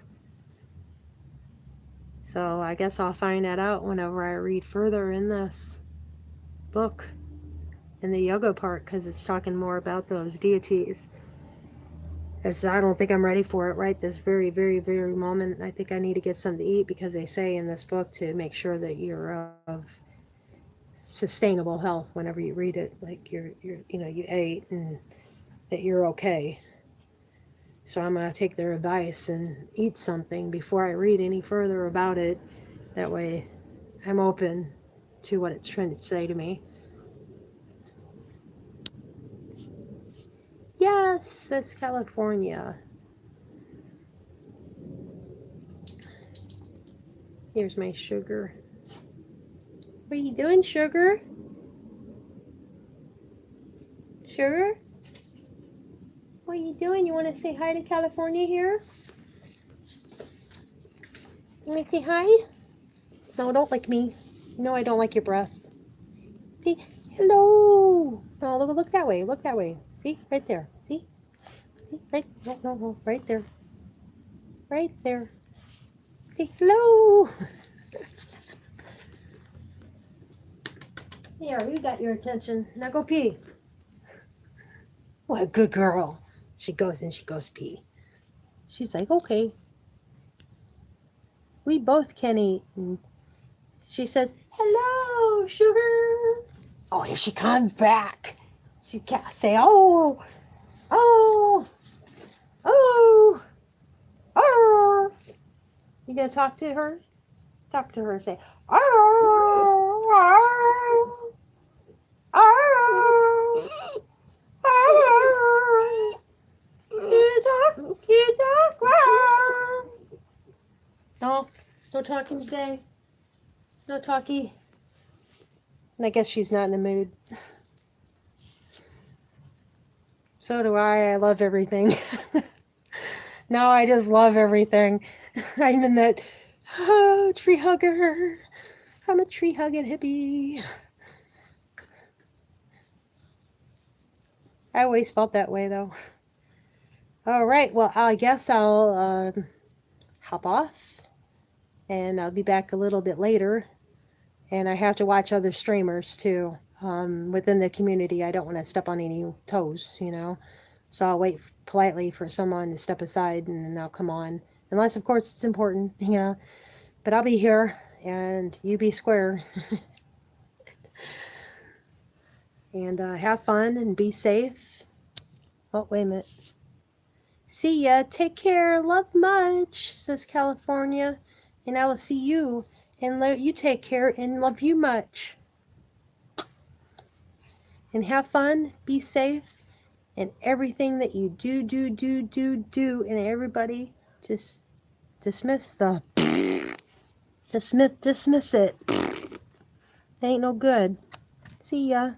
So I guess I'll find that out whenever I read further in this book, in the yoga part, because it's talking more about those deities. As I don't think I'm ready for it right this very, very, very moment. I think I need to get something to eat, because they say in this book to make sure that you're of sustainable health whenever you read it, like you ate and that you're okay. So I'm going to take their advice and eat something before I read any further about it. That way I'm open to what it's trying to say to me. Yes, that's California. Here's my sugar. What are you doing, sugar? Sugar? What are you doing? You want to say hi to California here? You want to say hi? No, don't lick me. No, I don't like your breath. See? Hello! No, look that way. Look that way. See? Right there. See? Right? No. Right there. Right there. See? Hello! There, you got your attention. Now go pee. What a good girl. She goes pee. She's like, okay. We both can eat. And she says, hello, sugar. Oh, here she comes back. She can't say, oh. You gonna talk to her? Talk to her. Say, You talk. No talking today. No talkie. And I guess she's not in the mood. So do I. I love everything. No, I just love everything. I'm in that tree hugger. I'm a tree hugging hippie. I always felt that way though. All right, well, I guess I'll hop off, and I'll be back a little bit later. And I have to watch other streamers too within the community. I don't want to step on any toes, So I'll wait politely for someone to step aside, and then I'll come on. Unless, of course, it's important, But I'll be here, and you be square. And have fun and be safe. Oh, wait a minute. See ya. Take care. Love much, says California. And I will see you. And let you take care and love you much. And have fun. Be safe. And everything that you do. And everybody just dismiss it. It ain't no good. See ya.